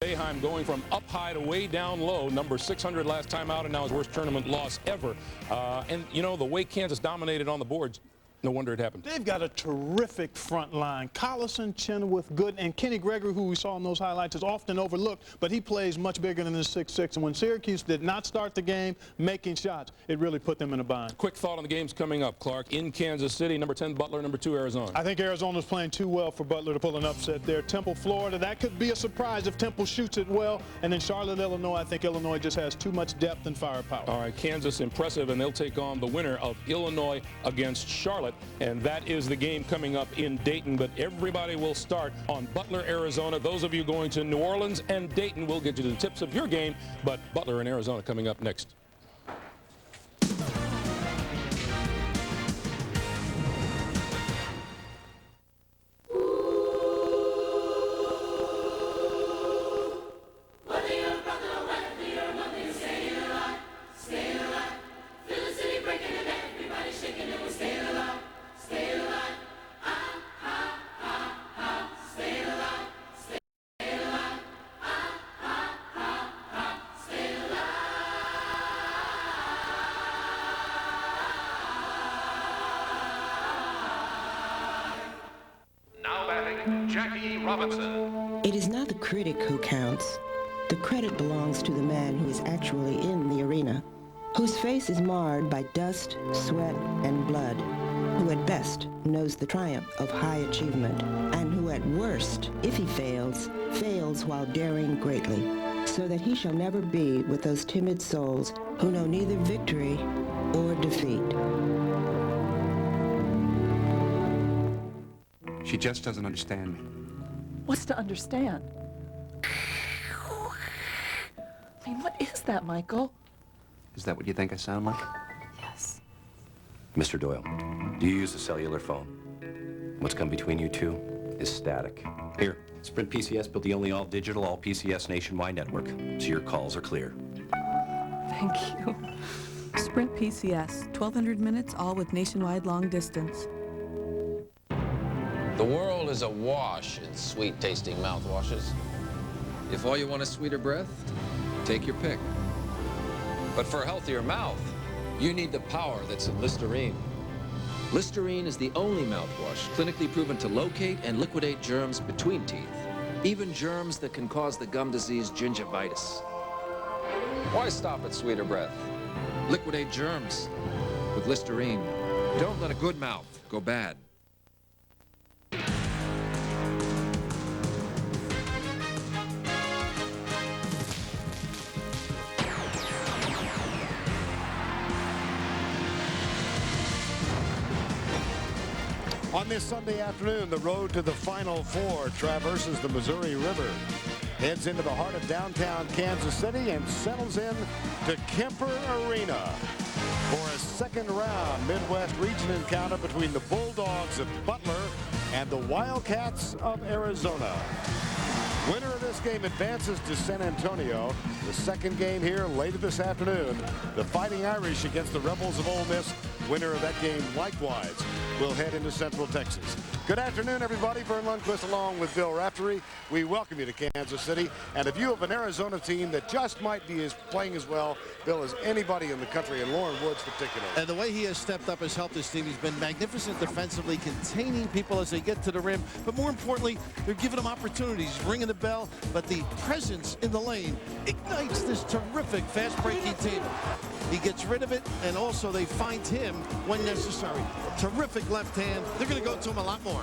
Boeheim going from up high to way down low, number 600 last time out, and now his worst tournament loss ever. And, you know, the way Kansas dominated on the boards, no wonder it happened. They've got a terrific front line. Collison, Chenoweth, Gooden, and Kenny Gregory, who we saw in those highlights, is often overlooked, but he plays much bigger than the 6'6". And when Syracuse did not start the game making shots, it really put them in a bind. Quick thought on the games coming up, Clark. In Kansas City, number 10 Butler, number 2 Arizona. I think Arizona's playing too well for Butler to pull an upset there. Temple, Florida, that could be a surprise if Temple shoots it well. And then Charlotte, Illinois, I think Illinois just has too much depth and firepower. All right, Kansas impressive, and they'll take on the winner of Illinois against Charlotte. And that is the game coming up in Dayton, but everybody will start on Butler, Arizona. Those of you going to New Orleans and Dayton will get you the tips of your game, but Butler and Arizona coming up next. It is not the critic who counts. The credit belongs to the man who is actually in the arena, whose face is marred by dust, sweat, and blood, who at best knows the triumph of high achievement, and who at worst, if he fails, fails while daring greatly, so that he shall never be with those timid souls who know neither victory or defeat. She just doesn't understand me. What's to understand? I mean, what is that, Michael? Is that what you think I sound like? Yes. Mr. Doyle, do you use a cellular phone? What's come between you two is static. Here, Sprint PCS built the only all-digital, all-PCS nationwide network, so your calls are clear. Thank you. Sprint PCS, 1,200 minutes, all with nationwide long distance. The world is awash in sweet-tasting mouthwashes. If all you want is sweeter breath, take your pick. But for a healthier mouth, you need the power that's in Listerine. Listerine is the only mouthwash clinically proven to locate and liquidate germs between teeth, even germs that can cause the gum disease gingivitis. Why stop at sweeter breath? Liquidate germs with Listerine. Don't let a good mouth go bad. On this Sunday afternoon, the road to the Final Four traverses the Missouri River, heads into the heart of downtown Kansas City, and settles in to Kemper Arena for a second-round Midwest region encounter between the Bulldogs of Butler and the Wildcats of Arizona. Winner of this game advances to San Antonio. The second game here later this afternoon. The Fighting Irish against the Rebels of Ole Miss. Winner of that game likewise will head into Central Texas. Good afternoon, everybody. Vern Lundquist along with Bill Raftery. We welcome you to Kansas City. And a view of an Arizona team that just might be playing as well, Bill, as anybody in the country, and Lauren Woods particularly. And the way he has stepped up has helped his team. He's been magnificent defensively, containing people as they get to the rim. But more importantly, they're giving them opportunities, ringing the bell. But the presence in the lane ignites this terrific fast-breaking team. He gets rid of it, and also they find him when necessary. Terrific left hand. They're going to go to him a lot more.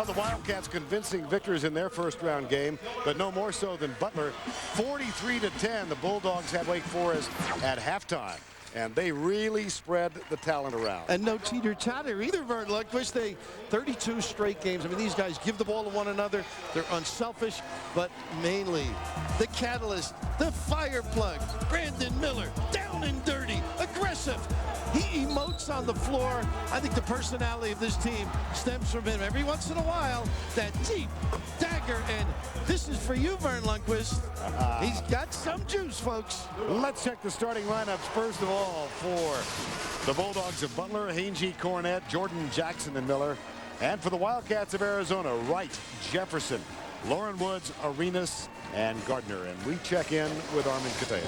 The Wildcats convincing victors in their first-round game, but no more so than Butler. 43-10, the Bulldogs had Wake Forest at halftime. And they really spread the talent around. And no teeter-totter either, Vern Lundquist. They 32 straight games. I mean, these guys give the ball to one another. They're unselfish, but mainly the catalyst, the fire plug, Brandon Miller, down and dirty, aggressive. He emotes on the floor. I think the personality of this team stems from him. Every once in a while, that deep dagger, and this is for you, Vern Lundquist. He's got some juice, folks. Let's check the starting lineups first of all for the Bulldogs of Butler, Hangy, Cornett, Jordan, Jackson, and Miller. And for the Wildcats of Arizona, Wright, Jefferson, Lauren Woods, Arenas, and Gardner. And we check in with Armin Katea.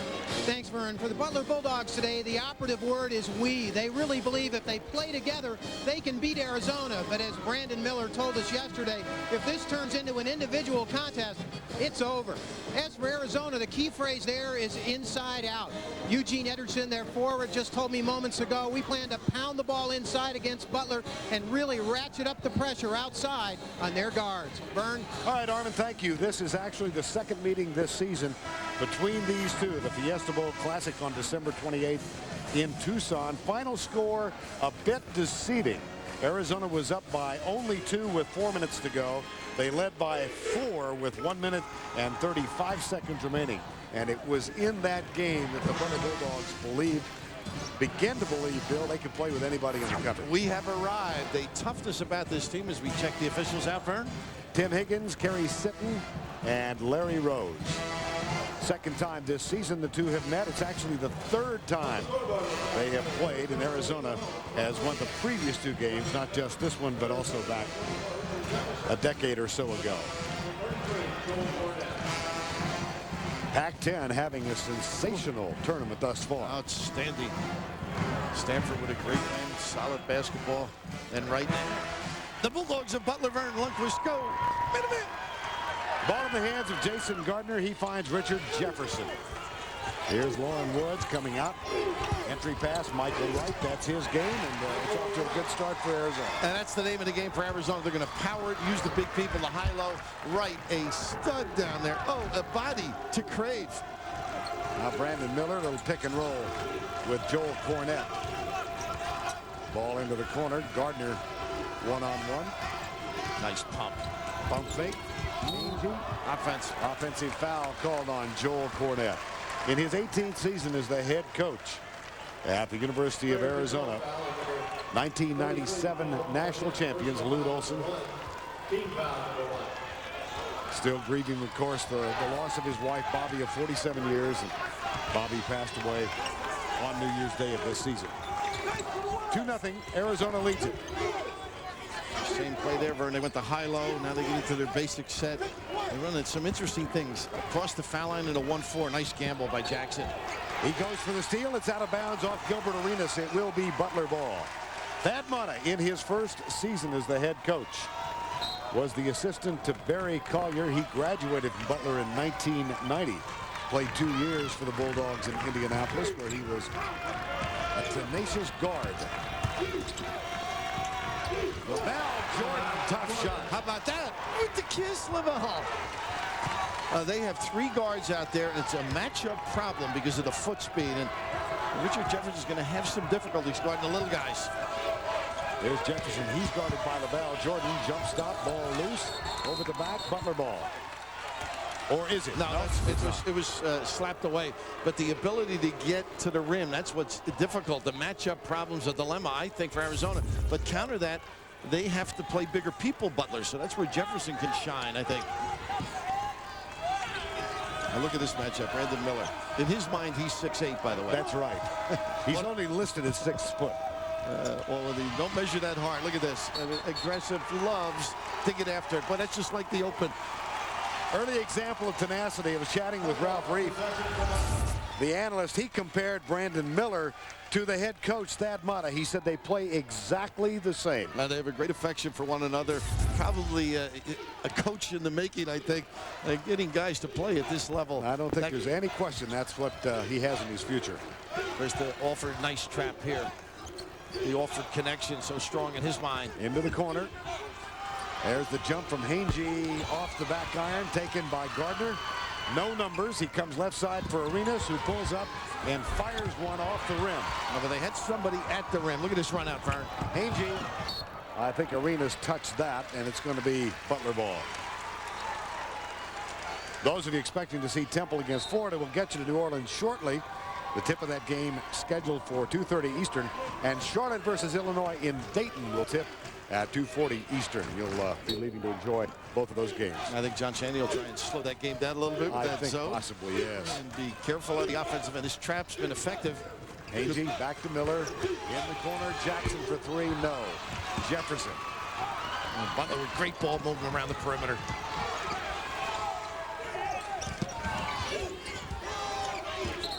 Thanks, Vern. For the Butler Bulldogs today, the operative word is we. They really believe if they play together, they can beat Arizona. But as Brandon Miller told us yesterday, if this turns into an individual contest, it's over. As for Arizona, the key phrase there is inside out. Eugene Ederson, their forward, just told me moments ago, we plan to pound the ball inside against Butler and really ratchet up the pressure outside on their guards. Vern? All right, Armin, thank you. This is actually the second meeting this season between these two. The Fiesta Bowl Classic on December 28th in Tucson. Final score a bit deceiving. Arizona was up by only 2 with 4 minutes to go. They led by 4 with 1 minute and 35 seconds remaining. And it was in that game that the Butler Bulldogs began to believe, Bill, they could play with anybody in the country. We have arrived. The toughness about this team as we check the officials out, Vern. Tim Higgins, Kerry Sitton, and Larry Rose. Second time this season the two have met. It's actually the third time they have played, and Arizona has won the previous 2 games, not just this one, but also back a decade or so ago. Pac-10 having a sensational tournament thus far. Outstanding. Stanford with a great win, solid basketball, and right now, the Bulldogs of Butler, Vern Lundquist go. Minute. Ball in the hands of Jason Gardner. He finds Richard Jefferson. Here's Lauren Woods coming out. Entry pass, Michael Wright. That's his game, and it's off to a good start for Arizona. And that's the name of the game for Arizona. They're going to power it, use the big people, the high-low. Wright, a stud down there. Oh, a body to Crave. Now Brandon Miller, a little pick and roll with Joel Cornett. Ball into the corner. Gardner one-on-one. Nice pump. Pump fake. Offensive foul called on Joel Cornett. In his 18th season as the head coach at the University of Arizona, 1997 national champions Lute Olson. Still grieving, of course, the loss of his wife, Bobby, of 47 years. And Bobby passed away on New Year's Day of this season. 2-0, Arizona leads it. Same play there, Vern. They went to high-low. Now they get into their basic set. They run at some interesting things. Across the foul line in a 1-4. Nice gamble by Jackson. He goes for the steal. It's out of bounds off Gilbert Arenas. It will be Butler ball. Thad Matta, in his first season as the head coach, was the assistant to Barry Collier. He graduated from Butler in 1990. Played 2 years for the Bulldogs in Indianapolis, where he was a tenacious guard. LaVelle Jordan, tough shot. How about that? With the kiss, LaVelle. They have 3 guards out there, and it's a matchup problem because of the foot speed. And Richard Jefferson is going to have some difficulties guarding the little guys. There's Jefferson. He's guarded by LaVelle Jordan. Jump stop, ball loose. Over the back, Butler ball. Or is it? No, it was slapped away. But the ability to get to the rim, that's what's difficult. The matchup problem's a dilemma, I think, for Arizona. But counter that, they have to play bigger people, Butler. So that's where Jefferson can shine, I think. Now look at this matchup, Brandon Miller. In his mind, he's 6'8", by the way. That's right. He's only listed as 6 foot. Well, don't measure that hard. Look at this. I mean, aggressive, loves to get after it. But that's just like the open. Early example of tenacity. I was chatting with Ralph Reif, the analyst. He compared Brandon Miller to the head coach, Thad Matta. He said they play exactly the same. Now they have a great affection for one another. Probably a coach in the making, I think, getting guys to play at this level. I don't think there's any question that's what he has in his future. There's the Alford nice trap here. The Alford connection so strong in his mind. Into the corner. There's the jump from Hangy off the back iron, taken by Gardner. No numbers. He comes left side for Arenas, who pulls up and fires one off the rim. No, but they had somebody at the rim. Look at this run out, Vern. Hangy. I think Arenas touched that, and it's going to be Butler ball. Those of you expecting to see Temple against Florida will get you to New Orleans shortly. The tip of that game scheduled for 2:30 Eastern. And Charlotte versus Illinois in Dayton will tip at 2:40 Eastern. You'll be leaving to enjoy both of those games. I think John Chaney will try and slow that game down a little bit with I that think zone. Possibly, yes. And be careful on the offensive end. This trap's been effective. Hangy back to Miller. In the corner. Jackson for 3. No. Jefferson. And Butler with great ball movement around the perimeter.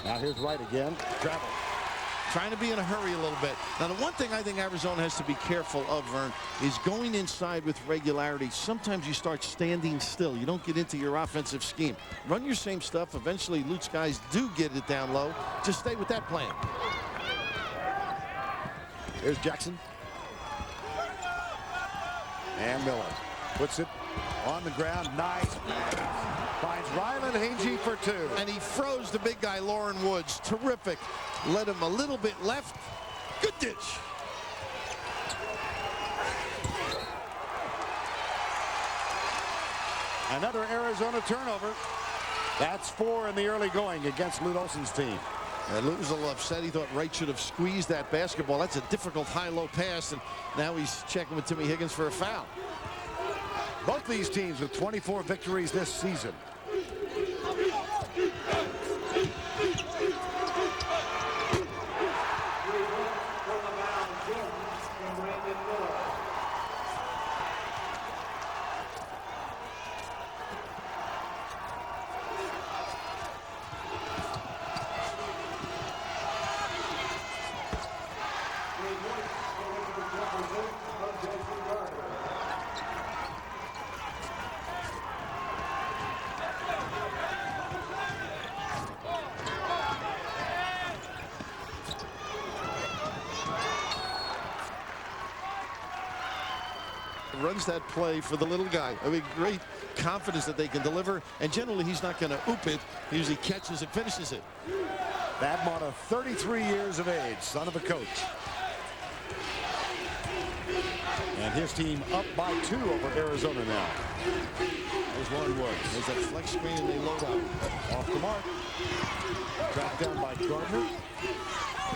Now here's Wright again. Travel. Trying to be in a hurry a little bit. Now, the one thing I think Arizona has to be careful of, Vern, is going inside with regularity. Sometimes you start standing still. You don't get into your offensive scheme. Run your same stuff. Eventually, Lute's guys do get it down low. Just stay with that plan. Here's Jackson. And Miller puts it on the ground. Nice. Finds Ryland Hagee for 2. And he froze the big guy, Lauren Woods. Terrific. Let him a little bit left. Good ditch. Another Arizona turnover. That's 4 in the early going against Lute Olson's team. And Lute was a little upset. He thought Wright should have squeezed that basketball. That's a difficult high-low pass, and now he's checking with Timmy Higgins for a foul. Both these teams with 24 victories this season. Runs that play for the little guy. I mean, great confidence that they can deliver, and generally he's not going to oop it. He usually catches it, finishes it. Thad Matta, 33 years of age, son of a coach. And his team up by 2 over Arizona now. There's Lauren Woods. There's that flex screen and they load up. Off the mark. Tracked down by Gardner.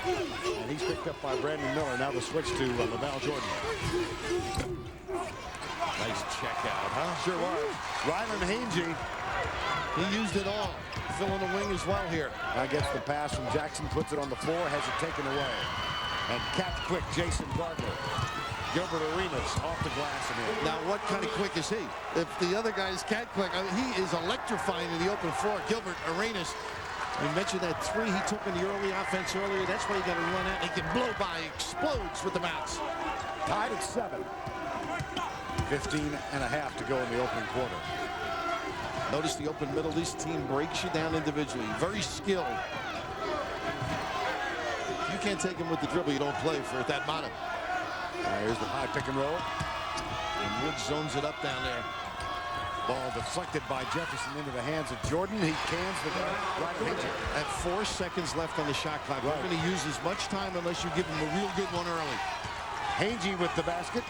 And he's picked up by Brandon Miller. Now the switch to Laval Jordan. Nice check out, huh? Sure was. Ryland Hagee. He used it all. Filling the wing as well here. Now gets the pass from Jackson, puts it on the floor, has it taken away. And cat quick, Jason Gardner. Gilbert Arenas off the glass and in. Now, what kind of quick is he? If the other guy is cat quick, I mean, he is electrifying in the open floor. Gilbert Arenas. We mentioned that 3 he took in the early offense earlier. That's why you got to run out. He can blow by, explodes with the bounce. Tied at 7. 15 and a half to go in the opening quarter. Notice the open middle. This team breaks you down individually. Very skilled. If you can't take him with the dribble, you don't play for Thad Matta. Here's the high pick and roll. And Woods zones it up down there. Ball deflected by Jefferson into the hands of Jordan. He cans the right picture. At 4 seconds left on the shot clock. We're going to use as much time unless you give him a real good one early. Hagee with the basket.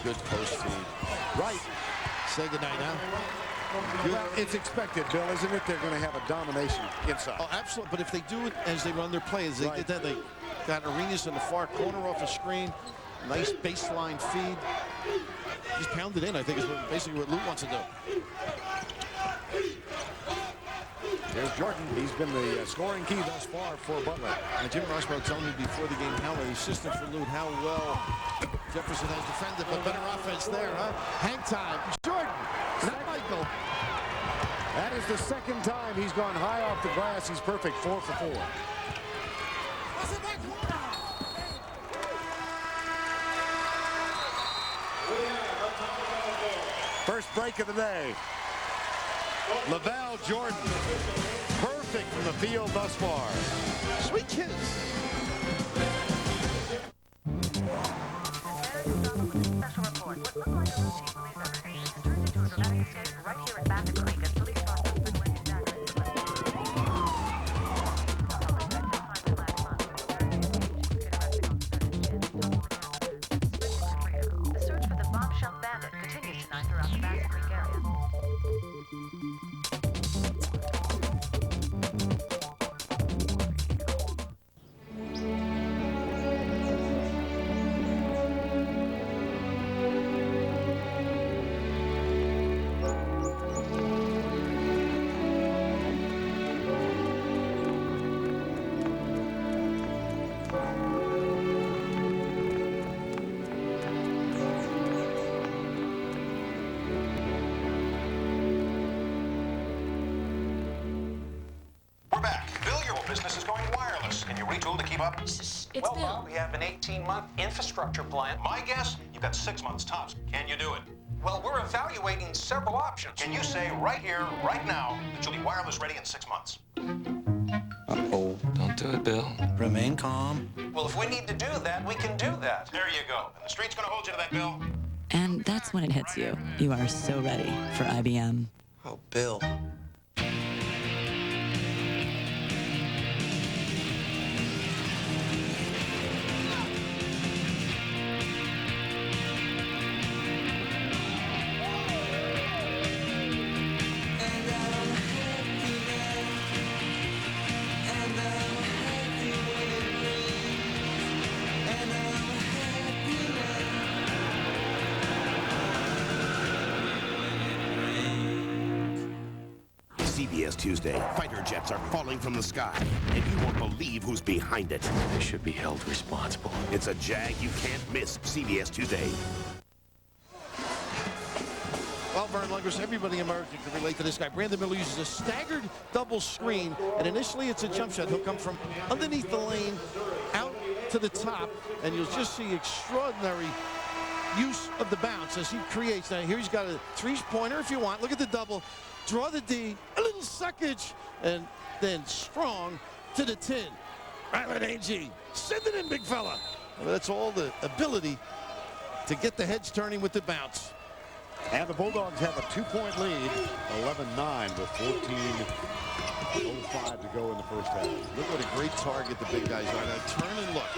Good post feed. Right. Say goodnight now. Well, it's expected, Bill, isn't it? They're going to have a domination inside. Oh, absolutely. But if they do it as they run their plays, they did that. They got Arenas in the far corner off a screen. Nice baseline feed. Just pound it in, I think, is basically what Lute wants to do. Here's Jordan. He's been the scoring key thus far for Butler. And Jim Rossborough telling me before the game how the assistant for Lute, how well Jefferson has defended, but better offense there, huh? Hang time. Jordan, not Michael. That is the second time he's gone high off the glass. He's perfect, 4 for 4. First break of the day. Laval Jordan, perfect from the field thus far. Sweet kids. Special report. What looked like a routine police undertaking has turned into a dramatic escape right here at Bassett Creek as police crossed the Spring Lake Jackson. The search for the bombshell bandit continues tonight throughout the Bassett Creek area. up? It's Well, Bill. we have an 18-month infrastructure plan. My guess, you've got 6 months tops. Can you do it? Well, we're evaluating several options. Can you say right here, right now, that you'll be wireless ready in 6 months? Uh-oh. Don't do it, Bill. Remain calm. Well, if we need to do that, we can do that. There you go. And the street's going to hold you to that, Bill. And that's when it hits you. You are so ready for IBM. Oh, Bill. CBS Tuesday. Fighter jets are falling from the sky, and you won't believe who's behind it. They should be held responsible. It's a jag you can't miss. CBS Tuesday. Well, Vern Lundquist, everybody in America can relate to this guy. Brandon Miller uses a staggered double screen, and initially it's a jump shot. He'll come from underneath the lane out to the top, and you'll just see extraordinary use of the bounce as he creates. Now, here he's got a three-pointer if you want. Look at the double. Draw the D, a little suckage, and then strong to the 10. Ryland Agee, send it in, big fella. Well, that's all the ability to get the heads turning with the bounce. And the Bulldogs have a 2-point lead, 11-9 with 14:05 to go in the first half. Look what a great target the big guys are. Now turn and look.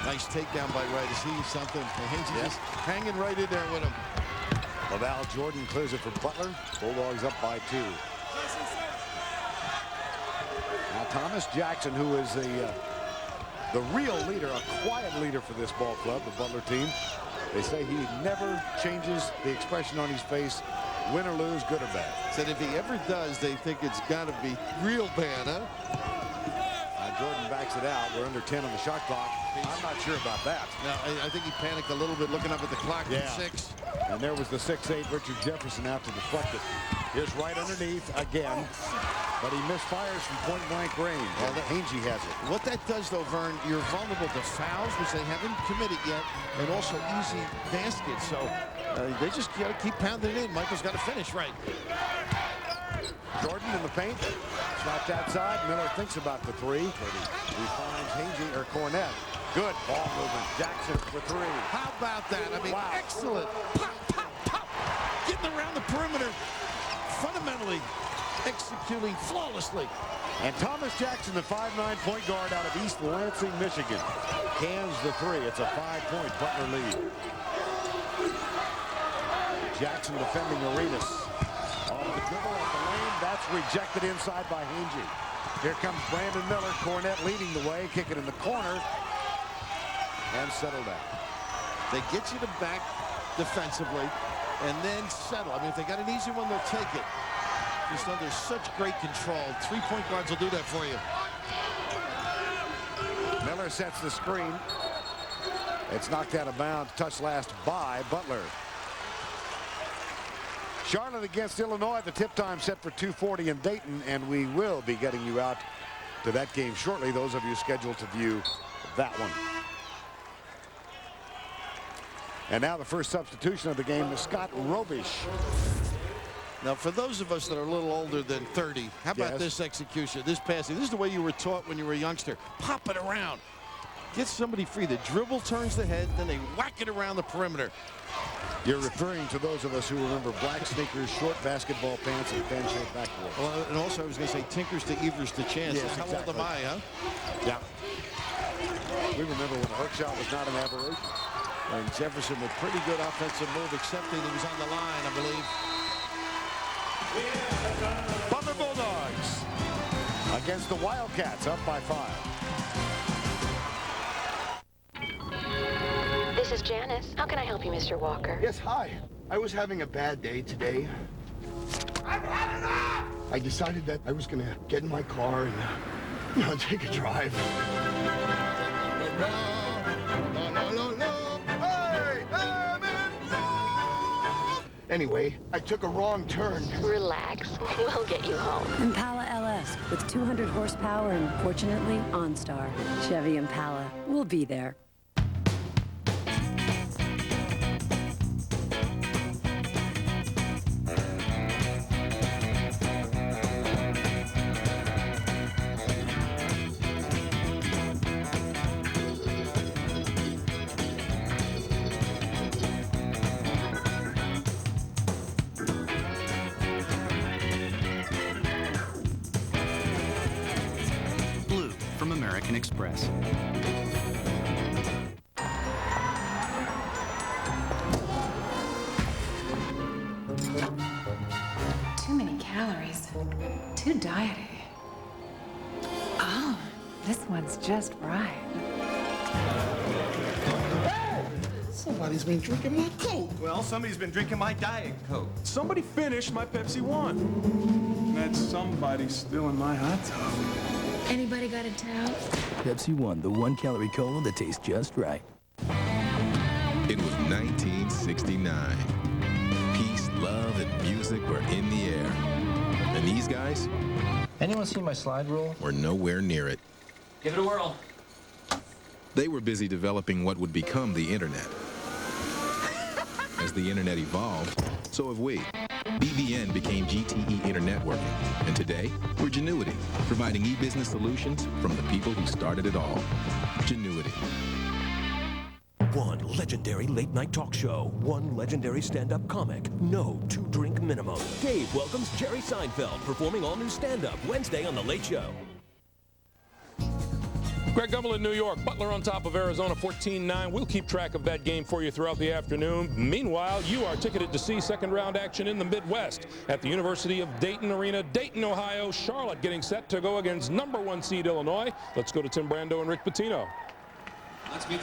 Nice takedown by Wright. Is he something? Agee just hanging right in there with him. Laval Jordan clears it for Butler. Bulldogs up by 2. Now Thomas Jackson, who is the real leader, a quiet leader for this ball club, the Butler team. They say he never changes the expression on his face, win or lose, good or bad. Said if he ever does, they think it's got to be real bad, huh? Jordan backs it out. We're under 10 on the shot clock. I'm not sure about that. No, I think he panicked a little bit looking up at the clock at 6. And there was the 6'8" Richard Jefferson out to deflect it. Here's right underneath again. But he misfires from point-blank range. Well, Agee has it. What that does, though, Vern, you're vulnerable to fouls, which they haven't committed yet, and also easy baskets. So they just got to keep pounding it in. Michael's got to finish right. Jordan in the paint. Snapped outside. Miller thinks about the 3. He finds Agee or Cornette. Good ball movement. Jackson for 3. How about that? I mean, excellent. Pop, pop, pop. Getting around the perimeter. Fundamentally executing flawlessly. And Thomas Jackson, the 5'9" point guard out of East Lansing, Michigan, cans the 3. It's a 5-point Butler lead. Jackson defending Arenas. Off the dribble at the lane. That's rejected inside by Agee. Here comes Brandon Miller. Cornette leading the way. Kick it in the corner. And settle down. They get you to back defensively and then settle. I mean, if they got an easy one, they'll take it. Just under such great control. 3-point guards will do that for you. Miller sets the screen. It's knocked out of bounds. Touch last by Butler. Charlotte against Illinois. The tip time set for 2:40 in Dayton, and we will be getting you out to that game shortly. Those of you scheduled to view that one. And now the first substitution of the game is Scott Robish. Now, for those of us that are a little older than 30, how about this execution, this passing? This is the way you were taught when you were a youngster. Pop it around. Get somebody free. The dribble turns the head, then they whack it around the perimeter. You're referring to those of us who remember black sneakers, short basketball pants, and fan-shaped backboards. Well, and also I was going to say Tinkers to Evers to Chance. Yes, how old am I, huh? Yeah. We remember when a hook shot was not an aberration. And Jefferson with pretty good offensive move, accepting he was on the line, I believe. Butler Bulldogs against the Wildcats, up by 5. This is Janice. How can I help you, Mr. Walker? Yes, hi. I was having a bad day today. I decided that I was going to get in my car and take a drive. Anyway, I took a wrong turn. Relax. We'll get you home. Impala LS with 200 horsepower and, fortunately, OnStar. Chevy Impala. We'll be there. From American Express. Too many calories. Too diety. Oh, this one's just right. Somebody's been drinking my Coke. Well, somebody's been drinking my Diet Coke. Somebody finished my Pepsi One. And that somebody's still in my hot tub. Anybody got a towel? Pepsi One, the 1-calorie cola that tastes just right. It was 1969. Peace, love, and music were in the air. And these guys? Anyone see my slide rule? Were nowhere near it. Give it a whirl. They were busy developing what would become the internet. As the internet evolved, so have we. BBN became GTE Internetworking, and today, we're Genuity, providing e-business solutions from the people who started it all. Genuity. One legendary late-night talk show. One legendary stand-up comic. No two-drink minimum. Dave welcomes Jerry Seinfeld, performing all-new stand-up Wednesday on The Late Show. Greg Gumbel in New York. Butler on top of Arizona 14-9. We'll keep track of that game for you throughout the afternoon. Meanwhile, you are ticketed to see second-round action in the Midwest at the University of Dayton Arena, Dayton, Ohio. Charlotte getting set to go against #1 seed Illinois. Let's go to Tim Brando and Rick Pitino.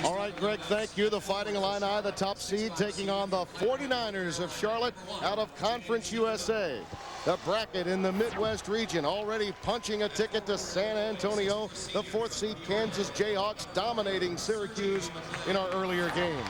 All right, Greg, thank you. The Fighting Illini, the top seed, taking on the 49ers of Charlotte out of Conference USA. The bracket in the Midwest region already punching a ticket to San Antonio. The 4th seed Kansas Jayhawks dominating Syracuse in our earlier game.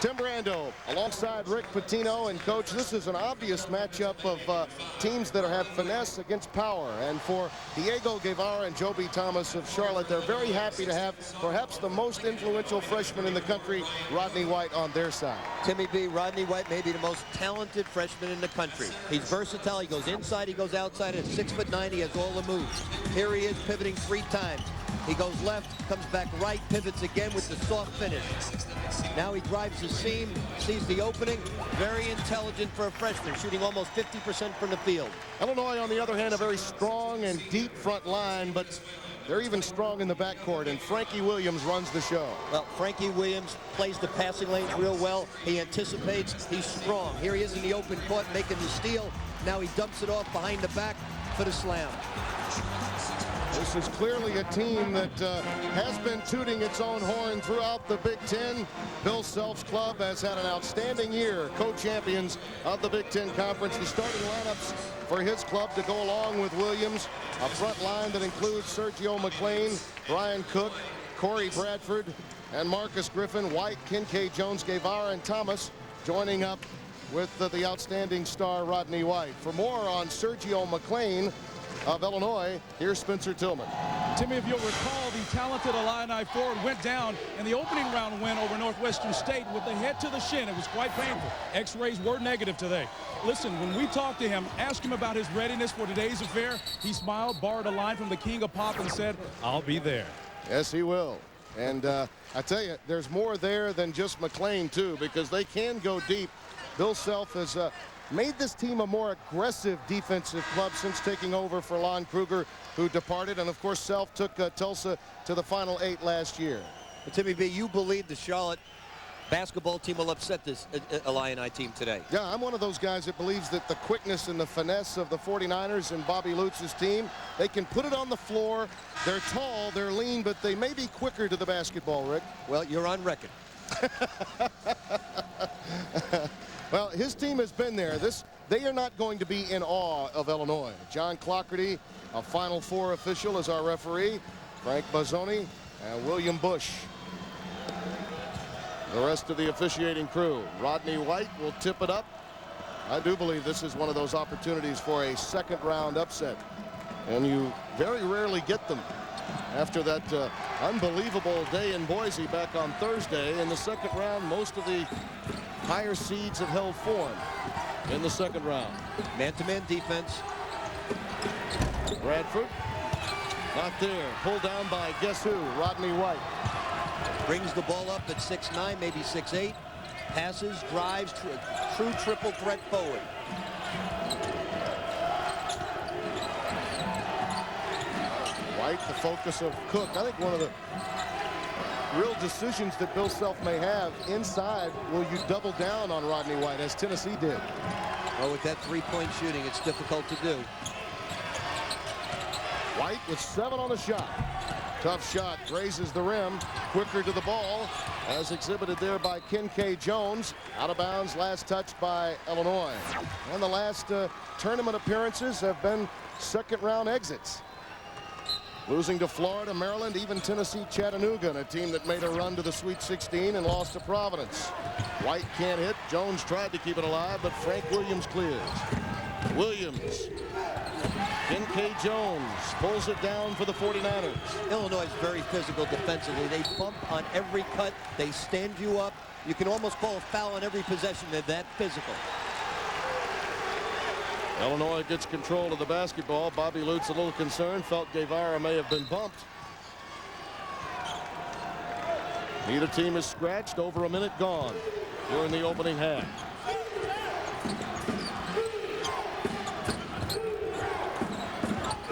Tim Brando alongside Rick Pitino. And, Coach, this is an obvious matchup of teams that have finesse against power. And for Diego Guevara and Joby Thomas of Charlotte, they're very happy to have perhaps the most influential freshman in the country, Rodney White, on their side. Timmy B, Rodney White may be the most talented freshman in the country. He's versatile. He goes inside, he goes outside. At 6'9", he has all the moves. Here he is pivoting 3 times. He goes left, comes back right, pivots again with the soft finish. Now he drives the seam, sees the opening. Very intelligent for a freshman, shooting almost 50% from the field. Illinois, on the other hand, a very strong and deep front line, but they're even strong in the backcourt, and Frankie Williams runs the show. Well, Frankie Williams plays the passing lanes real well. He anticipates. He's strong. Here he is in the open court making the steal. Now he dumps it off behind the back for the slam. This is clearly a team that has been tooting its own horn throughout the Big Ten. Bill Self's club has had an outstanding year, co-champions of the Big Ten Conference. The starting lineups for his club to go along with Williams, a front line that includes Sergio McClain, Brian Cook, Corey Bradford, and Marcus Griffin, White, Kincaid, Jones, Guevara, and Thomas joining up with the outstanding star Rodney White. For more on Sergio McClain of Illinois, here's Spencer Tillman. Timmy, if you'll recall, the talented Illini forward went down in the opening round win over Northwestern State with the head to the shin. It was quite painful. X-rays were negative today. Listen, when we talked to him, asked him about his readiness for today's affair, he smiled, borrowed a line from the King of Pop, and said, "I'll be there." Yes, he will. And I tell you, there's more there than just McClain, too, because they can go deep. Bill Self has made this team a more aggressive defensive club since taking over for Lon Kruger, who departed. And, of course, Self took Tulsa to the Final 8 last year. But Timmy B, you believe the Charlotte basketball team will upset this Illini team today? Yeah, I'm one of those guys that believes that the quickness and the finesse of the 49ers and Bobby Lutz's team, they can put it on the floor. They're tall, they're lean, but they may be quicker to the basketball, Rick. Well, you're on record. Well, his team has been there. They are not going to be in awe of Illinois. John Clockerty, a Final Four official, is our referee. Frank Bazzoni and William Bush. the rest of the officiating crew. Rodney White will tip it up. I do believe this is one of those opportunities for a second-round upset, and you very rarely get them after that unbelievable day in Boise back on Thursday. In the second round, most of the higher seeds have held form in the second round. Man-to-man defense. Bradford not there. Pulled down by guess who? Rodney White. Brings the ball up at 6'9", maybe 6'8". Passes, drives, true triple threat forward. White, the focus of Cook. I think one of the real decisions that Bill Self may have inside, will you double down on Rodney White, as Tennessee did? Well, with that three-point shooting, it's difficult to do. White with 7 on the shot. Tough shot, grazes the rim, quicker to the ball, as exhibited there by K. Jones. Out of bounds, last touched by Illinois. And the last tournament appearances have been second-round exits. Losing to Florida, Maryland, even Tennessee, Chattanooga, and a team that made a run to the Sweet 16 and lost to Providence. White can't hit. Jones tried to keep it alive, but Frank Williams clears. Williams. K. Jones pulls it down for the 49ers. Illinois is very physical defensively. They bump on every cut. They stand you up. You can almost call a foul on every possession. They're that physical. Illinois gets control of the basketball. Bobby Lutz a little concerned. Felt Guevara may have been bumped. Neither team is scratched. Over a minute gone during the opening half.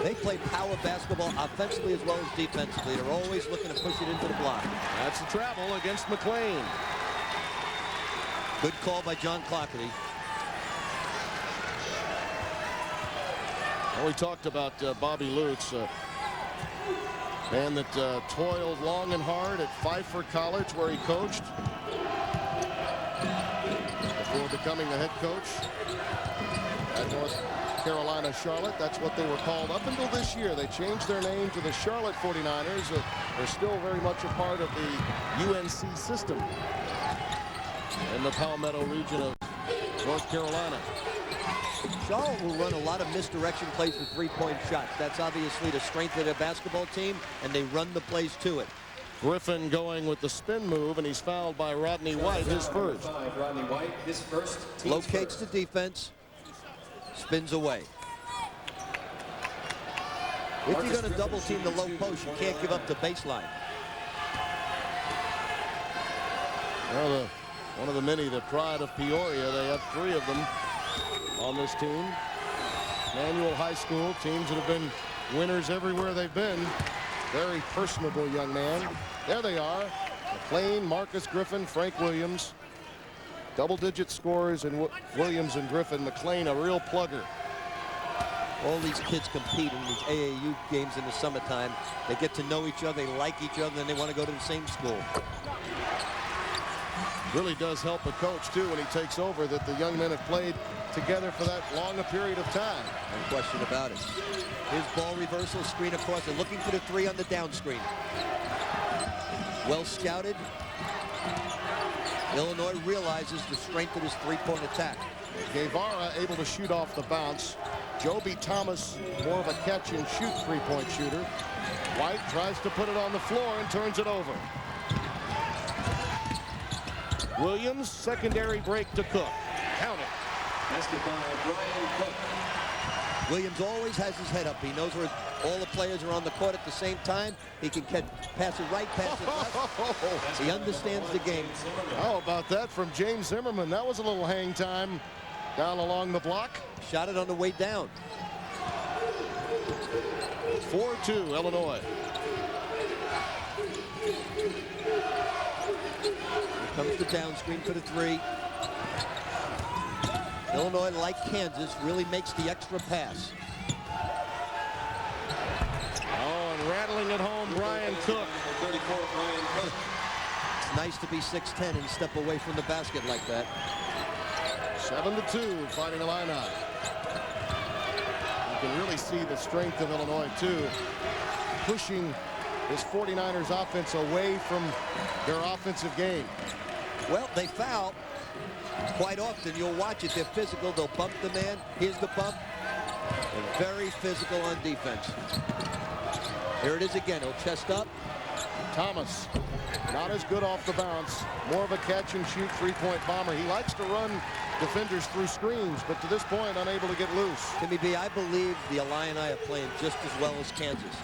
They play power basketball offensively as well as defensively. They're always looking to push it into the block. That's the travel against McLean. Good call by John Clougherty. Well, we talked about Bobby Lutz, man that toiled long and hard at Pfeiffer College, where he coached before becoming the head coach at North Carolina Charlotte. That's what they were called up until this year. They changed their name to the Charlotte 49ers. They're still very much a part of the UNC system in the Palmetto region of North Carolina. Charlotte will run a lot of misdirection plays with three-point shots. That's obviously the strength of their basketball team, and they run the plays to it. Griffin going with the spin move, and he's fouled by Rodney White, his first. Rodney White, his first. Locates the defense, spins away. If you're going to double team the low post, you can't give up the baseline. Well, one of the many, the pride of Peoria. They have 3 of them on this team. Manual High School, teams that have been winners everywhere they've been. Very personable young man. There they are. McLean, Marcus Griffin, Frank Williams. Double-digit scores in Williams and Griffin. McLean, a real plugger. All these kids compete in these AAU games in the summertime. They get to know each other, they like each other, and they want to go to the same school. Really does help a coach, too, when he takes over, that the young men have played together for that long a period of time. No question about it. Here's ball reversal, screen across. They're looking for the 3 on the down screen. Well scouted. Illinois realizes the strength of his three-point attack. Guevara able to shoot off the bounce. Joby Thomas, more of a catch-and-shoot three-point shooter. White tries to put it on the floor and turns it over. Williams, secondary break to Cook. Count it. Basket by Brian Cook. Williams always has his head up. He knows where all the players are on the court at the same time. He can pass it right, pass it left. He understands the game. How about that from James Zimmerman? That was a little hang time down along the block. Shot it on the way down. 4-2 Illinois. Here comes the down screen for the 3. Illinois, like Kansas, really makes the extra pass. Oh, and rattling it home, Brian Cook. 34, Brian Cook. It's nice to be 6'10" and step away from the basket like that. 7-2, Fighting Illini. You can really see the strength of Illinois, too, pushing this 49ers offense away from their offensive game. Well, they foul. Quite often, you'll watch it. They're physical. They'll bump the man. Here's the bump. They're very physical on defense. Here it is again. He'll chest up. Thomas, not as good off the bounce. More of a catch-and-shoot three-point bomber. He likes to run defenders through screens, but to this point, unable to get loose. Timmy B, I believe the Illini are playing just as well as Kansas.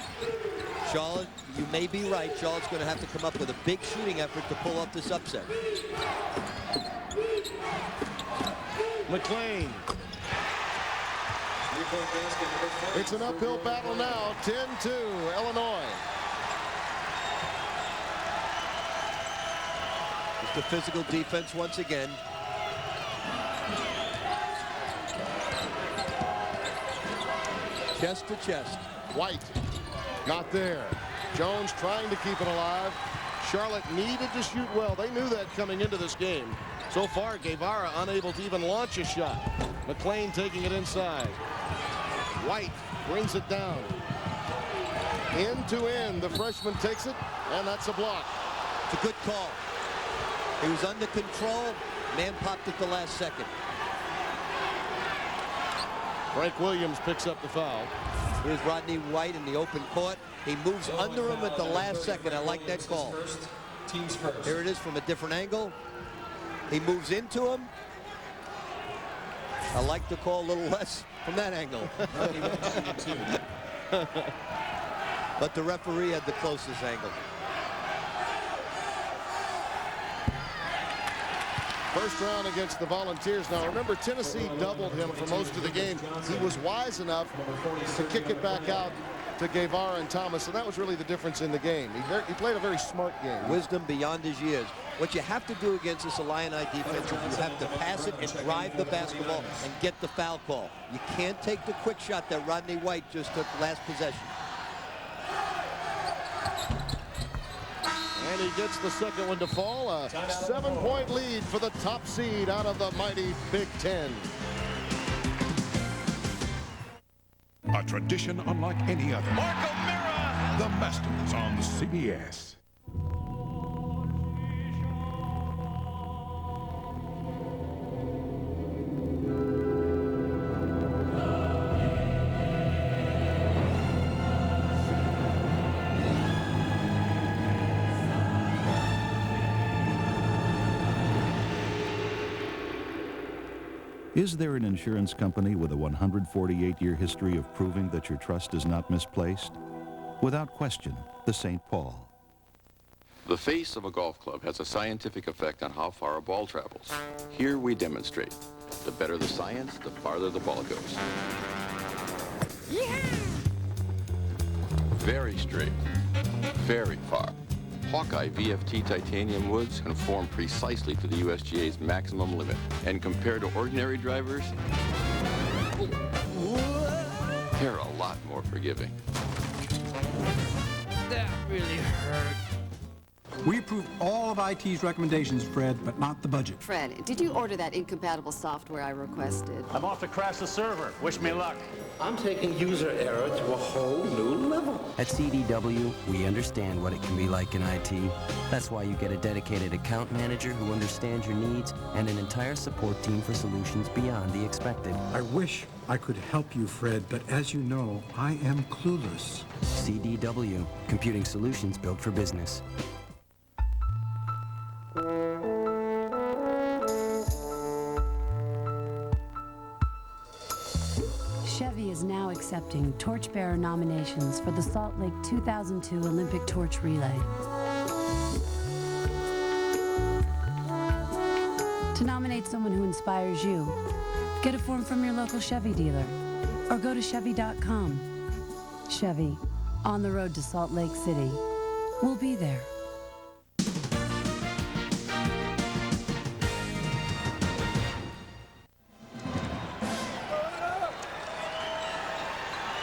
Charlotte, you may be right. Charlotte's going to have to come up with a big shooting effort to pull off this upset. McLean. It's an uphill battle now. 10-2, Illinois. It's the physical defense once again. Chest to chest. White, not there. Jones trying to keep it alive. Charlotte needed to shoot well. They knew that coming into this game. So far, Guevara unable to even launch a shot. McLean taking it inside. White brings it down. End to end, the freshman takes it, and that's a block. It's a good call. He was under control. Man popped at the last second. Frank Williams picks up the foul. Here's Rodney White in the open court. He moves under him at the last second. I like that call. Here it is from a different angle. He moves into him. I like the call a little less from that angle. But the referee had the closest angle. First round against the Volunteers. Now remember, Tennessee doubled him for most of the game. He was wise enough to kick it back out to Guevara and Thomas, and that was really the difference in the game. He played a very smart game. Wisdom beyond his years. What you have to do against this Illini defense is you have to pass it and drive the basketball and get the foul call. You can't take the quick shot that Rodney White just took last possession. And he gets the second one to fall. A 7-point lead for the top seed out of the mighty Big Ten. A tradition unlike any other. Marco Mira! The Masters on CBS. Is there an insurance company with a 148-year history of proving that your trust is not misplaced? Without question, the St. Paul. The face of a golf club has a scientific effect on how far a ball travels. Here we demonstrate. The better the science, the farther the ball goes. Yeah! Very straight, very far. Hawkeye VFT titanium woods conform precisely to the USGA's maximum limit. And compared to ordinary drivers, they're a lot more forgiving. That really hurt. We approve all of IT's recommendations, Fred, but not the budget. Fred, did you order that incompatible software I requested? I'm off to crash the server. Wish me luck. I'm taking user error to a whole new level. At CDW, we understand what it can be like in IT. That's why you get a dedicated account manager who understands your needs and an entire support team for solutions beyond the expected. I wish I could help you, Fred, but as you know, I am clueless. CDW, computing solutions built for business. Chevy is now accepting torchbearer nominations for the Salt Lake 2002 Olympic Torch Relay. To nominate someone who inspires you, get a form from your local Chevy dealer or go to Chevy.com. Chevy, on the road to Salt Lake City. We'll be there.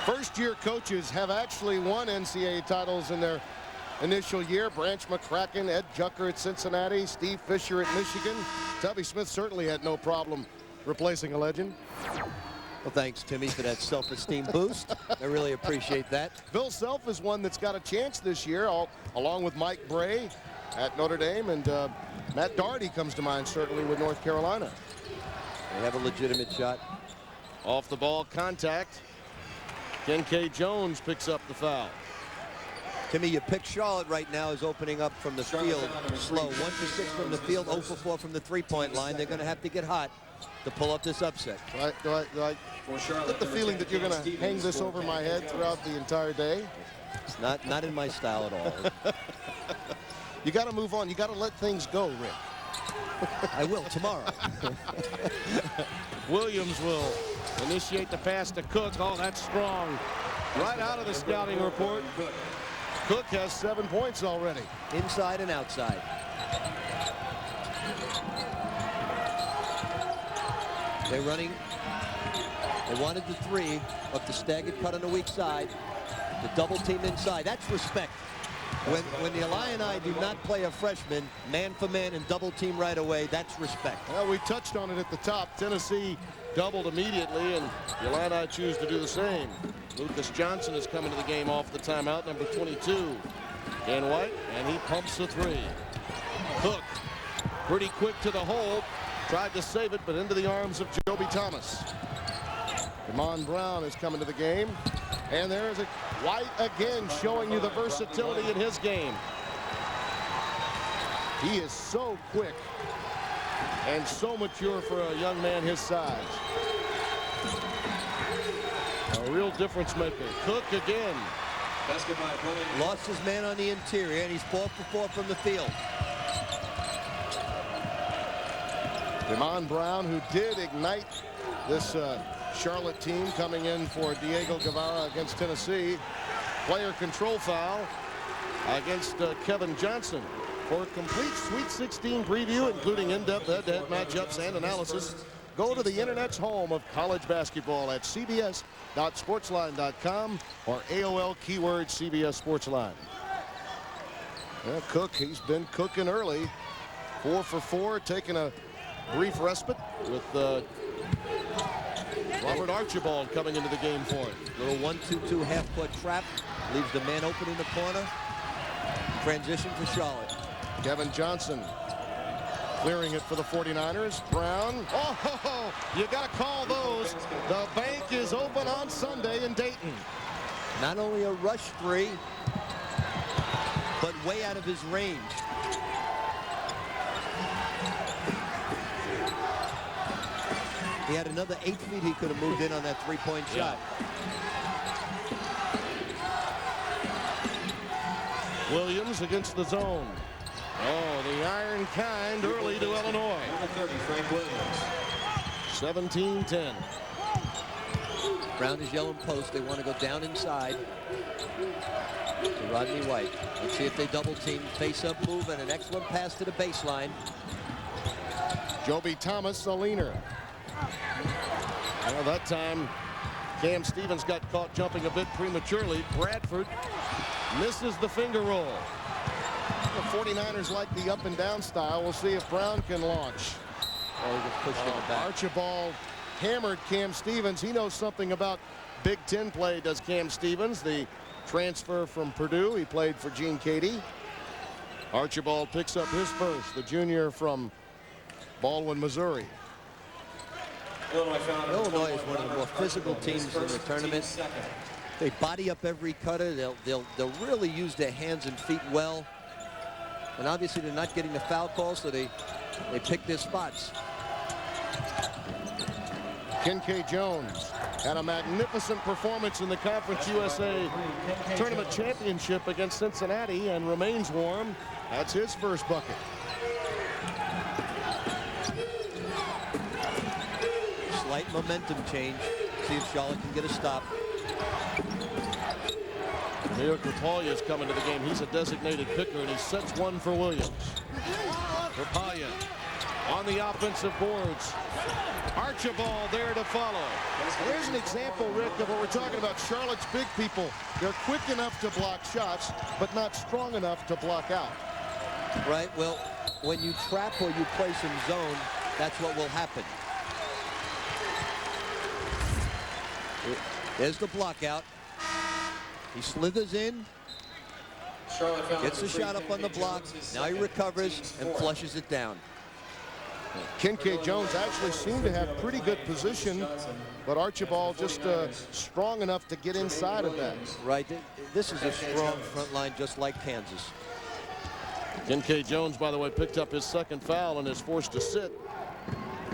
First-year coaches have actually won NCAA titles in their initial year. Branch McCracken, Ed Jucker at Cincinnati, Steve Fisher at Michigan. Tubby Smith certainly had no problem replacing a legend. Well, thanks, Timmy, for that self-esteem boost. I really appreciate that. Bill Self is one that's got a chance this year, along with Mike Bray at Notre Dame. And Matt Doherty comes to mind, certainly, with North Carolina. They have a legitimate shot. Off the ball contact. K. Jones picks up the foul. Timmy, you pick Charlotte right now is opening up from the field slow. 1 for 6 from the field, 0 for 4 from the three-point line. They're going to have to get hot to pull up this upset. Do I get the feeling that you're going to hang this over my head throughout the entire day? It's not in my style at all. You got to move on. You got to let things go, Rick. I will tomorrow. Williams will initiate the pass to Cook. Oh, that's strong. Right out of the scouting report. Cook has 7 points already. Inside and outside. They're running. They wanted the 3, but the staggered cut on the weak side. The double team inside. That's respect. When the Illini do not play a freshman man for man and double team right away, that's respect. Well, we touched on it at the top. Tennessee doubled immediately, and the Illini choose to do the same. Lucas Johnson is coming to the game off the timeout, number 22. Dan White, and he pumps the 3. Cook, pretty quick to the hole. Tried to save it, but into the arms of Joby Thomas. Damon Brown is coming to the game. And there's a White again showing you the versatility in his game. He is so quick and so mature for a young man his size. A real difference maker. Cook again. Lost his man on the interior, and he's 4 for 4 from the field. Damon Brown, who did ignite this Charlotte team coming in for Diego Guevara against Tennessee. Player control foul against Kevin Johnson. For a complete Sweet 16 preview, including in-depth head-to-head matchups and analysis, go to the internet's home of college basketball at cbs.sportsline.com or AOL keyword CBS Sportsline. Well, Cook, he's been cooking early. 4 for 4, taking a brief respite with Robert Archibald coming into the game for it. Little 1-2-2 half-court trap. Leaves the man open in the corner. Transition for Charlotte. Kevin Johnson clearing it for the 49ers. Brown. Oh, you got to call those. The bank is open on Sunday in Dayton. Not only a rush 3, but way out of his range. He had another 8 feet he could have moved in on that three-point shot. Williams against the zone. Oh, the iron kind early to Illinois. 17-10. Brown is yellow post. They want to go down inside to Rodney White. Let's see if they double team. Face-up move and an excellent pass to the baseline. Joby Thomas, a leaner. Well, that time, Cam Stevens got caught jumping a bit prematurely. Bradford misses the finger roll. The 49ers like the up and down style. We'll see if Brown can launch. Oh, he gets pushed in the back. Archibald hammered Cam Stevens. He knows something about Big Ten play, does Cam Stevens, the transfer from Purdue. He played for Gene Cady. Archibald picks up his first, the junior from Baldwin, Missouri. Illinois is one of the more physical teams in the tournament. They body up every cutter. They'll really use their hands and feet well. And obviously they're not getting the foul call, so they pick their spots. K. Jones had a magnificent performance in the Conference USA Tournament Championship against Cincinnati and remains warm. That's his first bucket. Slight momentum change. See if Charlotte can get a stop. Leo Krapalya is coming to the game. He's a designated picker, and he sets one for Williams. Krapalya on the offensive boards. Archibald there to follow. There's an example, Rick, of what we're talking about. Charlotte's big people. They're quick enough to block shots, but not strong enough to block out. Right. Well, when you trap or you play some zone, that's what will happen. There's the block out. He slithers in. Gets the shot up on the block. Now he recovers and flushes it down. Kincaid Jones actually seemed to have pretty good position, but Archibald just strong enough to get inside of that. Right. This is a strong front line, just like Kansas. Kincaid Jones, by the way, picked up his second foul and is forced to sit.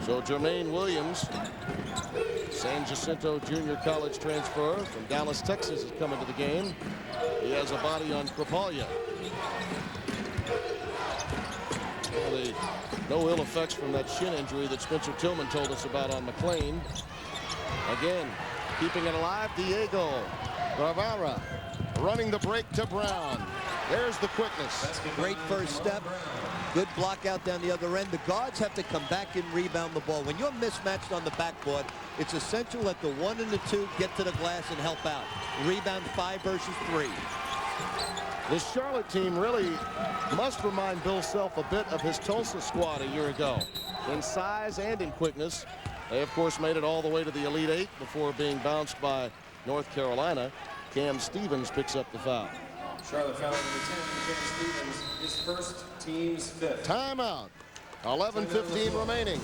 So Jermaine Williams, San Jacinto Junior College transfer from Dallas, Texas, has come into the game. He has a body on Krapalya. Well, no ill effects from that shin injury that Spencer Tillman told us about on McLean. Again, keeping it alive, Diego Guevara running the break to Brown. There's the quickness. Great first step. Good block out down the other end. The guards have to come back and rebound the ball. When you're mismatched on the backboard, it's essential that the 1 and the 2 get to the glass and help out. Rebound 5 versus 3. This Charlotte team really must remind Bill Self a bit of his Tulsa squad a year ago. In size and in quickness. They, of course, made it all the way to the Elite Eight before being bounced by North Carolina. Cam Stevens picks up the foul. Charlotte foul number 10, Cam Stevens, his first, team's 5th. Timeout. 11:15 remaining.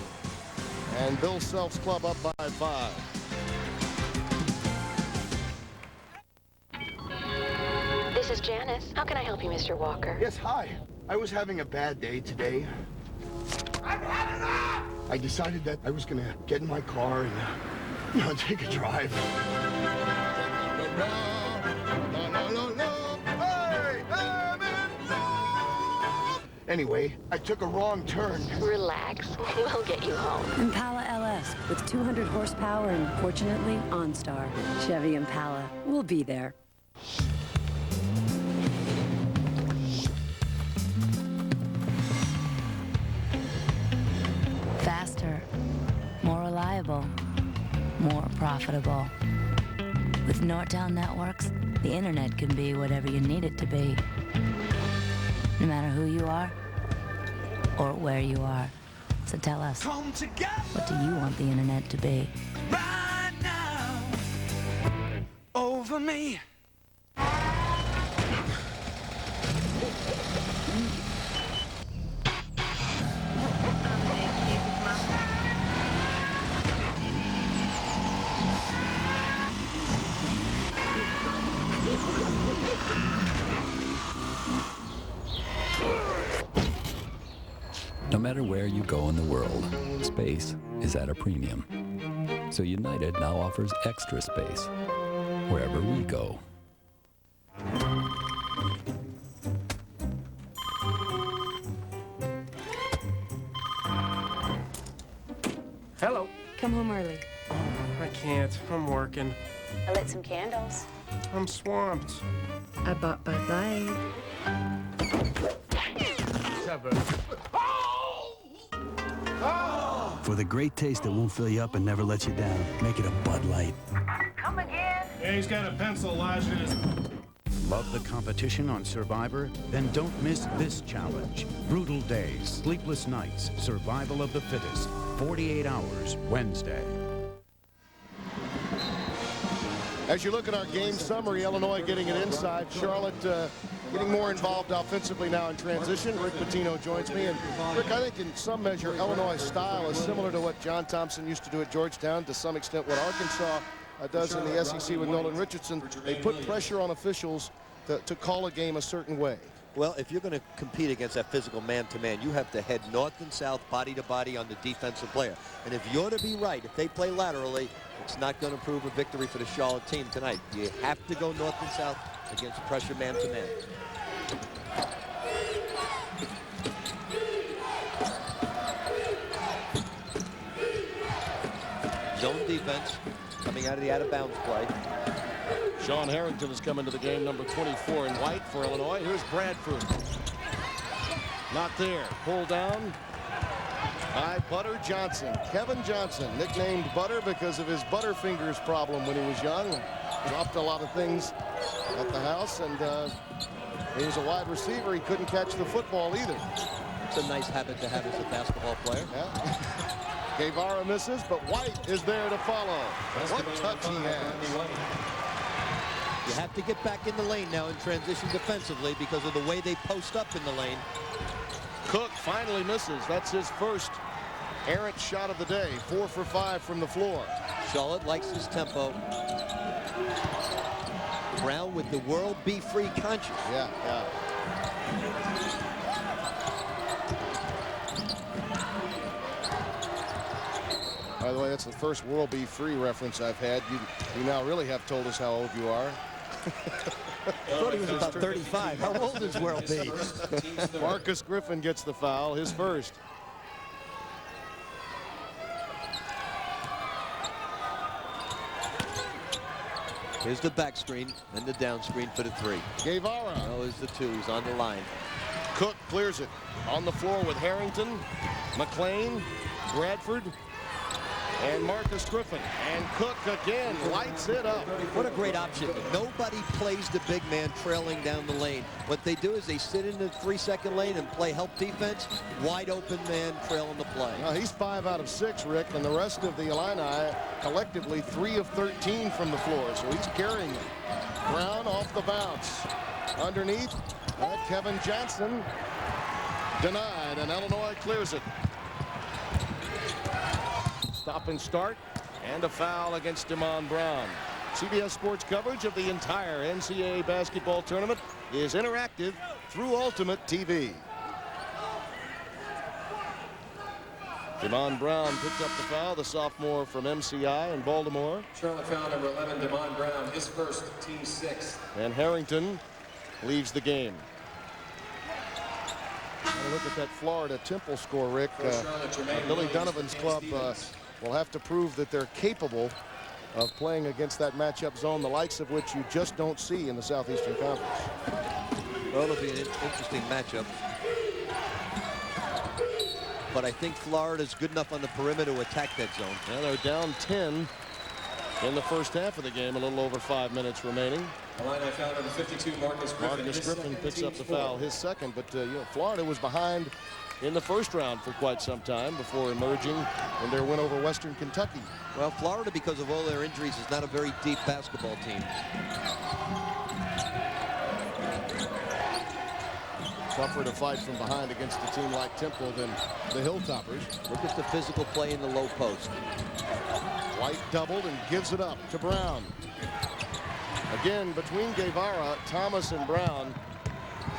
And Bill Self's club up by 5. This is Janice. How can I help you, Mr. Walker? Yes, hi. I was having a bad day today. I decided that I was going to get in my car and, take a drive. Anyway, I took a wrong turn. Relax. We'll get you home. Impala LS with 200 horsepower and, fortunately, OnStar. Chevy Impala. We'll be there. Faster, more reliable, more profitable. With Nortel Networks, the internet can be whatever you need it to be. No matter who you are or where you are. So tell us, what do you want the internet to be? Right now, over me. No matter where you go in the world, space is at a premium. So United now offers extra space wherever we go. Hello. Come home early. I can't. I'm working. I lit some candles. I'm swamped. I bought Bud Light. For the great taste that won't fill you up and never lets you down, make it a Bud Light. Come again? Yeah, he's got a pencil lodged in his... Love the competition on Survivor? Then don't miss this challenge. Brutal days, sleepless nights, survival of the fittest. 48 hours, Wednesday. As you look at our game summary, Illinois getting it inside. Charlotte getting more involved offensively now in transition. Rick Pitino joins me. And Rick, I think in some measure, Illinois' style is similar to what John Thompson used to do at Georgetown, to some extent what Arkansas does in the SEC with Nolan Richardson. They put pressure on officials to call a game a certain way. Well, if you're going to compete against that physical man-to-man, you have to head north and south, body to body on the defensive player. And if you're to be right, if they play laterally, it's not going to prove a victory for the Charlotte team tonight. You have to go north and south against pressure man-to-man. Zone defense coming out of the out-of-bounds play. Sean Harrington has come into the game, number 24 in white for Illinois. Here's Bradford. Not there. Pulled down by Butter Johnson. Kevin Johnson, nicknamed Butter because of his Butterfingers problem when he was young. Dropped a lot of things at the house, and he was a wide receiver. He couldn't catch the football either. It's a nice habit to have as a basketball player. Yeah. Guevara misses, but White is there to follow. What touch he has. You have to get back in the lane now and transition defensively because of the way they post up in the lane. Cook finally misses. That's his first errant shot of the day. 4 for 5 from the floor. Charlotte likes his tempo. Brown with the world be free conscience. Yeah. By the way, that's the first World Be Free reference I've had. You now really have told us how old you are. I thought he was about 35. How old is World B? Marcus Griffin gets the foul, his first. Here's the back screen and the down screen for the 3. Guevara. No, is the 2. He's on the line. Cook clears it. On the floor with Harrington, McLean, Bradford, and Marcus Griffin. And Cook again lights it up. What a great option. Nobody plays the big man trailing down the lane. What they do is they sit in the 3-second lane and play help defense. Wide open man trailing the play. Now he's 5 out of 6, Rick, and the rest of the Illini collectively 3 of 13 from the floor. So he's carrying it. Brown off the bounce. Underneath, Kevin Johnson denied, and Illinois clears it. Stop and start, and a foul against Damon Brown. CBS Sports coverage of the entire NCAA basketball tournament is interactive through Ultimate TV. Damon Brown picks up the foul, the sophomore from MCI in Baltimore. Charlotte foul number 11, Damon Brown, his first, team 6th. And Harrington leaves the game. Look at that Florida Temple score, Rick. Billy Donovan's club will have to prove that they're capable of playing against that matchup zone, the likes of which you just don't see in the Southeastern Conference. Well, it'll be an interesting matchup. But I think Florida's good enough on the perimeter to attack that zone. Now they're down 10 in the first half of the game, a little over 5 minutes remaining. Illini foul number 52, Marcus Griffin. Marcus Griffin picks up the foul, his second, but Florida was behind in the first round for quite some time before emerging in their win over Western Kentucky. Well, Florida, because of all their injuries, is not a very deep basketball team. Tougher to fight from behind against a team like Temple than the Hilltoppers. Look at the physical play in the low post. White doubled and gives it up to Brown. Again, between Guevara, Thomas, and Brown,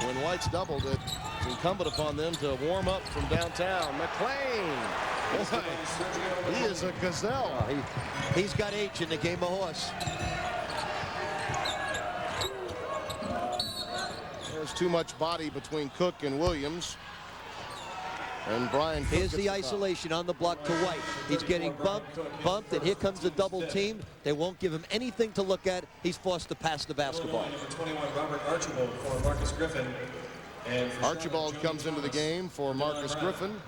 when White's doubled, it's incumbent upon them to warm up from downtown. McLean. Boy, he is a gazelle. He's got H in the game of horse. There's too much body between Cook and Williams. And Brian Cook. Here's the isolation on the block to White. He's getting bumped, and here comes the double team. They won't give him anything to look at. He's forced to pass the basketball. Number 21, Robert Archibald for Marcus Griffin. And Archibald comes into the game for Marcus Griffin.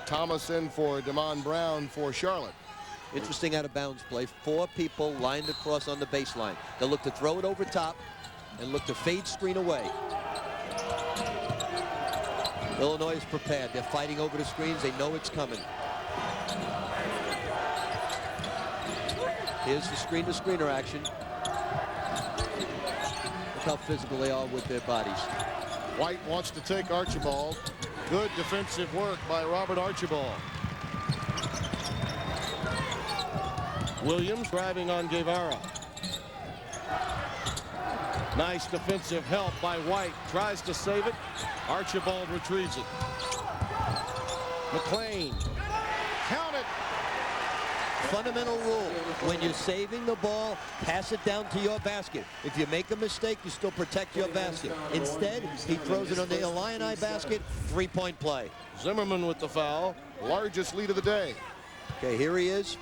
Thomas in for Damon Brown for Charlotte. Interesting out of bounds play. 4 people lined across on the baseline. They'll look to throw it over top and look to fade screen away. Illinois is prepared. They're fighting over the screens. They know it's coming. Here's the screen-to-screener action. Look how physical they are with their bodies. White wants to take Archibald. Good defensive work by Robert Archibald. Williams driving on Guevara. Nice defensive help by White. Tries to save it. Archibald retrieves it. McLean. Count it. Fundamental rule. When you're saving the ball, pass it down to your basket. If you make a mistake, you still protect your basket. Instead, he throws it on the Illini basket. 3-point play. Zimmerman with the foul. Largest lead of the day. Okay, here he is.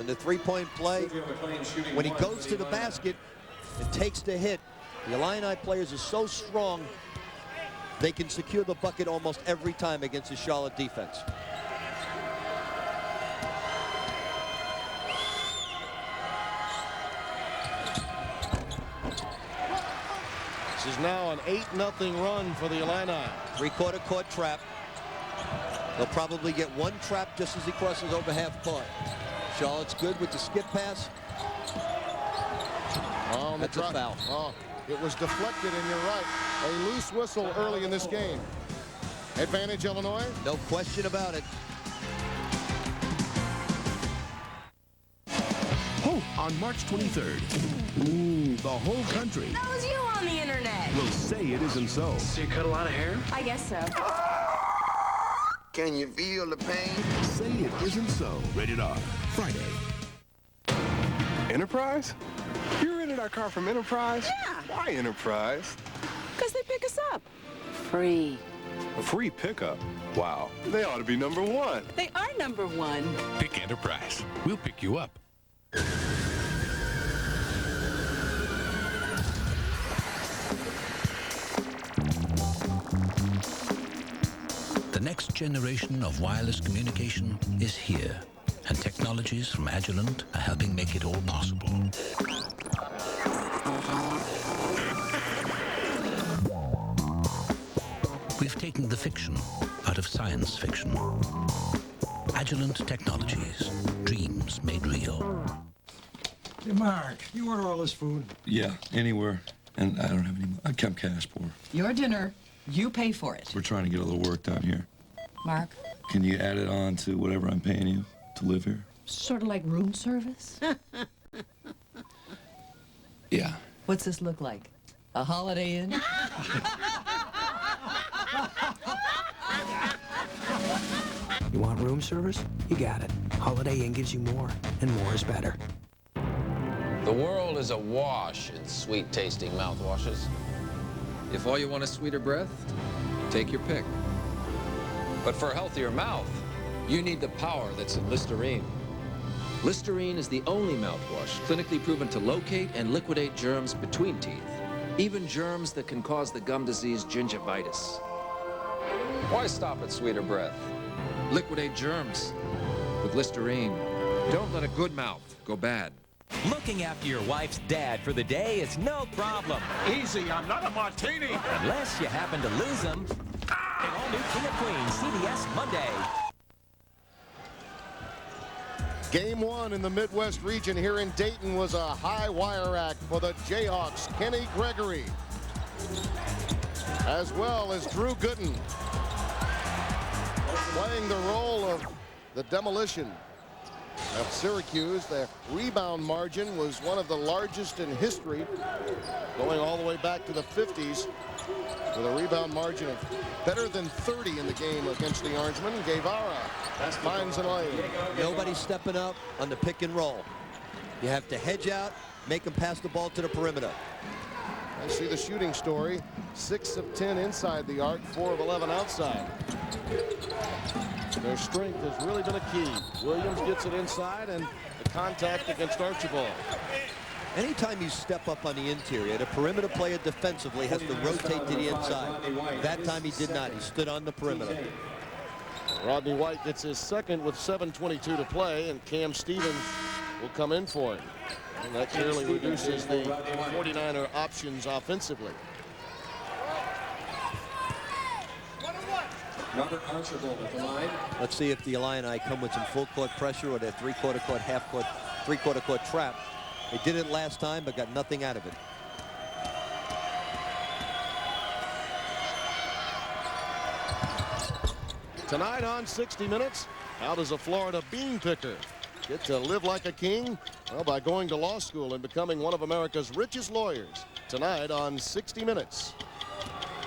And the 3-point play. When he goes to the basket and takes the hit, the Illini players are so strong, they can secure the bucket almost every time against the Charlotte defense. This is now an 8-0 run for the Illini. 3-quarter court trap. They'll probably get one trap just as he crosses over half court. Charlotte's good with the skip pass. On the That's a foul. Oh, it was deflected, and you're right. A loose whistle early in this game. Advantage Illinois? No question about it. Oh, on March 23rd, ooh, the whole country That was you on the internet. will say it isn't so. So you cut a lot of hair? I guess so. Can you feel the pain? Say it isn't so. Rated R. Friday. Enterprise? You rented our car from Enterprise? Yeah. Why Enterprise? Because they pick us up. Free. A free pickup? Wow. They ought to be #1. They are #1. Pick Enterprise. We'll pick you up. The next generation of wireless communication is here, and technologies from Agilent are helping make it all possible. We've taken the fiction out of science fiction. Agilent Technologies, dreams made real. Hey, Mark, you order all this food? Yeah, anywhere. And I don't have any. I'm cash poor. Your dinner, you pay for it. We're trying to get a little work done here. Mark? Can you add it on to whatever I'm paying you to live here? Sort of like room service? Yeah. What's this look like? A Holiday Inn? You want room service? You got it. Holiday Inn gives you more, and more is better. The world is awash in sweet-tasting mouthwashes. If all you want is sweeter breath, take your pick. But for a healthier mouth, you need the power that's in Listerine. Listerine is the only mouthwash clinically proven to locate and liquidate germs between teeth, even germs that can cause the gum disease gingivitis. Why stop at sweeter breath? Liquidate germs with Listerine. Don't let a good mouth go bad. Looking after your wife's dad for the day is no problem. Easy, I'm not a martini. Unless you happen to lose him. An all-new King of Queens, CBS Monday. Game 1 in the Midwest region here in Dayton was a high wire act for the Jayhawks. Kenny Gregory, as well as Drew Gooden, playing the role of the demolition of Syracuse. Their rebound margin was one of the largest in history, going all the way back to the 50s, with a rebound margin of better than 30 in the game against the Orangemen. Guevara finds an lane. Nobody stepping up on the pick and roll. You have to hedge out, make them pass the ball to the perimeter. I see the shooting story. 6 of 10 inside the arc, 4 of 11 outside. Their strength has really been a key. Williams gets it inside, and the contact against Archibald. Anytime you step up on the interior, the perimeter player defensively has to rotate to the inside. That time he did not. He stood on the perimeter. Rodney White gets his second with 7:22 to play, and Cam Stevens will come in for him. And that clearly reduces the 49er options offensively. Robert Archibald at the line. Let's see if the Illini come with some full court pressure or their three-quarter court, half court, three-quarter court trap. They did it last time, but got nothing out of it. Tonight on 60 Minutes, how does a Florida bean picker get to live like a king? Well, by going to law school and becoming one of America's richest lawyers. Tonight on 60 Minutes.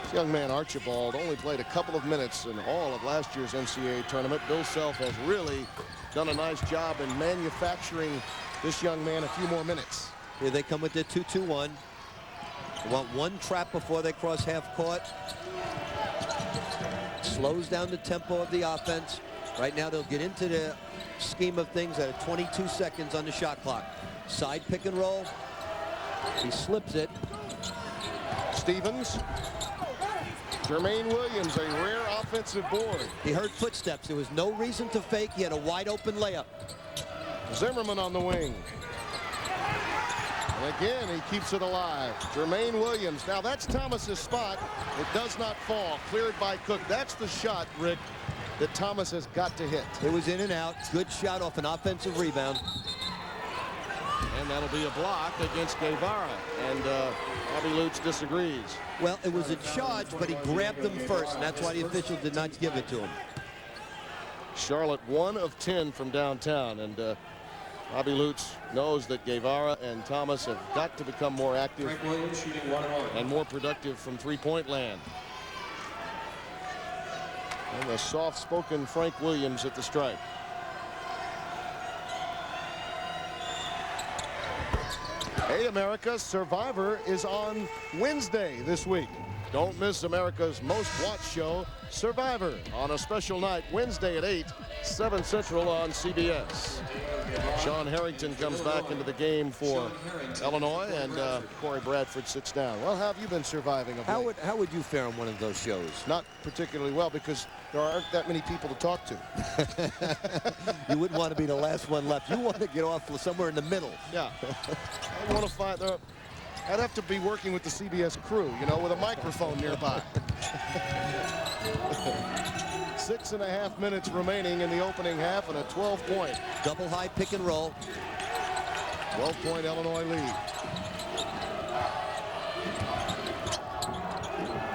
This young man, Archibald, only played a couple of minutes in all of last year's NCAA tournament. Bill Self has really done a nice job in manufacturing this young man a few more minutes. Here they come with their 2-2-1. They want one trap before they cross half court. Slows down the tempo of the offense. Right now they'll get into the scheme of things at 22 seconds on the shot clock. Side pick and roll. He slips it. Stevens. Jermaine Williams, a rare offensive board. He heard footsteps. There was no reason to fake. He had a wide open layup. Zimmerman on the wing. And again, he keeps it alive. Jermaine Williams. Now that's Thomas's spot. It does not fall. Cleared by Cook. That's the shot, Rick, that Thomas has got to hit. It was in and out. Good shot off an offensive rebound. And that'll be a block against Guevara. And Bobby Lutz disagrees. Well, it was a charge, but he grabbed him first, and that's why the official did not give it to him. Charlotte 1 of 10 from downtown, and Bobby Lutz knows that Guevara and Thomas have got to become more active Frank Williams shooting 1-1. and more productive from three-point land. And the soft-spoken Frank Williams at the stripe. Hey, America, Survivor is on Wednesday this week. Don't miss America's most watched show, Survivor, on a special night Wednesday at 8, 7 Central on CBS. Sean Harrington comes back into the game for Illinois, and Corey Bradford sits down. Well, how have you been surviving of late? How would you fare on one of those shows? Not particularly well, because there aren't that many people to talk to. You wouldn't want to be the last one left. You want to get off somewhere in the middle. Yeah. I want to find I'd have to be working with the CBS crew, you know, with a microphone nearby. 6.5 minutes remaining in the opening half and a 12-point. Double high pick and roll. 12-point Illinois lead.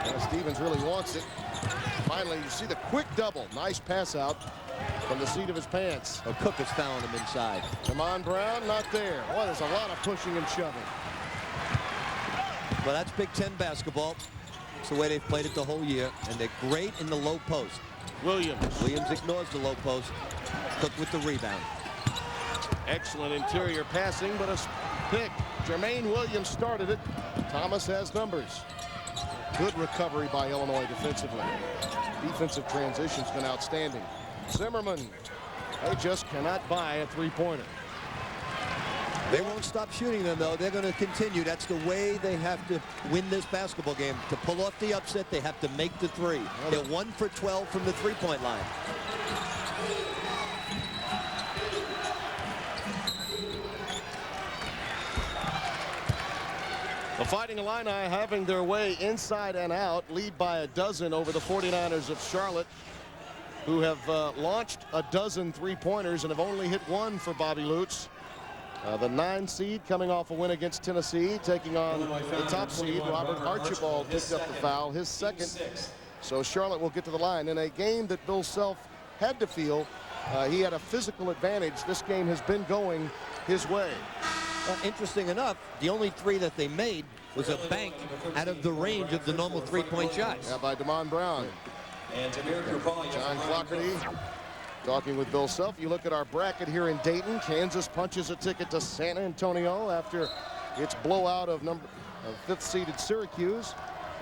Yeah, Stevens really wants it. Finally, you see the quick double. Nice pass out from the seat of his pants. Oh, Cook has found him inside. Damon Brown, not there. Boy, there's a lot of pushing and shoving. Well, that's Big Ten basketball. It's the way they've played it the whole year, and they're great in the low post. Williams ignores the low post. Cook with the rebound. Excellent interior passing, but a pick. Jermaine Williams started it. Thomas has numbers. Good recovery by Illinois defensively. Defensive transition's been outstanding. Zimmerman, they just cannot buy a three-pointer. They won't stop shooting them, though. They're going to continue. That's the way they have to win this basketball game. To pull off the upset, they have to make the three. They're 1 for 12 from the three-point line. The Fighting Illini having their way inside and out, lead by a dozen over the 49ers of Charlotte, who have launched a dozen three-pointers and have only hit one for Bobby Lutz. The 9 seed coming off a win against Tennessee, taking on the top seed. Robert Archibald picked up the foul, his second. So Charlotte will get to the line in a game that Bill Self had to feel he had a physical advantage. This game has been going his way. Interesting enough, the only three that they made was a bank out of the range of the normal three-point shots. Yeah, by Damon Brown. John Clockerty talking with Bill Self. You look at our bracket here in Dayton. Kansas punches a ticket to San Antonio after its blowout of 5th seeded Syracuse,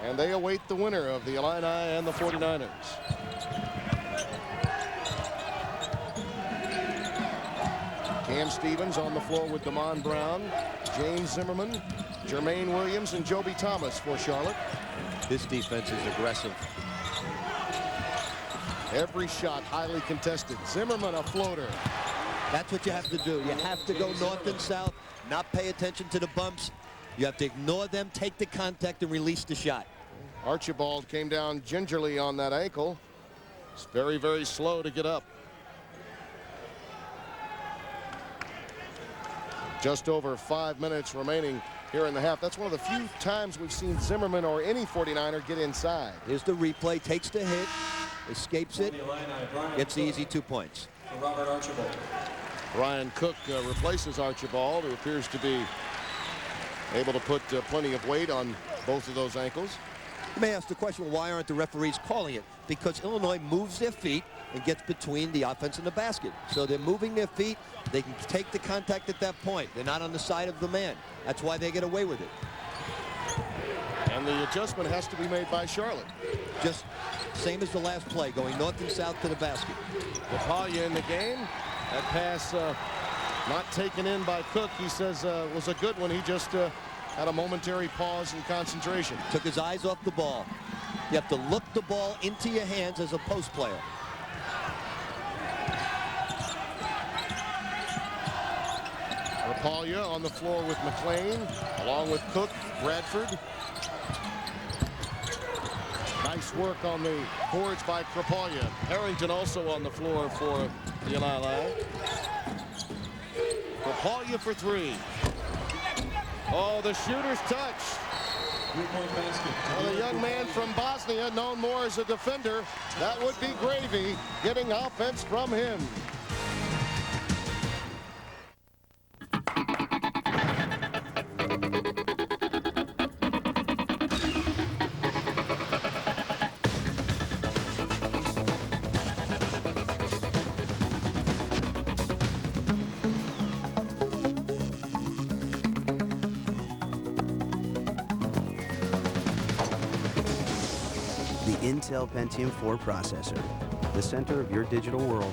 and they await the winner of the Illini and the 49ers. Cam Stevens on the floor with Damon Brown, James Zimmerman, Jermaine Williams, and Joby Thomas for Charlotte. This defense is aggressive. Every shot highly contested. Zimmerman a floater. That's what you have to do. You have to go north and south, not pay attention to the bumps. You have to ignore them, take the contact, and release the shot. Archibald came down gingerly on that ankle. It's very, very slow to get up. Just over 5 minutes remaining here in the half. That's one of the few times we've seen Zimmerman or any 49er get inside. Here's the replay, takes the hit, escapes it, gets the easy 2 points. Robert Archibald. Ryan Cook replaces Archibald, who appears to be able to put plenty of weight on both of those ankles. You may ask the question, why aren't the referees calling it? Because Illinois moves their feet and gets between the offense and the basket. So they're moving their feet. They can take the contact at that point. They're not on the side of the man. That's why they get away with it. And the adjustment has to be made by Charlotte. Just same as the last play, going north and south to the basket. Rapaglia in the game. That pass not taken in by Cook. He says was a good one. He just had a momentary pause and concentration. Took his eyes off the ball. You have to look the ball into your hands as a post player. Rapaglia on the floor with McLean, along with Cook, Bradford. Nice work on the boards by Rapaglia. Harrington also on the floor for the Illini. Rapaglia you for three. Oh, the shooter's touch. Well, the young man from Bosnia, known more as a defender, that would be gravy, getting offense from him. Intel Pentium 4 processor, the center of your digital world.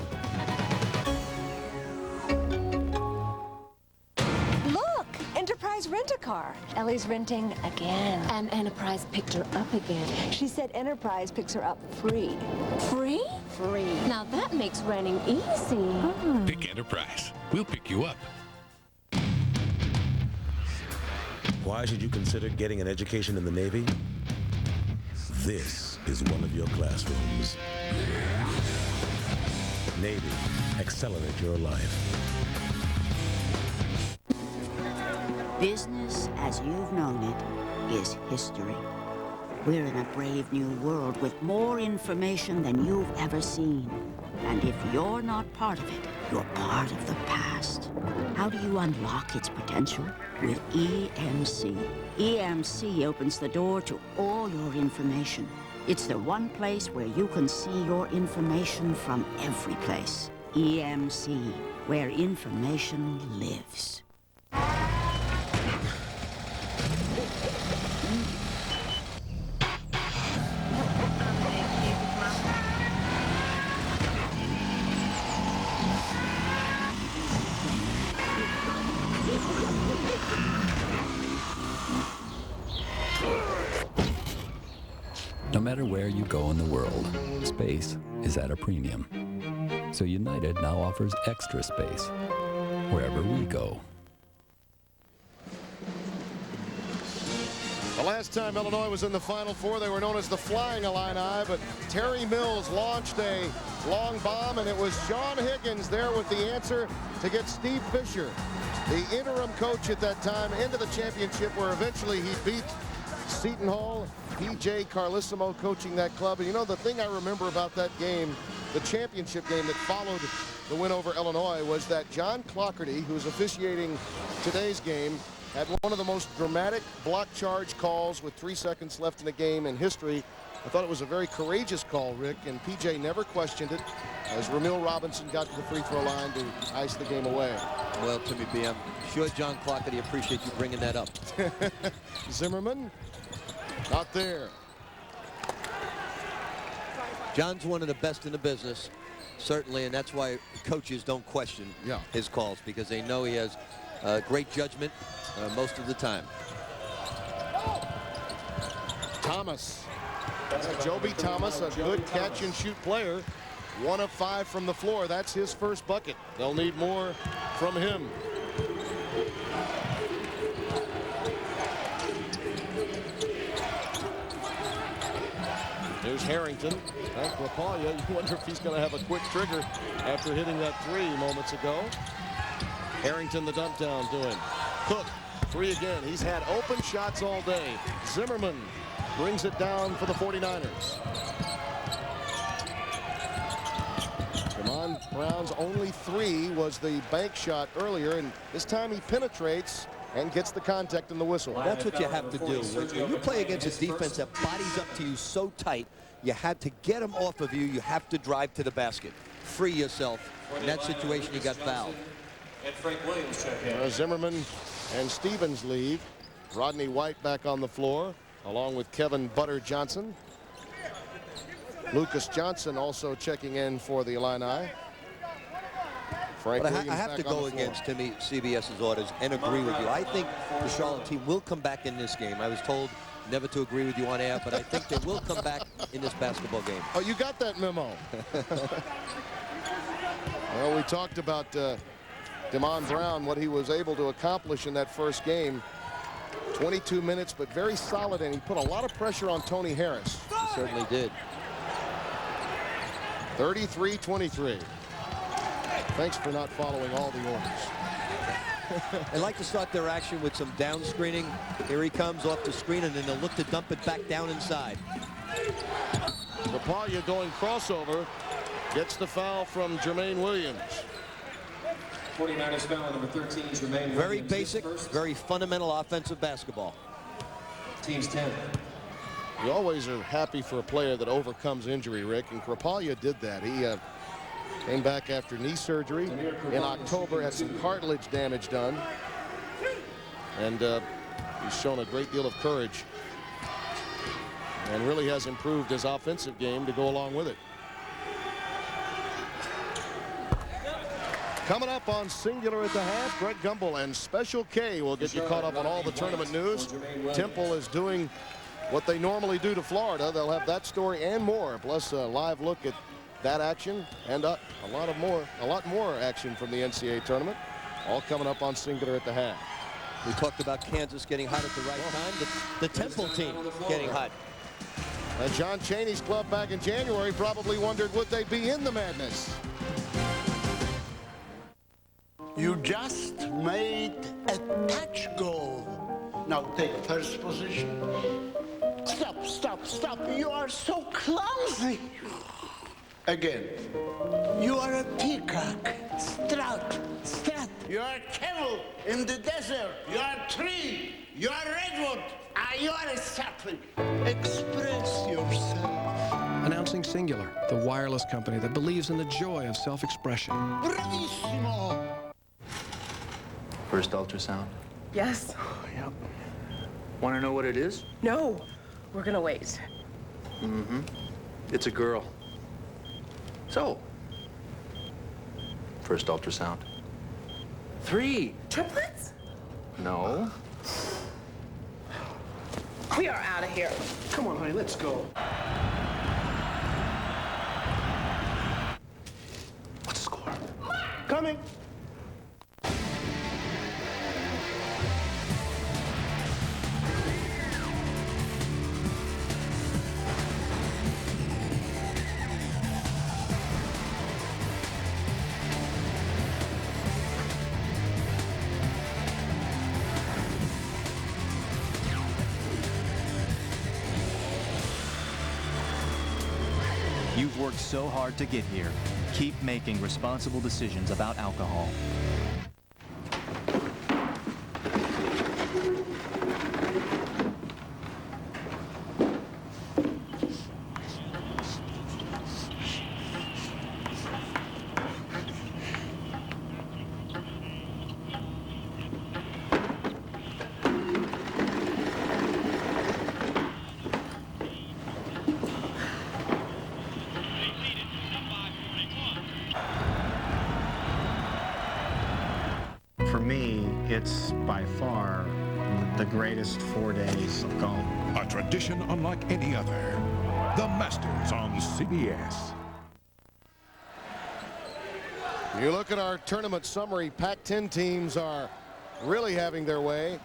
Look! Enterprise Rent-A-Car. Ellie's renting again. And Enterprise picked her up again. She said Enterprise picks her up free. Free? Free. Now that makes renting easy. Pick Enterprise. We'll pick you up. Why should you consider getting an education in the Navy? This is one of your classrooms. Navy, accelerate your life. Business as you've known it is history. We're in a brave new world with more information than you've ever seen. And if you're not part of it, you're part of the past. How do you unlock its potential? With EMC. EMC opens the door to all your information. It's the one place where you can see your information from every place. EMC, where information lives. No matter where you go in the world, space is at a premium. So United now offers extra space wherever we go. The last time Illinois was in the Final Four, they were known as the Flying Illini, but Terry Mills launched a long bomb, and it was Sean Higgins there with the answer to get Steve Fisher, the interim coach at that time, into the championship, where eventually he beat Seton Hall. P.J. Carlissimo coaching that club. And you know, the thing I remember about that game, the championship game that followed the win over Illinois, was that John Clockerty, who's officiating today's game, had one of the most dramatic block charge calls with 3 seconds left in the game in history. I thought it was a very courageous call, Rick, and P.J. never questioned it as Ramil Robinson got to the free throw line to ice the game away. Well, Timmy B, I'm sure John Clockerty appreciates you bringing that up. Zimmerman. Not there. John's one of the best in the business, certainly, and that's why coaches don't question his calls, because they know he has great judgment most of the time. Thomas. Joby Thomas, a good catch and shoot player. 1 of 5 from the floor. That's his first bucket. They'll need more from him. Here's Harrington. Frank Rapaglia. You wonder if he's going to have a quick trigger after hitting that 3 moments ago. Harrington, the dump down, doing. Cook, 3 again. He's had open shots all day. Zimmerman brings it down for the 49ers. Damon Brown's only 3 was the bank shot earlier, and this time he penetrates and gets the contact in the whistle. That's what you have to do. When you play against a defense that bodies up to you so tight, you have to get them off of you. You have to drive to the basket. Free yourself. In that situation, you got fouled. And Frank Williams check in. Zimmerman and Stevens leave. Rodney White back on the floor, along with Kevin Butter Johnson. Lucas Johnson also checking in for the Illini. Frank But Williams I have to go against Timmy CBS's orders and agree with you. I think the Charlotte team will come back in this game. I was told never to agree with you on air, but I think they will come back in this basketball game. Oh, you got that memo. Well, we talked about Damon Brown, what he was able to accomplish in that first game. 22 minutes, but very solid, and he put a lot of pressure on Tony Harris. He certainly did. 33-23. Thanks for not following all the orders. They like to start their action with some down screening. Here he comes off the screen, and then they'll look to dump it back down inside. Rapaglia going crossover. Gets the foul from Jermaine Williams. 49ers foul number 13, Jermaine Williams. Very basic, very fundamental offensive basketball. Team's 10. You always are happy for a player that overcomes injury, Rick, and Rapaglia did that. He came back after knee surgery in October, had some cartilage damage done, and he's shown a great deal of courage and really has improved his offensive game to go along with it. Coming up on Singular at the half, Greg Gumbel and Special K will get you caught up on all the tournament news. Temple is doing what they normally do to Florida. They'll have that story and more, plus a live look at that action and a lot more action from the NCAA tournament, all coming up on Singular at the half. We talked about Kansas getting hot at the right time. The Temple team getting hot. And John Chaney's club back in January probably wondered would they be in the madness. You just made a touch goal. Now take first position. Stop, stop, stop. You are so clumsy. Again. You are a peacock. Strut, strut. You are a camel in the desert. You are a tree. You are a redwood. You are a sapling. Express yourself. Announcing Singular, the wireless company that believes in the joy of self-expression. Bravissimo. First ultrasound? Yes. Yep. Want to know what it is? No. We're gonna wait. Mm-hmm. It's a girl. So, first ultrasound. 3. Triplets? No. We are out of here. Come on, honey, let's go. What's the score? Coming. You've worked so hard to get here. Keep making responsible decisions about alcohol. For me, it's by far the greatest 4 days of golf. A tradition unlike any other. The Masters on CBS. You look at our tournament summary, Pac-10 teams are really having their way.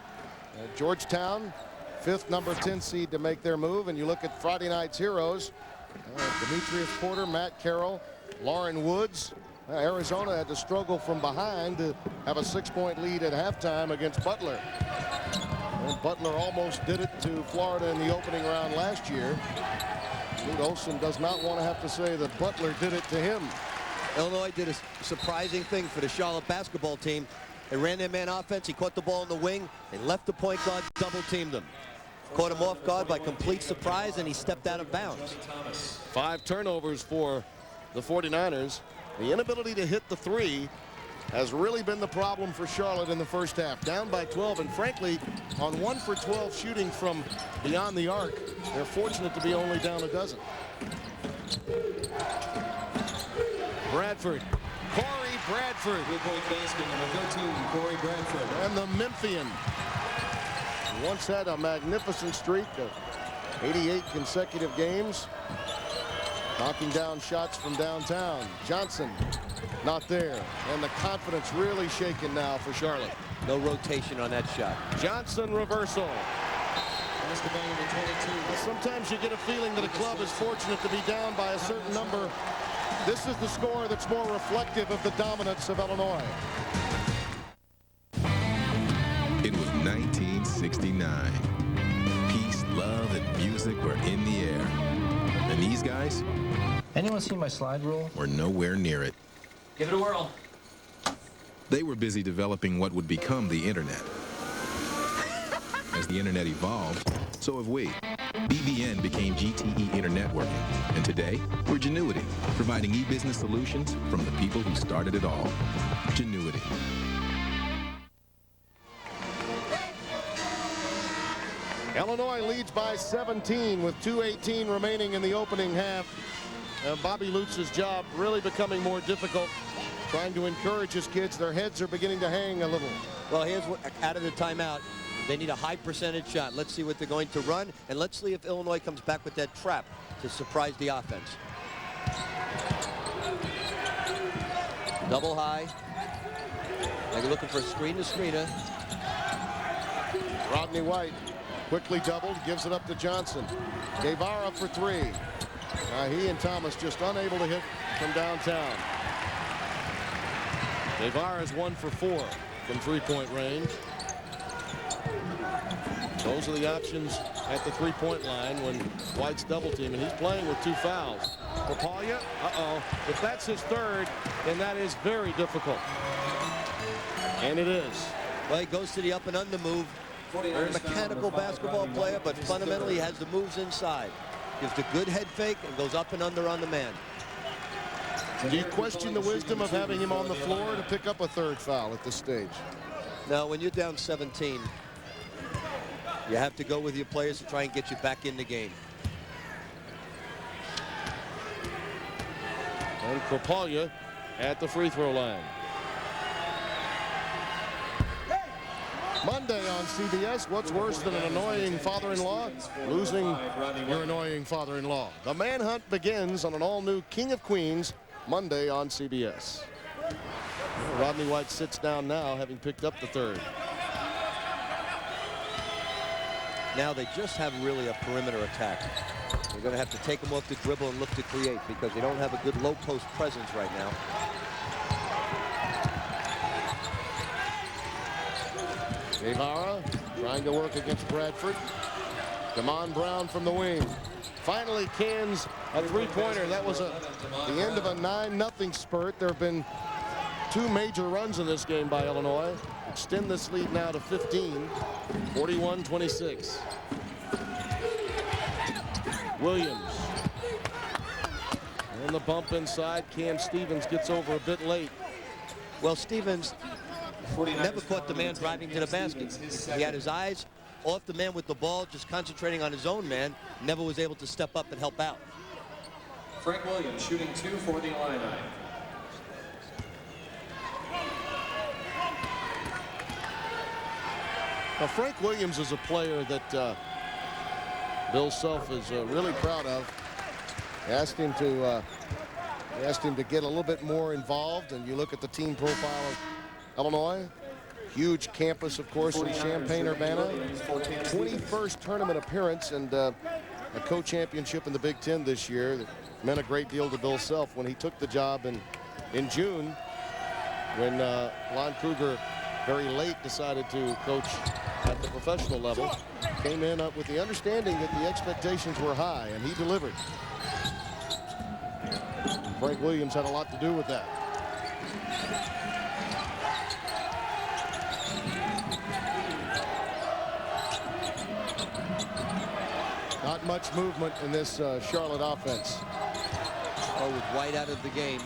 Georgetown, 5th number 10 seed to make their move. And you look at Friday night's heroes, Demetrius Porter, Matt Carroll, Lauren Woods. Arizona had to struggle from behind to have a 6-point lead at halftime against Butler. And Butler almost did it to Florida in the opening round last year. Lute Olson does not want to have to say that Butler did it to him. Illinois did a surprising thing for the Charlotte basketball team. They ran their man offense. He caught the ball in the wing. They left the point guard, double-teamed him. Caught him off guard by complete surprise, and he stepped out of bounds. 5 turnovers for the 49ers. The inability to hit the 3 has really been the problem for Charlotte in the first half. Down by 12, and frankly, on 1 for 12 shooting from beyond the arc, they're fortunate to be only down a dozen. Bradford. Corey Bradford. Three-point basket, number 13, Corey Bradford. And the Memphian. Once had a magnificent streak of 88 consecutive games. Knocking down shots from downtown. Johnson not there. And the confidence really shaken now for Charlotte. No rotation on that shot. Johnson reversal. Sometimes you get a feeling that a club is fortunate to be down by a certain number. This is the score that's more reflective of the dominance of Illinois. It was 1969. Peace, love, and music were in the air. And these guys? Anyone see my slide rule? Were nowhere near it. Give it a whirl. They were busy developing what would become the internet. As the internet evolved, so have we. BBN became GTE Internetworking, and today we're Genuity, providing e-business solutions from the people who started it all. Genuity. Illinois leads by 17 with 2:18 remaining in the opening half. Bobby Lutz's job really becoming more difficult, trying to encourage his kids. Their heads are beginning to hang a little. Well, here's what, out of the timeout. They need a high percentage shot. Let's see what they're going to run, and let's see if Illinois comes back with that trap to surprise the offense. Double high. They're looking for a screen to screener. Rodney White quickly doubled, gives it up to Johnson. Guevara for three. He and Thomas just unable to hit from downtown. Guevara is 1 for 4 from three-point range. Those are the options at the three-point line when White's double team, and he's playing with 2 fouls. Rapaglia, if that's his third, then that is very difficult. And it is. Well, he goes to the up and under move. Very mechanical basketball player, but fundamentally he has the moves inside. Gives the good head fake and goes up and under on the man. Do you question the wisdom of having him on the floor to pick up a third foul at this stage? Now, when you're down 17, you have to go with your players to try and get you back in the game. And Rapaglia at the free throw line. Monday on CBS, what's worse than an annoying father-in-law? Losing your annoying father-in-law. The manhunt begins on an all-new King of Queens Monday on CBS. Rodney White sits down now, having picked up the third. Now they just have really a perimeter attack. They're going to have to take them off the dribble and look to create because they don't have a good low post presence right now. Guevara trying to work against Bradford. Damon Brown from the wing. Finally cans a three-pointer. That was the end of a 9-0 spurt. There have been 2 major runs in this game by Illinois. Extend this lead now to 15, 41-26. Williams. And the bump inside. Cam Stevens gets over a bit late. Well, Stevens never caught the man driving to the basket. He had his eyes off the man with the ball, just concentrating on his own man. Never was able to step up and help out. Frank Williams shooting 2 for the Illini. Now, Frank Williams is a player that Bill Self is really proud of. Asked him to get a little bit more involved, and you look at the team profile of Illinois. Huge campus, of course, in Champaign-Urbana. 21st tournament appearance and a co-championship in the Big Ten this year. That meant a great deal to Bill Self when he took the job in June, when Lon Kruger very late decided to coach at the professional level. Came in up with the understanding that the expectations were high, and he delivered. Frank Williams had a lot to do with that. Not much movement in this Charlotte offense. Oh, with White out of the game,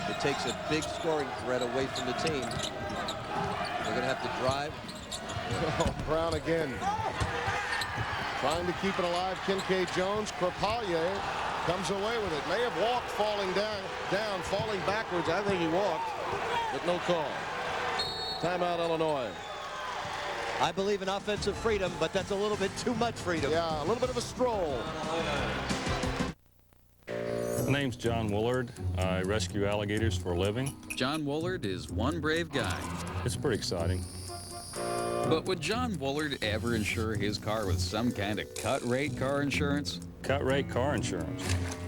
it takes a big scoring threat away from the team. They're going to have to drive. Oh, Brown again. Trying to keep it alive. Kincaid Jones. Rapaglia comes away with it. May have walked falling down, falling backwards. I think he walked, but no call. Timeout, Illinois. I believe in offensive freedom, but that's a little bit too much freedom. Yeah, a little bit of a stroll. My name's John Woolard. I rescue alligators for a living. John Woolard is one brave guy. It's pretty exciting. But would John Woolard ever insure his car with some kind of cut-rate car insurance? Cut-rate car insurance?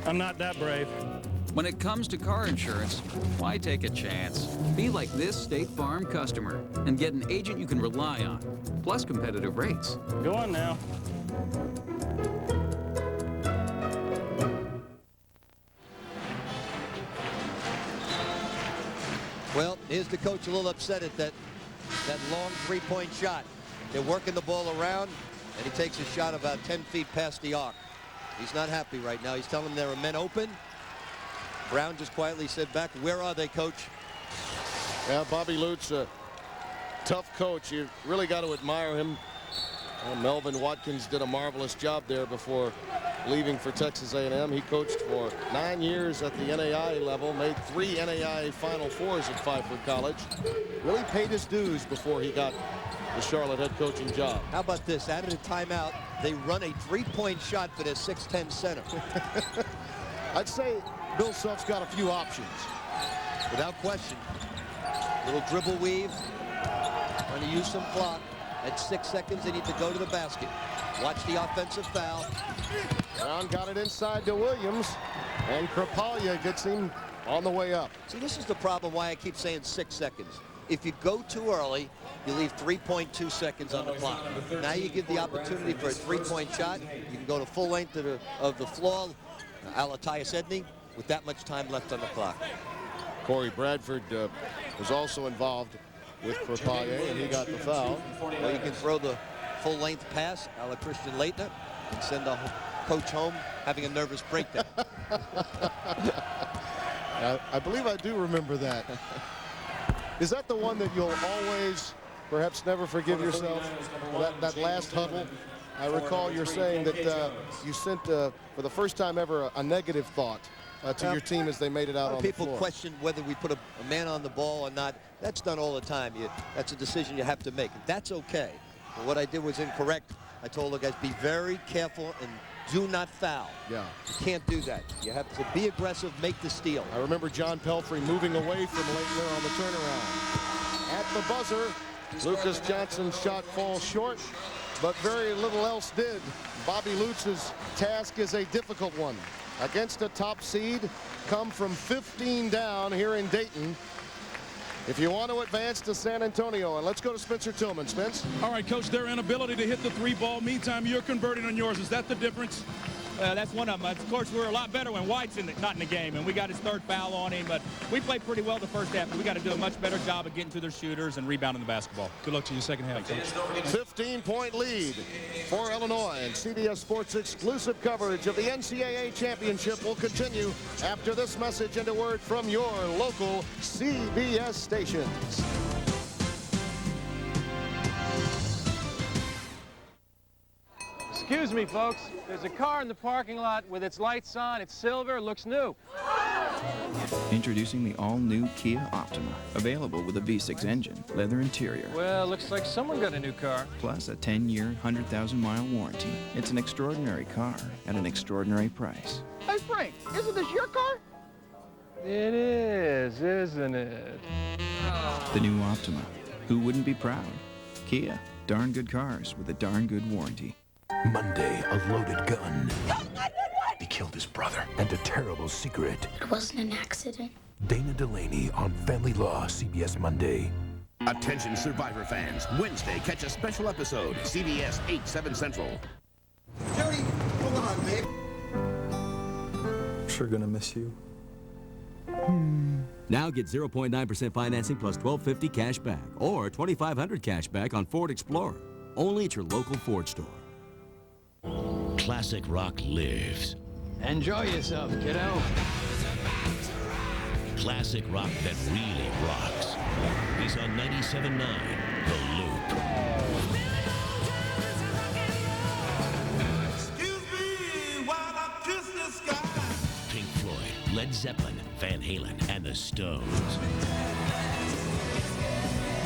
I'm not that brave. When it comes to car insurance, why take a chance? Be like this State Farm customer and get an agent you can rely on, plus competitive rates. Go on now. Well, here's the coach a little upset at that long three-point shot. They're working the ball around, and he takes a shot about 10 feet past the arc. He's not happy right now. He's telling them there are men open. Brown just quietly said back, "Where are they, coach?" Yeah, Bobby Lutz, a tough coach. You really got to admire him. Melvin Watkins did a marvelous job there before leaving for Texas A&M. He coached for 9 years at the NAIA level, made 3 NAIA Final Fours at Pfeiffer College. Really paid his dues before he got the Charlotte head coaching job. How about this? Out of the timeout, they run a three-point shot for their 6'10 center. I'd say Bill Self's got a few options. Without question. Little dribble weave. Trying to use some clock. At 6 seconds, they need to go to the basket. Watch the offensive foul. Brown got it inside to Williams, and Krapalya gets him on the way up. See, this is the problem why I keep saying 6 seconds. If you go too early, you leave 3.2 seconds on the clock. Now you give the opportunity for a three-point shot. You can go to full length of the floor, a la Tyus Edney, with that much time left on the clock. Corey Bradford was also involved with Krapalya, and he got the foul. Well, you can throw the full-length pass, a la Christian Laettner, and send the coach home having a nervous breakdown. I believe I do remember that. Is that the one that you'll always, perhaps never forgive yourself? That last huddle? I recall you're saying that you sent, for the first time ever, a negative thought to your team as they made it out on the floor. People question whether we put a man on the ball or not. That's done all the time. That's a decision you have to make. That's okay. But what I did was incorrect. I told the guys, be very careful and do not foul. Yeah. You can't do that. You have to be aggressive, make the steal. I remember John Pelfrey moving away from Laettner on the turnaround. At the buzzer, Lucas Johnson's shot falls short, but very little else did. Bobby Lutz's task is a difficult one. Against a top seed, come from 15 down here in Dayton. If you want to advance to San Antonio, and let's go to Spencer Tillman. Spence. All right, Coach, their inability to hit the three ball. Meantime, you're converting on yours. Is that the difference? That's one of them. Of course, we're a lot better when White's not in the game, and we got his third foul on him. But we played pretty well the first half. But we got to do a much better job of getting to their shooters and rebounding the basketball. Good luck to you second half, Coach. 15-point lead for Illinois, and CBS Sports exclusive coverage of the NCAA championship will continue after this message and a word from your local CBS stations. Excuse me, folks. There's a car in the parking lot with its lights on. It's silver, looks new. Introducing the all-new Kia Optima. Available with a V6 engine, leather interior. Well, looks like someone got a new car. Plus a 10-year, 100,000-mile warranty. It's an extraordinary car at an extraordinary price. Hey, Frank, isn't this your car? It is, isn't it? The new Optima. Who wouldn't be proud? Kia. Darn good cars with a darn good warranty. Monday, a loaded gun. He killed his brother, and a terrible secret. It wasn't an accident. Dana Delaney on Family Law, CBS Monday. Attention Survivor fans. Wednesday, catch a special episode, CBS 8/7 Central. Jody, hold on, babe. Sure gonna miss you. Now get 0.9% financing plus $1,250 cash back or $2,500 cash back on Ford Explorer. Only at your local Ford store. Classic rock lives. Enjoy yourself, kiddo. Classic rock that really rocks. He's on 97.9, The Loop. Excuse me while I kiss the sky. Pink Floyd, Led Zeppelin, Van Halen, and the Stones.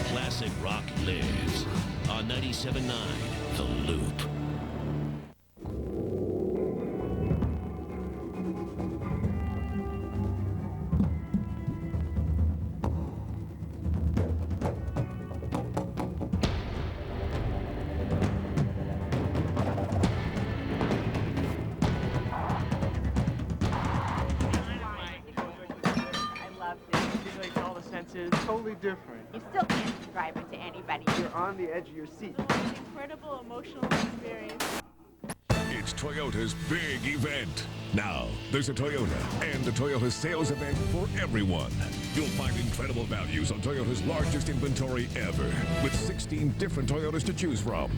Classic rock lives on 97.9, The Loop. totally different. You still can't describe it to anybody. You're on the edge of your seat. It's an incredible emotional experience. It's Toyota's big event. Now, there's a Toyota and a Toyota sales event for everyone. You'll find incredible values on Toyota's largest inventory ever, with 16 different Toyotas to choose from.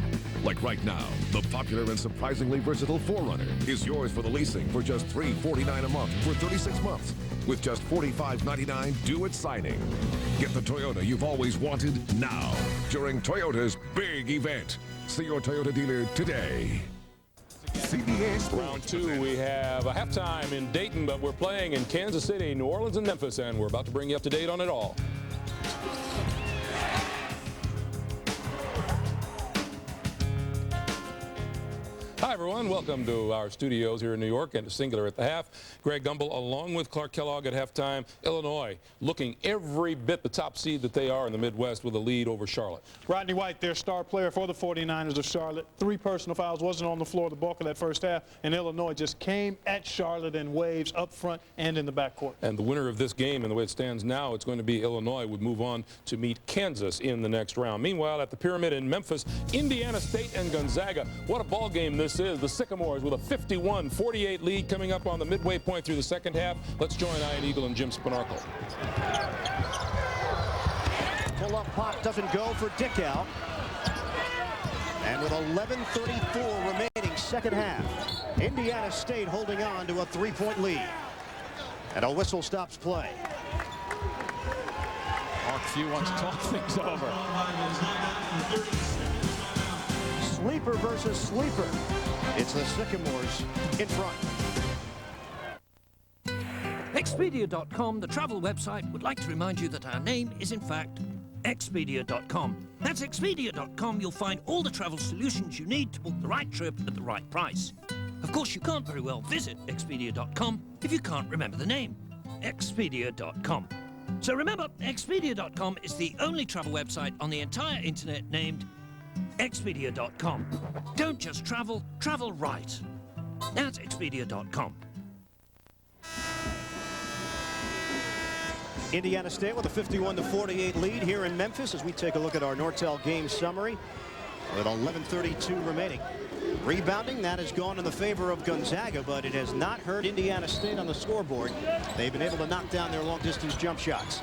Like right now, the popular and surprisingly versatile 4Runner is yours for the leasing for just $349 a month for 36 months, with just $45.99 due at signing. Get the Toyota you've always wanted now during Toyota's big event. See your Toyota dealer today. CBS Round 2, we have a halftime in Dayton, but we're playing in Kansas City, New Orleans, and Memphis, and we're about to bring you up to date on it all. Hi, everyone. Welcome to our studios here in New York and to Singular at the half. Greg Gumbel along with Clark Kellogg at halftime. Illinois looking every bit the top seed that they are in the Midwest with a lead over Charlotte. Rodney White, their star player for the 49ers of Charlotte. 3 personal fouls, wasn't on the floor the bulk of that first half, and Illinois just came at Charlotte in waves up front and in the backcourt. And the winner of this game, and the way it stands now, it's going to be Illinois would move on to meet Kansas in the next round. Meanwhile, at the Pyramid in Memphis, Indiana State and Gonzaga. What a ball game this is. The Sycamores with a 51-48 lead coming up on the midway point through the second half. Let's join Ian Eagle and Jim Spanarkel. Pull-up pop doesn't go for Dickow. And with 11:34 remaining second half, Indiana State holding on to a 3-point lead. And a whistle stops play. Mark Few wants to talk things over. Sleeper versus sleeper. It's the Sycamores in front. Expedia.com, the travel website, would like to remind you that our name is in fact Expedia.com. That's Expedia.com. You'll find all the travel solutions you need to book the right trip at the right price. Of course, you can't very well visit Expedia.com if you can't remember the name. Expedia.com. So remember, Expedia.com is the only travel website on the entire internet named Expedia.com. Don't just travel, travel right. That's Expedia.com. Indiana State with a 51-48 lead here in Memphis as we take a look at our Nortel game summary with 11:32 remaining. Rebounding, that has gone in the favor of Gonzaga, but it has not hurt Indiana State on the scoreboard. They've been able to knock down their long-distance jump shots.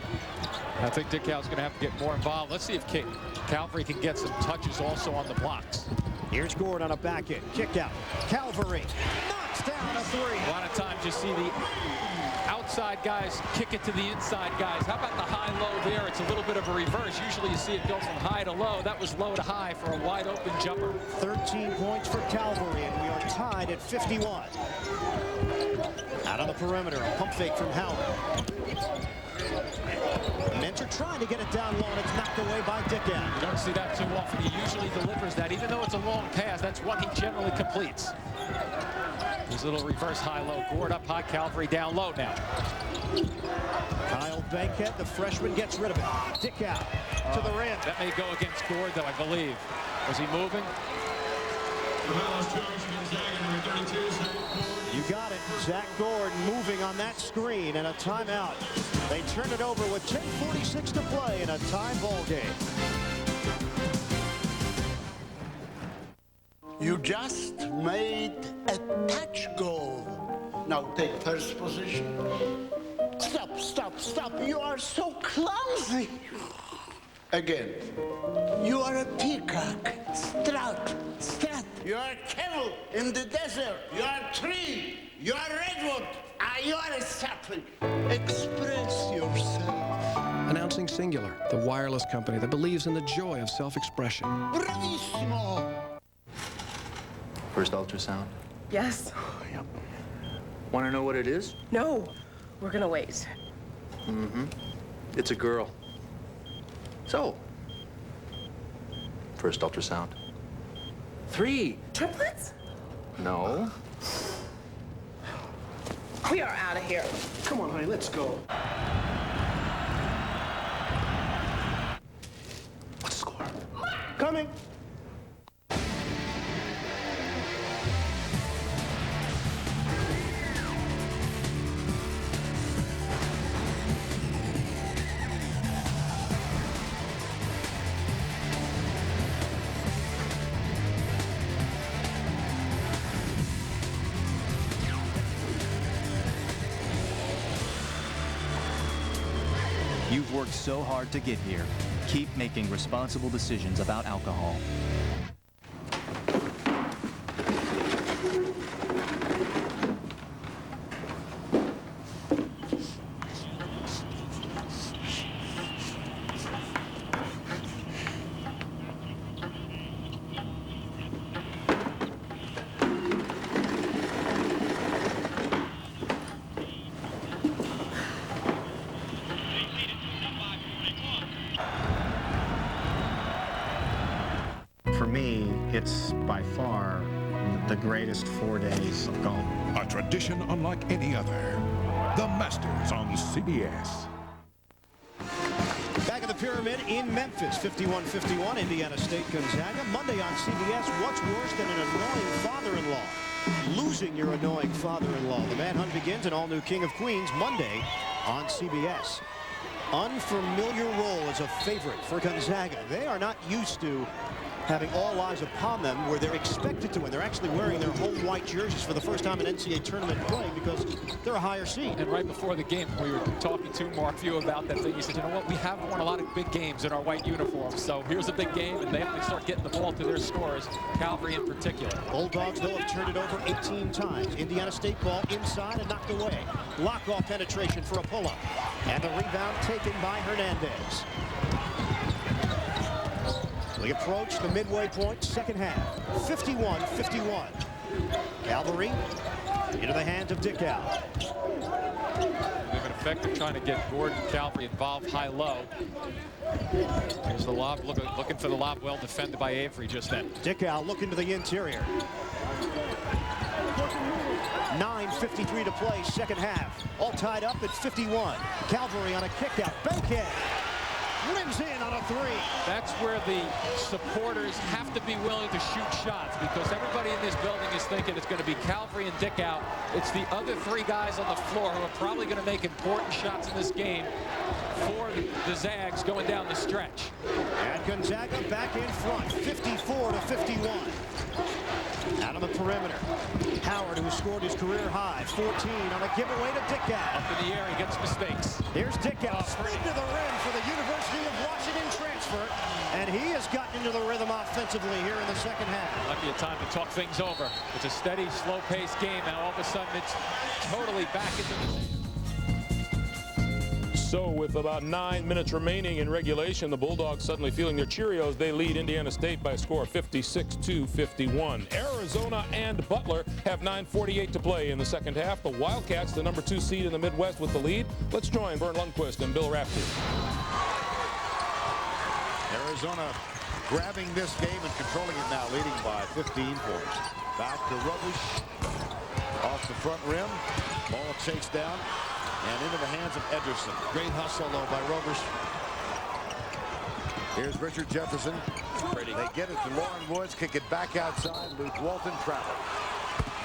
I think Dickow's going to have to get more involved. Let's see if Calvary can get some touches also on the blocks. Here's Gord on a back end. Kick out. Calvary knocks down a 3. A lot of times you see the outside guys kick it to the inside guys. How about the high-low there? It's a little bit of a reverse. Usually you see it go from high to low. That was low to high for a wide-open jumper. 13 points for Calvary, and we are tied at 51. Out on the perimeter, a pump fake from Howard. Mentor trying to get it down low, and it's knocked away by Dickow. You don't see that too often. He usually delivers that. Even though it's a long pass, that's what he generally completes. His little reverse high-low. Gord up high, Calvary down low now. Kyle Bankhead, the freshman, gets rid of it. Dickow to the rim. That may go against Gord, though, I believe. Was he moving? You got it. Zach Gord moving on that screen and a timeout. They turn it over with 10:46 to play in a tie ball game. You just made a touch goal. Now take first position. Stop, stop, stop. You are so clumsy. Again. You are a peacock. Strut, strut. You are a camel in the desert. You are a tree. You are a redwood. You are a sapling. Express yourself. Announcing Singular, the wireless company that believes in the joy of self-expression. Bravissimo. First ultrasound? Yes. Yep. Want to know what it is? No. We're gonna wait. Mm-hmm. It's a girl. So, first ultrasound. 3. Triplets? No. We are out of here. Come on, honey, let's go. What's the score? Coming. worked so hard to get here. Keep making responsible decisions about alcohol. For me, it's by far the greatest 4 days of golf. A tradition unlike any other. The Masters on CBS. Back at the Pyramid in Memphis, 51-51, Indiana State, Gonzaga. Monday on CBS, what's worse than an annoying father-in-law? Losing your annoying father-in-law. The manhunt begins, an all-new King of Queens, Monday on CBS. Unfamiliar role as a favorite for Gonzaga. They are not used to having all eyes upon them where they're expected to win. They're actually wearing their home white jerseys for the first time in NCAA tournament play because they're a higher seed. And right before the game, we were talking to Mark Few about that thing. He said, you know what, we have won a lot of big games in our white uniforms. So here's a big game, and they have to start getting the ball to their scores, Calvary in particular. Bulldogs, though, have turned it over 18 times. Indiana State ball inside and knocked away. Lock-off penetration for a pull-up. And the rebound taken by Hernandez. We approach the midway point, second half, 51-51. Calvary into the hands of Dickow. They've been effective trying to get Gordon Calvary involved high-low. Here's the lob, looking for the lob, well defended by Avery just then. Dickow looking to the interior. 9:53 to play, second half. All tied up at 51. Calvary on a kick-out, bankhead. Rims in on a three. That's where the supporters have to be willing to shoot shots because everybody in this building is thinking it's going to be Calvary and Dickow. It's the other three guys on the floor who are probably going to make important shots in this game for the Zags going down the stretch. And Gonzaga back in front, 54-51. Out on the perimeter. Howard, who scored his career high, 14 on a giveaway to Dickow. Up in the air, he gets mistakes. Here's Dickow, spin to the rim for the University of Washington transfer. And he has gotten into the rhythm offensively here in the second half. Might be a time to talk things over. It's a steady, slow-paced game. Now all of a sudden it's totally back into the... So with about 9 minutes remaining in regulation, the Bulldogs suddenly feeling their Cheerios. They lead Indiana State by a score of 56-51. Arizona and Butler have 9:48 to play in the second half. The Wildcats, the number 2 seed in the Midwest, with the lead. Let's join Vern Lundquist and Bill Raftery. Arizona grabbing this game and controlling it now, leading by 15 points. Back to Rubbish. Off the front rim. Ball chased down. And into the hands of Ederson. Great hustle, though, by Rovers. Here's Richard Jefferson. They get it to Lauren Woods. Kick it back outside. Luke Walton travel.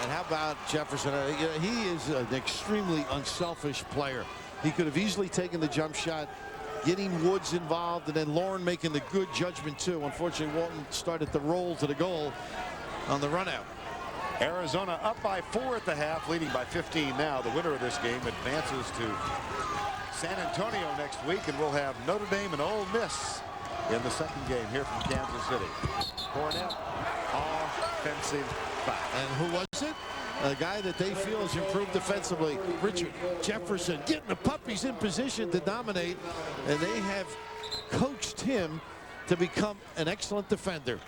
And how about Jefferson? He is an extremely unselfish player. He could have easily taken the jump shot, getting Woods involved, and then Lauren making the good judgment, too. Unfortunately, Walton started the roll to the goal on the run out. Arizona up by 4 at the half, leading by 15 now. The winner of this game advances to San Antonio next week, and we'll have Notre Dame and Ole Miss in the second game here from Kansas City. Cornett, offensive foul. And who was it? A guy that they feel has improved defensively. Richard Jefferson getting the puppies in position to dominate, and they have coached him to become an excellent defender.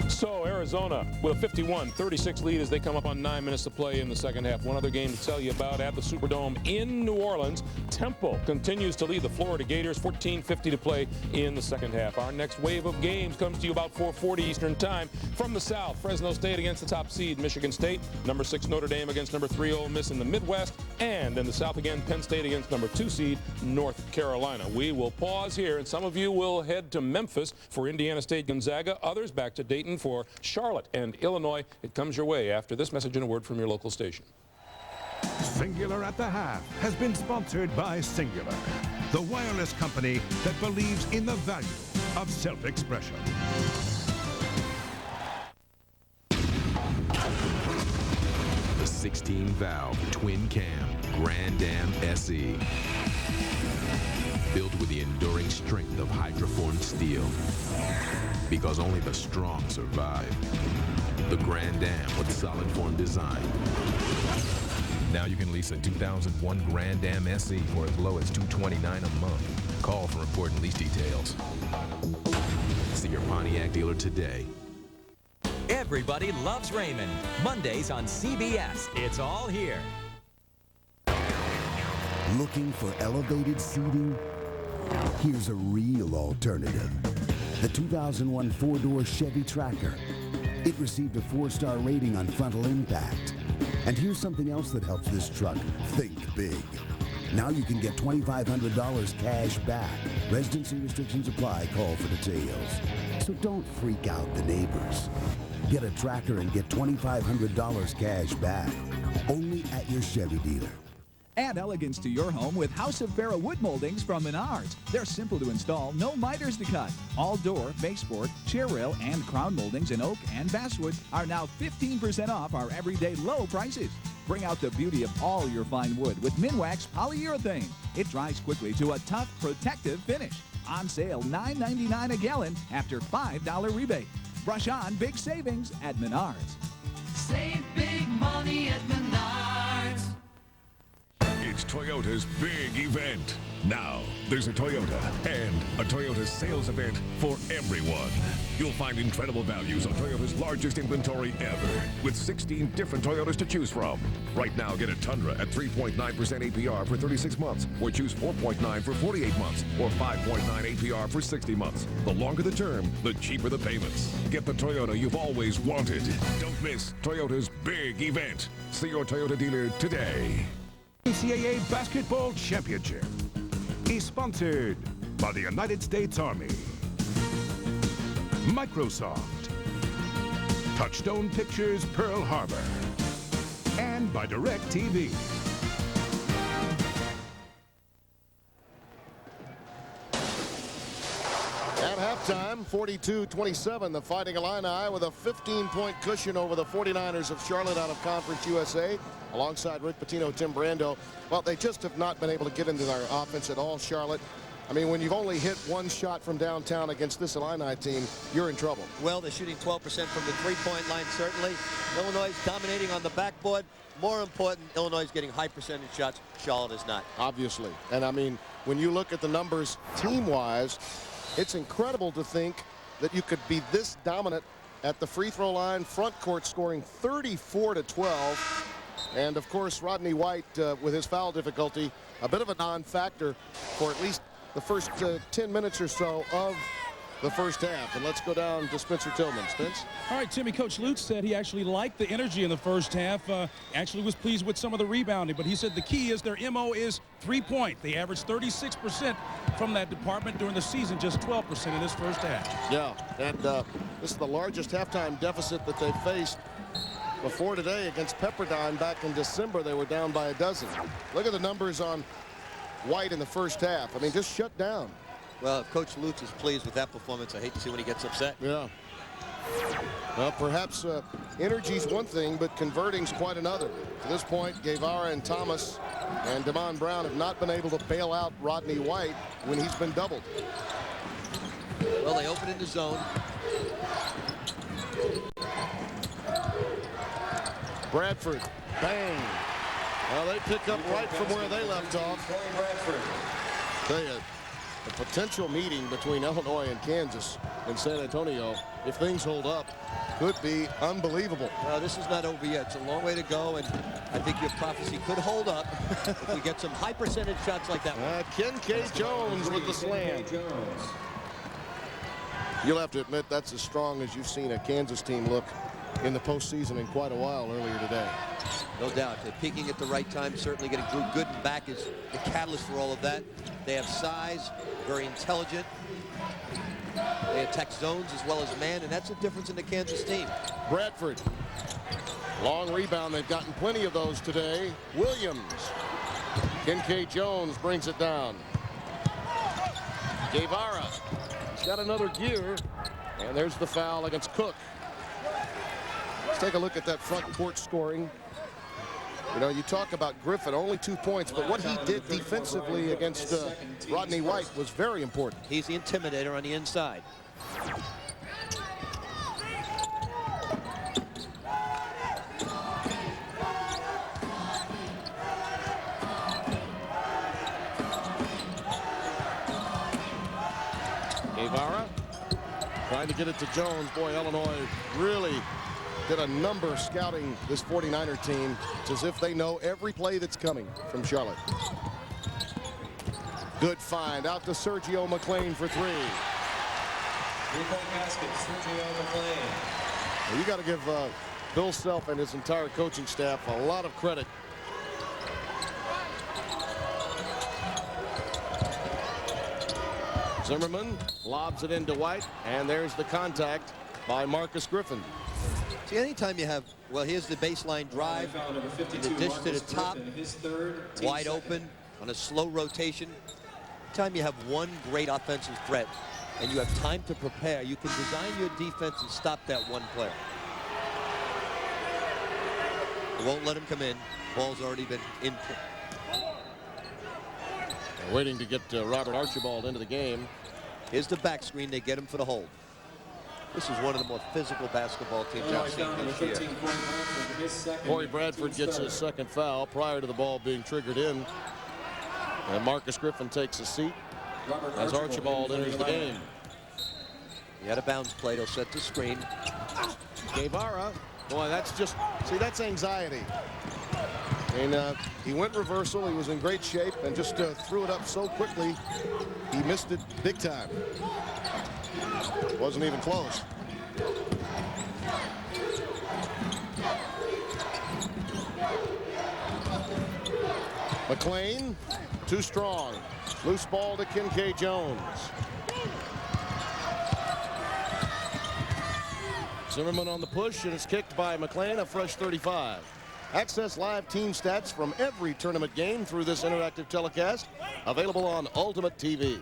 So Arizona with a 51-36 lead as they come up on 9 minutes to play in the second half. One other game to tell you about at the Superdome in New Orleans. Temple continues to lead the Florida Gators, 14:50 to play in the second half. Our next wave of games comes to you about 4:40 Eastern time. From the South, Fresno State against the top seed Michigan State, number 6 Notre Dame against number 3 Ole Miss in the Midwest, and in the South again Penn State against number 2 seed North Carolina. We will pause here, and some of you will head to Memphis for Indiana State Gonzaga, others back to Dayton for Charlotte and Illinois. It comes your way after this message and a word from your local station. Singular at the Half has been sponsored by Singular, the wireless company that believes in the value of self-expression. The 16-valve twin cam Grand Am SE. Built with the enduring strength of hydroformed steel. Because only the strong survive. The Grand Am with solid form design. Now you can lease a 2001 Grand Am SE for as low as $229 a month. Call for important lease details. See your Pontiac dealer today. Everybody loves Raymond. Mondays on CBS. It's all here. Looking for elevated seating? Here's a real alternative. The 2001 four-door Chevy Tracker. It received a 4-star rating on frontal impact. And here's something else that helps this truck think big. Now you can get $2,500 cash back. Residency restrictions apply. Call for details. So don't freak out the neighbors. Get a Tracker and get $2,500 cash back. Only at your Chevy dealer. Add elegance to your home with House of Farah wood moldings from Menards. They're simple to install, no miters to cut. All door, baseboard, chair rail, and crown moldings in oak and basswood are now 15% off our everyday low prices. Bring out the beauty of all your fine wood with Minwax polyurethane. It dries quickly to a tough, protective finish. On sale, $9.99 a gallon after $5 rebate. Brush on big savings at Menards. Save big money at Menards. It's Toyota's big event. Now, there's a Toyota and a Toyota sales event for everyone. You'll find incredible values on Toyota's largest inventory ever, with 16 different Toyotas to choose from. Right now, get a Tundra at 3.9% APR for 36 months, or choose 4.9 for 48 months, or 5.9 APR for 60 months. The longer the term, the cheaper the payments. Get the Toyota you've always wanted. Don't miss Toyota's big event. See your Toyota dealer today. NCAA Basketball Championship is sponsored by the United States Army, Microsoft, Touchstone Pictures Pearl Harbor, and by DirecTV. At halftime, 42-27, the Fighting Illini with a 15-point cushion over the 49ers of Charlotte out of Conference USA. Alongside Rick Pitino, Tim Brando. Well, they just have not been able to get into their offense at all, Charlotte. I mean, when you've only hit one shot from downtown against this Illini team, you're in trouble. Well, they're shooting 12% from the three-point line, certainly. Illinois is dominating on the backboard. More important, Illinois is getting high percentage shots. Charlotte is not. Obviously. And, I mean, when you look at the numbers team-wise, it's incredible to think that you could be this dominant at the free throw line, front court scoring 34-12. And, of course, Rodney White, with his foul difficulty, a bit of a non-factor for at least the first 10 minutes or so of the first half. And let's go down to Spencer Tillman. Spence? All right, Timmy, Coach Lutz said he actually liked the energy in the first half. Actually was pleased with some of the rebounding. But he said the key is their MO is three-point. They averaged 36% from that department during the season, just 12% in this first half. Yeah, and this is the largest halftime deficit that they've faced. Before today against Pepperdine back in December, they were down by a dozen. Look at the numbers on White in the first half. I mean, just shut down. Well, if Coach Lutz is pleased with that performance, I hate to see when he gets upset. Yeah. Well, perhaps energy's one thing, but converting's quite another. To this point, Guevara and Thomas and Damon Brown have not been able to bail out Rodney White when he's been doubled. Well, they open in the zone. Bradford, bang. Well, they pick up right from where they left off. Tell you, a potential meeting between Illinois and Kansas in San Antonio, if things hold up, could be unbelievable. Well, this is not over yet. It's a long way to go, and I think your prophecy could hold up if we get some high percentage shots like that one. Ken K. Jones with the slam. You'll have to admit that's as strong as you've seen a Kansas team look in the postseason in quite a while earlier today. No doubt. They're peaking at the right time. Certainly getting Drew Gooden back is the catalyst for all of that. They have size, very intelligent. They attack zones as well as man, and that's the difference in the Kansas team. Bradford. Long rebound. They've gotten plenty of those today. Williams. Ken K. Jones brings it down. Guevara. He's got another gear. And there's the foul against Cook. Let's take a look at that front court scoring. You know, you talk about Griffin, only 2 points, but what he did defensively against Rodney White was very important. He's the intimidator on the inside. Guevara trying to get it to Jones. Boy, Illinois really did a number scouting this 49er team. It's as if they know every play that's coming from Charlotte. Good find out to Sergio McClain for 3. 3-point basket, Sergio McClain. Well, you got to give Bill Self and his entire coaching staff a lot of credit. Zimmerman lobs it into White, and there's the contact by Marcus Griffin. See, anytime you have, well, here's the baseline drive, the dish to the top, wide open on a slow rotation. Anytime you have one great offensive threat and you have time to prepare, you can design your defense and stop that one player. They won't let him come in. Ball's already been in. Waiting to get Robert Archibald into the game. Here's the back screen. They get him for the hold. This is one of the more physical basketball teams I've seen this year. Corey Bradford gets his second foul prior to the ball being triggered in. And Marcus Griffin takes a seat as Archibald enters the game. He had a bounce play. They'll set the screen. Guevara. Boy, that's just, see, that's anxiety. And he went reversal. He was in great shape and just threw it up so quickly. He missed it big time. Wasn't even close. McClain, too strong. Loose ball to Kincaid Jones. Zimmerman on the push, and it's kicked by McClain, a fresh 35. Access live team stats from every tournament game through this interactive telecast, available on Ultimate TV.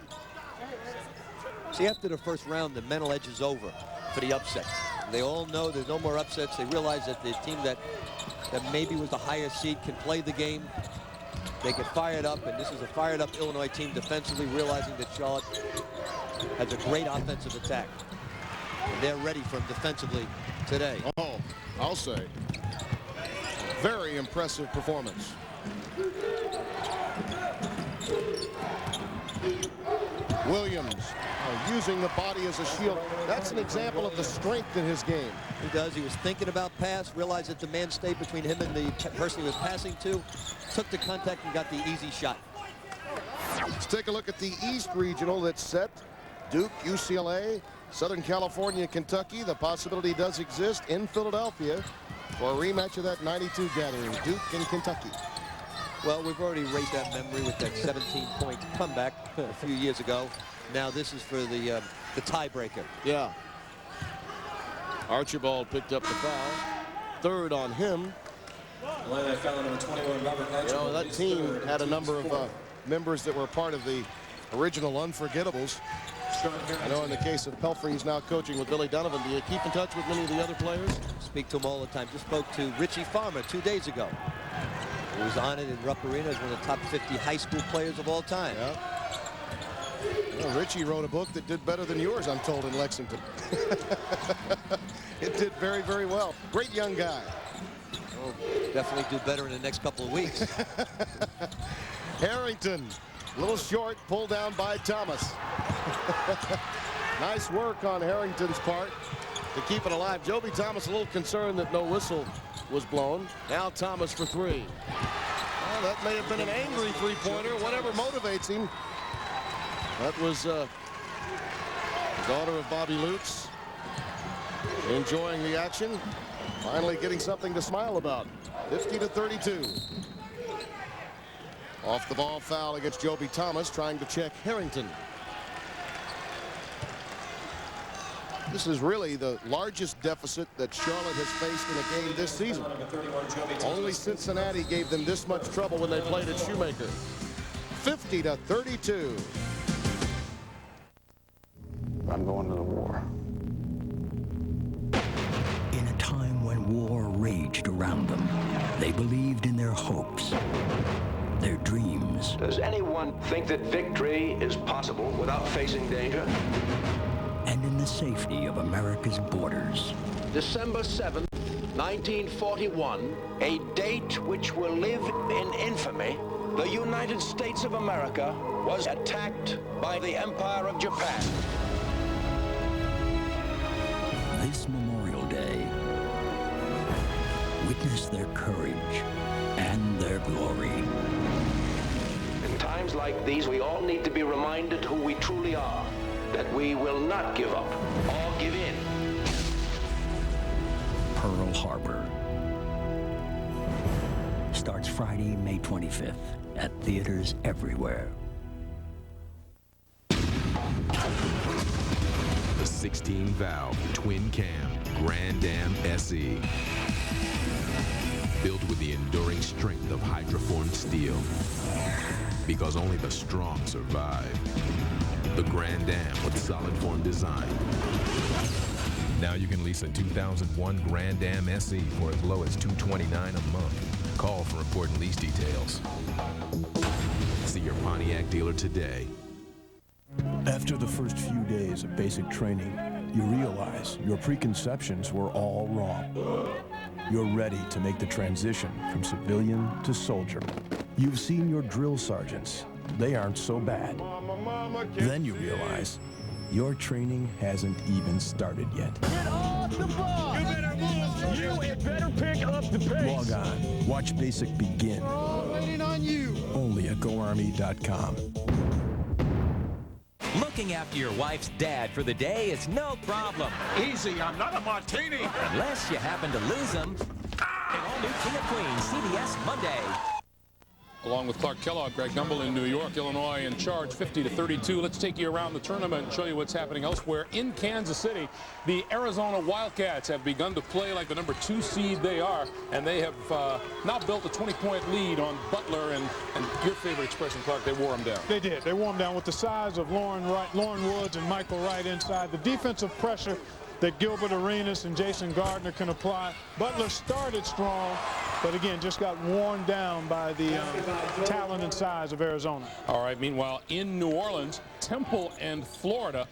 See, after the first round, the mental edge is over for the upset. They all know there's no more upsets. They realize that the team that maybe was the higher seed can play the game. They get fired up, and this is a fired-up Illinois team defensively, realizing that Charlotte has a great offensive attack. And they're ready for him defensively today. Oh, I'll say. Very impressive performance. Williams using the body as a shield. That's an example of the strength in his game. He does. He was thinking about pass, realized that the man stayed between him and the person he was passing to, took the contact and got the easy shot. Let's take a look at the East Regional that's set. Duke, UCLA, Southern California, Kentucky. The possibility does exist in Philadelphia for a rematch of that 92 gathering, Duke and Kentucky. Well, we've already raised that memory with that 17-point comeback a few years ago. Now this is for the tiebreaker. Yeah. Archibald picked up the foul. Third on him. Foul number 21, Robert Archibald. You know, that team had a number of members that were part of the original Unforgettables. I know in the case of Pelfrey, he's now coaching with Billy Donovan. Do you keep in touch with many of the other players? Speak to him all the time. Just spoke to Richie Farmer 2 days ago. He was honored in Rupp Arena as one of the top 50 high school players of all time. Yeah. Well, Richie wrote a book that did better than yours, I'm told, in Lexington. It did very, very well. Great young guy. Well, definitely do better in the next couple of weeks. Harrington, a little short, pulled down by Thomas. Nice work on Harrington's part to keep it alive. Joby Thomas a little concerned that no whistle was blown. Now Thomas for 3. Well, that may have been an angry three-pointer, whatever motivates him. That was the daughter of Bobby Lutz, enjoying the action, finally getting something to smile about. 50-32. Off the ball foul against Joby Thomas, trying to check Harrington. This is really the largest deficit that Charlotte has faced in a game this season. Only Cincinnati gave them this much trouble when they played at Shoemaker. 50-32. I'm going to the war. In a time when war raged around them, They believed in their hopes, their dreams. Does anyone think that victory is possible without facing danger? And in the safety of America's borders. December 7th, 1941, a date which will live in infamy, the United States of America was attacked by the Empire of Japan. This Memorial Day, witness their courage and their glory. In times like these, we all need to be reminded who we truly are, that we will not give up or give in. Pearl Harbor starts Friday, May 25th at theaters everywhere. The 16-valve twin-cam Grand Am SE. Built with the enduring strength of hydroformed steel. Because only the strong survive. The Grand Am with solid form design. Now you can lease a 2001 Grand Am SE for as low as $229 a month. Call for important lease details. See your Pontiac dealer today. After the first few days of basic training, you realize your preconceptions were all wrong. You're ready to make the transition from civilian to soldier. You've seen your drill sergeants. They aren't so bad. Then you realize your training hasn't even started yet. Get off the ball! You better move! You had better pick up the pace! Log on. Watch Basic begin. Waiting on you! Only at GoArmy.com. Looking after your wife's dad for the day is no problem. Easy, I'm not a martini. Unless you happen to lose him. An all-new King of Queens, CBS Monday. Along with Clark Kellogg, Greg Gumbel in New York, Illinois in charge 50-32. Let's take you around the tournament and show you what's happening elsewhere. In Kansas City, the Arizona Wildcats have begun to play like the number 2 seed they are, and they have now built a 20-point lead on Butler, and your favorite expression, Clark, they wore them down. They did. They wore them down with the size of Lauren Woods and Michael Wright inside. The defensive pressure that Gilbert Arenas and Jason Gardner can apply. Butler started strong, but again, just got worn down by the talent and size of Arizona. All right, meanwhile, in New Orleans, Temple and Florida,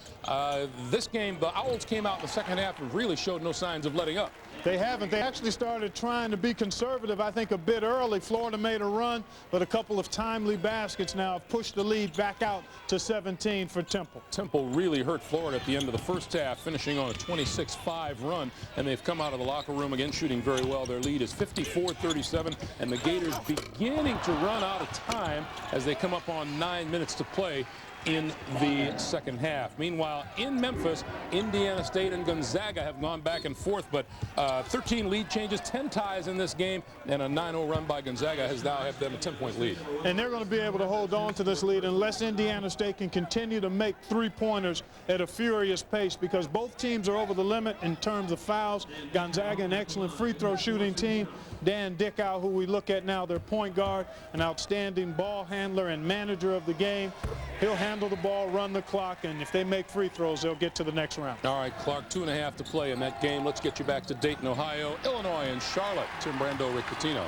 this game, the Owls came out in the second half and really showed no signs of letting up. They haven't. They actually started trying to be conservative, I think, a bit early. Florida made a run, but a couple of timely baskets now have pushed the lead back out to 17 for Temple. Temple really hurt Florida at the end of the first half, finishing on a 26-5 run, and they've come out of the locker room again shooting very well. Their lead is 54-37, and the Gators beginning to run out of time as they come up on 9 minutes to play in the second half. Meanwhile, in Memphis, Indiana State and Gonzaga have gone back and forth, but 13 lead changes, 10 ties in this game, and a 9-0 run by Gonzaga has now had them a 10-point lead. And they're going to be able to hold on to this lead unless Indiana State can continue to make three-pointers at a furious pace, because both teams are over the limit in terms of fouls. Gonzaga, an excellent free throw shooting team. Dan Dickow, who we look at now, their point guard, an outstanding ball handler and manager of the game. He'll handle the ball, run the clock, and if they make free throws, they'll get to the next round. All right, Clark, 2.5 to play in that game. Let's get you back to Dayton, Ohio, Illinois, and Charlotte. Tim Brando, Rick Pitino.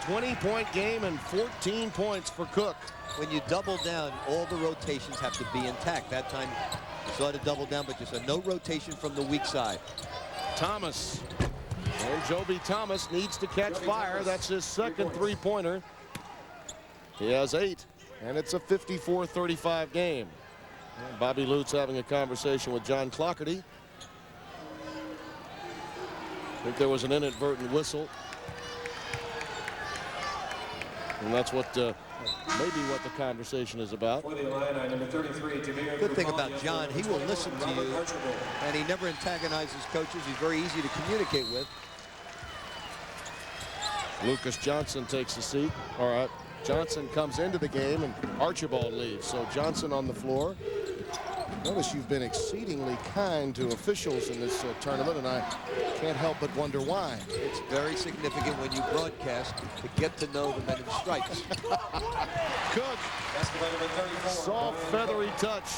20-point game, and 14 points for Cook. When you double down, all the rotations have to be intact. That time, you saw to double down, but just a no rotation from the weak side. Thomas. And Joby Thomas needs to catch fire. That's his second three-pointer. He has 8, and it's a 54-35 game. And Bobby Lutz having a conversation with John Clockerty. I think there was an inadvertent whistle. And that's what maybe what the conversation is about. Good thing about John, he will listen to you, and he never antagonizes coaches. He's very easy to communicate with. Lucas Johnson takes a seat. All right, Johnson comes into the game, and Archibald leaves. So Johnson on the floor. Notice you've been exceedingly kind to officials in this tournament, and I can't help but wonder why. It's very significant when you broadcast to get to know the men in stripes. Cook. Soft, feathery touch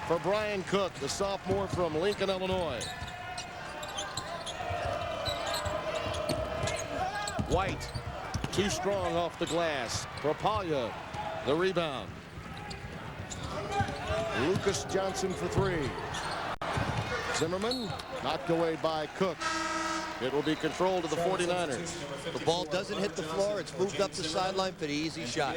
for Brian Cook, the sophomore from Lincoln, Illinois. White, too strong off the glass. Propaglia, the rebound. Lucas Johnson for three. Zimmerman knocked away by Cook. It will be controlled to the 49ers. The ball doesn't hit the floor. It's moved up the sideline for the easy shot.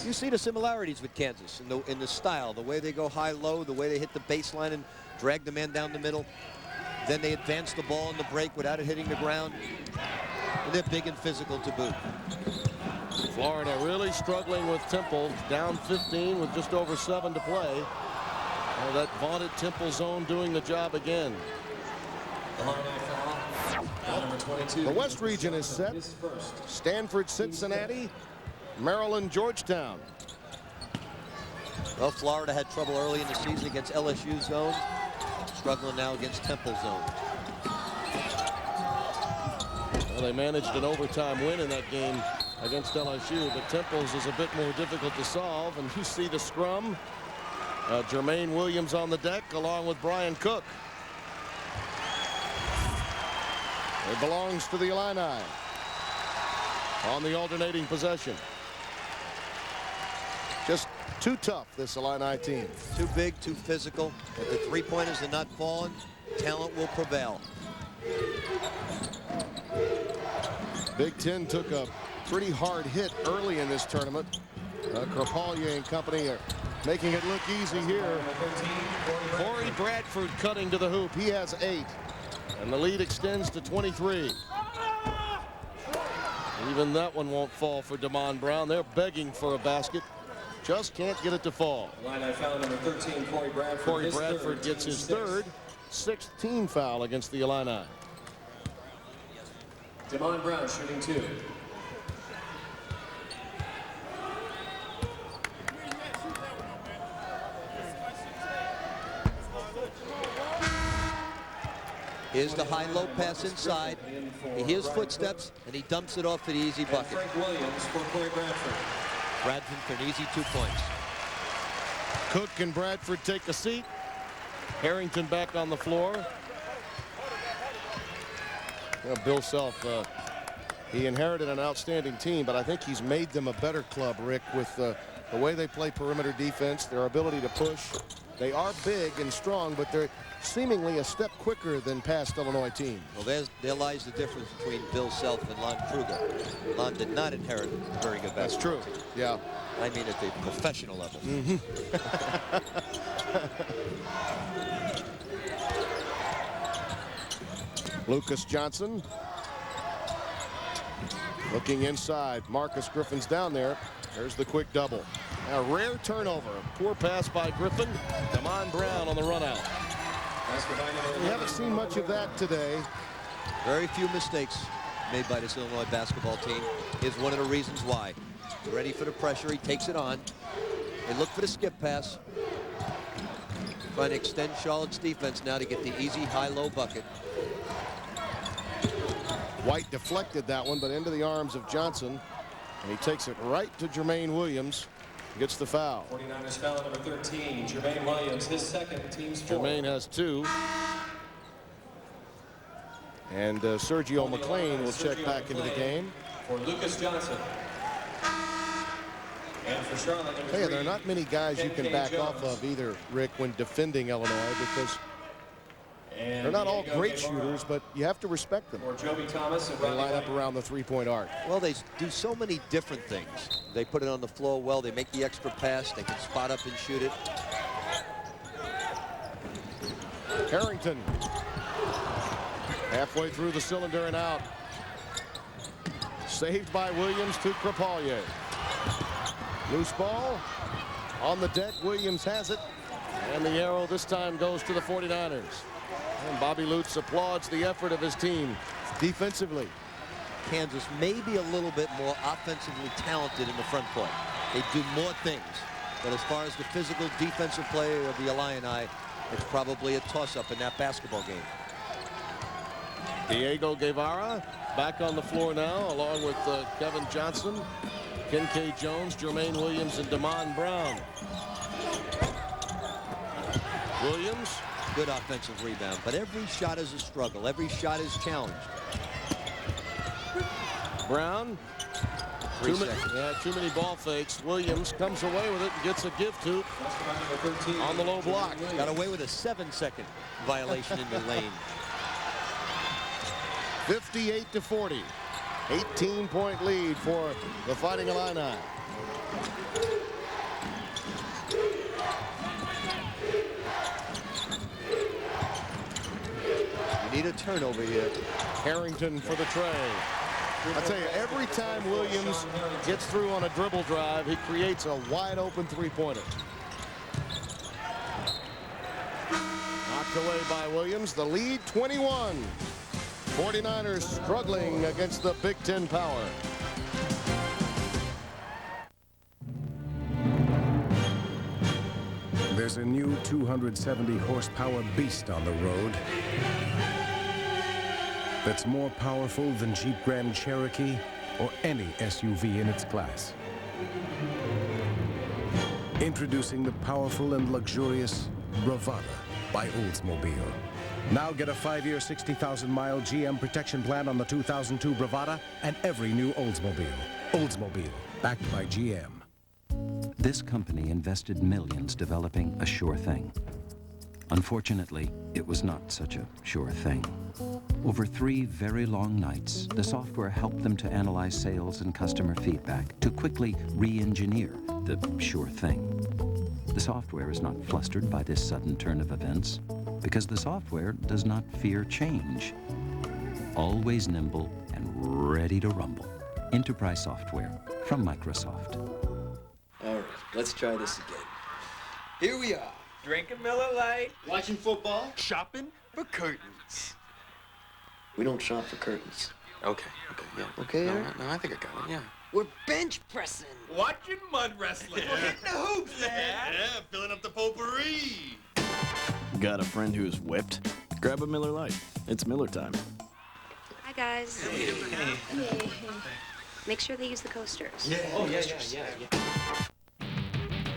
You see the similarities with Kansas in the style, the way they go high-low, the way they hit the baseline and drag the man down the middle. Then they advance the ball in the break without it hitting the ground. And they're big and physical to boot. Florida really struggling with Temple, down 15 with just over 7 to play. Oh, that vaunted Temple zone doing the job again. The West region is set. Stanford, Cincinnati, Maryland, Georgetown. Well, Florida had trouble early in the season against LSU zone. Struggling now against Temple zone. Well, they managed an overtime win in that game against LSU, but Temple's is a bit more difficult to solve. And you see the scrum. Jermaine Williams on the deck along with Brian Cook. It belongs to the Illini on the alternating possession. Just too tough, this Illini team. Too big, too physical. If the three-pointers are not falling, talent will prevail. Big Ten took a pretty hard hit early in this tournament. Propaglia and company are making it look easy here. Corey Bradford cutting to the hoop. He has 8. And the lead extends to 23. Even that one won't fall for Damon Brown. They're begging for a basket. Just can't get it to fall. Illini foul number 13, Corey Bradford. Corey Bradford gets his third, 6th team foul against the Illini. Damon Brown shooting 2. Here's the high-low pass inside. He hears footsteps, and he dumps it off for the easy bucket. Frank Williams for Corey Bradford. Bradford for an easy 2 points. Cook and Bradford take a seat. Harrington back on the floor. Bill Self, he inherited an outstanding team, but I think he's made them a better club, Rick, with the way they play perimeter defense, their ability to push. They are big and strong, but they're seemingly a step quicker than past Illinois teams. Well, there lies the difference between Bill Self and Lon Kruger. Lon did not inherit a very good basketball. That's true. team. Yeah. I mean at the professional level. Lucas Johnson looking inside. Marcus Griffin's down there. There's the quick double. A rare turnover. Poor pass by Griffin. Damon Brown on the run out. We haven't seen much of that today. Very few mistakes made by this Illinois basketball team. Is one of the reasons why. He's ready for the pressure. He takes it on. They look for the skip pass. Trying to extend Charlotte's defense now to get the easy high-low bucket. White deflected that one, but into the arms of Johnson. And he takes it right to Jermaine Williams. Gets the foul. 49ers foul number 13, Jermaine Williams, his second, team's 4. Jermaine has 2. And Sergio McLean will check back into the game. For Lucas Johnson. And for Charlotte, number 3. Hey, there are not many guys you can back off of either, Rick, when defending Illinois, because they're not all great shooters, but you have to respect them. Or Joby Thomas and They line up around the three-point arc. Well, they do so many different things. They put it on the floor well. They make the extra pass. They can spot up and shoot it. Harrington. Halfway through the cylinder and out. Saved by Williams to Propaglia. Loose ball. On the deck, Williams has it. And the arrow this time goes to the 49ers. And Bobby Lutz applauds the effort of his team defensively. Kansas may be a little bit more offensively talented in the front court. They do more things. But as far as the physical defensive play of the Illini, it's probably a toss-up in that basketball game. Diego Guevara back on the floor now, along with Kevin Johnson, Kincaid Jones, Jermaine Williams, and Damon Brown. Williams. Good offensive rebound, but every shot is a struggle. Every shot is challenged. Brown. Too many ball fakes. Williams comes away with it and gets a gift hoop on the low block. Got away with a 7-second violation in the lane. 58-40. 18-point lead for the Fighting Illini. You need a turnover here. Harrington for the tray. I tell you, every time Williams gets through on a dribble drive, he creates a wide open three-pointer. Knocked away by Williams. The lead, 21. 49ers struggling against the Big Ten power. There's a new 270 horsepower beast on the road that's more powerful than Jeep Grand Cherokee or any SUV in its class. Introducing the powerful and luxurious Bravada by Oldsmobile. Now get a 5-year, 60,000-mile GM protection plan on the 2002 Bravada and every new Oldsmobile. Oldsmobile, backed by GM. This company invested millions developing a sure thing. Unfortunately, it was not such a sure thing. Over 3 very long nights, the software helped them to analyze sales and customer feedback to quickly re-engineer the sure thing. The software is not flustered by this sudden turn of events because the software does not fear change. Always nimble and ready to rumble. Enterprise software from Microsoft. All right, let's try this again. Here we are, drinking Miller Lite, watching football, shopping for curtains. We don't shop for curtains. Okay, yeah. Okay, no, I think I got it, yeah. We're bench pressing. Watching mud wrestling. We're hitting the hoops, man. Yeah, filling up the potpourri. Got a friend who's whipped? Grab a Miller Lite. It's Miller time. Hi, guys. Hey. Make sure they use the coasters. Yeah. Oh, yeah.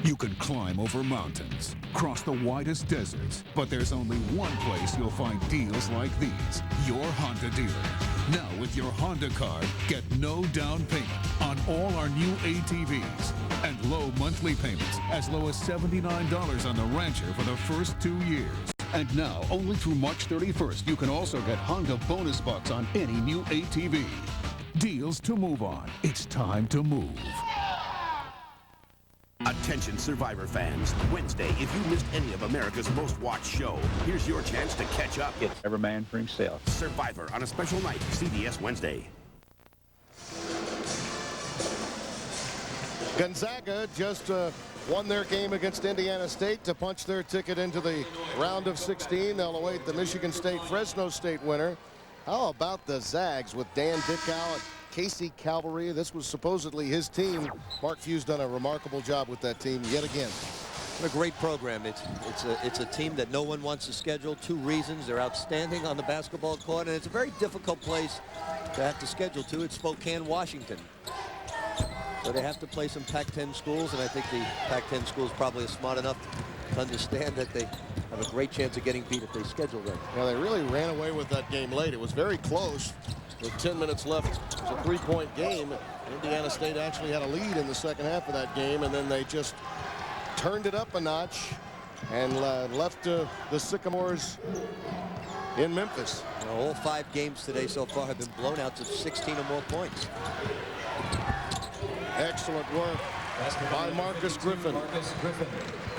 You can climb over mountains, cross the widest deserts, but there's only one place you'll find deals like these. Your Honda dealer. Now with your Honda card, get no down payment on all our new ATVs and low monthly payments as low as $79 on the Rancher for the first 2 years. And now, only through March 31st, you can also get Honda bonus bucks on any new ATV. Deals to move on. It's time to move. Attention Survivor fans. Wednesday, if you missed any of America's most watched show, here's your chance to catch up. It's every man for himself. Survivor on a special night, CBS Wednesday. Gonzaga just won their game against Indiana State to punch their ticket into the round of 16. They'll await the Michigan State-Fresno State winner. How about the Zags with Dan Dickow and Casey Calvary? This was supposedly his team. Mark Few's done a remarkable job with that team yet again. What a great program. It's a team that no one wants to schedule. 2 reasons. They're outstanding on the basketball court, and it's a very difficult place to have to schedule to. It's Spokane, Washington. So they have to play some Pac-10 schools, and I think the Pac-10 schools probably are smart enough to understand that they have a great chance of getting beat if they schedule them. Yeah, they really ran away with that game late. It was very close. With 10 minutes left, it was a 3-point game. Indiana State actually had a lead in the second half of that game, and then they just turned it up a notch and left the Sycamores in Memphis. All 5 games today so far have been blowouts of 16 or more points. Excellent work by Marcus Griffin.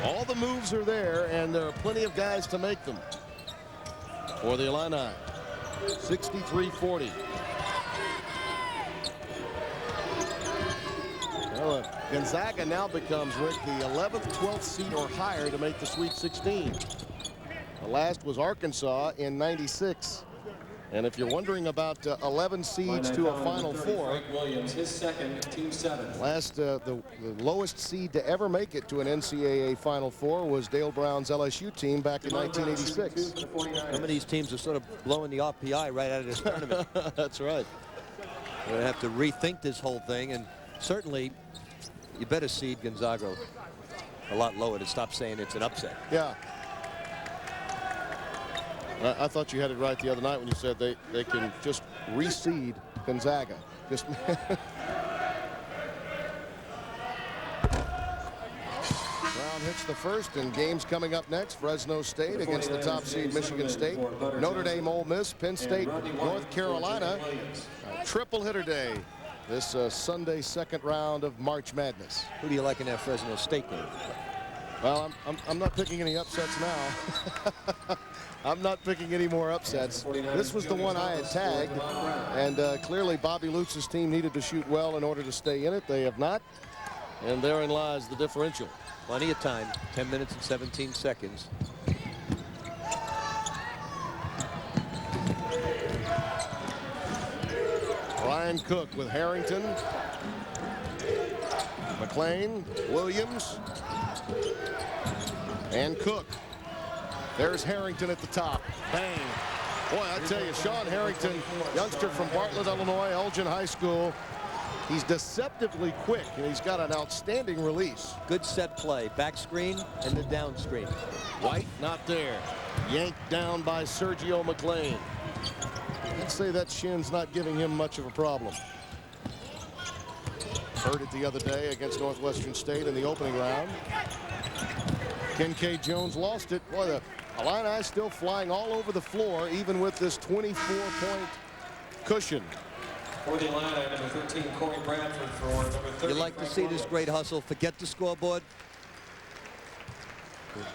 All the moves are there, and there are plenty of guys to make them for the Illini. 63-40. Well, Gonzaga now becomes, Rick, the 11th, 12th seed or higher to make the Sweet 16. The last was Arkansas in '96. And if you're wondering about 11 seeds to a Final Four, Frank Williams, his second, team 7. the lowest seed to ever make it to an NCAA Final Four was Dale Brown's LSU team back in 1986. Some of these teams are sort of blowing the RPI right out of this tournament. That's right. We're going to have to rethink this whole thing, and certainly you better seed Gonzaga a lot lower to stop saying it's an upset. Yeah. I thought you had it right the other night when you said they can just reseed Gonzaga. Just Brown hits the first, and games coming up next. Fresno State against the top seed Michigan State. Notre Dame, Ole Miss, Penn State, North Carolina. Triple hitter day this Sunday, second round of March Madness. Who do you like in that Fresno State game? Well, I'm not picking any upsets now. I'm not picking any more upsets. This was the one I had tagged, and clearly Bobby Lutz's team needed to shoot well in order to stay in it. They have not, and therein lies the differential. Plenty of time, 10 minutes and 17 seconds. Ryan Cook with Harrington, McClain, Williams, and Cook. There's Harrington at the top. Bang. Boy, I tell you, Sean Harrington, youngster from Bartlett, Illinois, Elgin High School. He's deceptively quick, and he's got an outstanding release. Good set play. Back screen and the down screen. White not there. Yanked down by Sergio McClain. I'd say that shin's not giving him much of a problem. Heard it the other day against Northwestern State in the opening round. Kincaid Jones lost it. Boy, the Illini still flying all over the floor, even with this 24-point cushion. For the Illini, number 13, Corey Bradford. For number 30, You like to see this great hustle. Forget the scoreboard.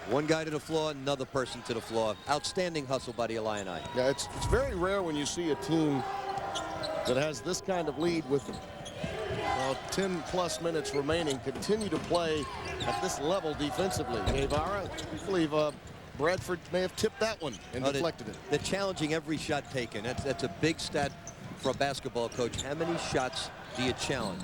One guy to the floor, another person to the floor. Outstanding hustle by the Illini. Yeah, it's very rare when you see a team that has this kind of lead with 10+ minutes remaining continue to play at this level defensively. Guevara, I believe Bradford may have tipped that one and deflected it. They're challenging every shot taken. That's a big stat for a basketball coach. How many shots do you challenge?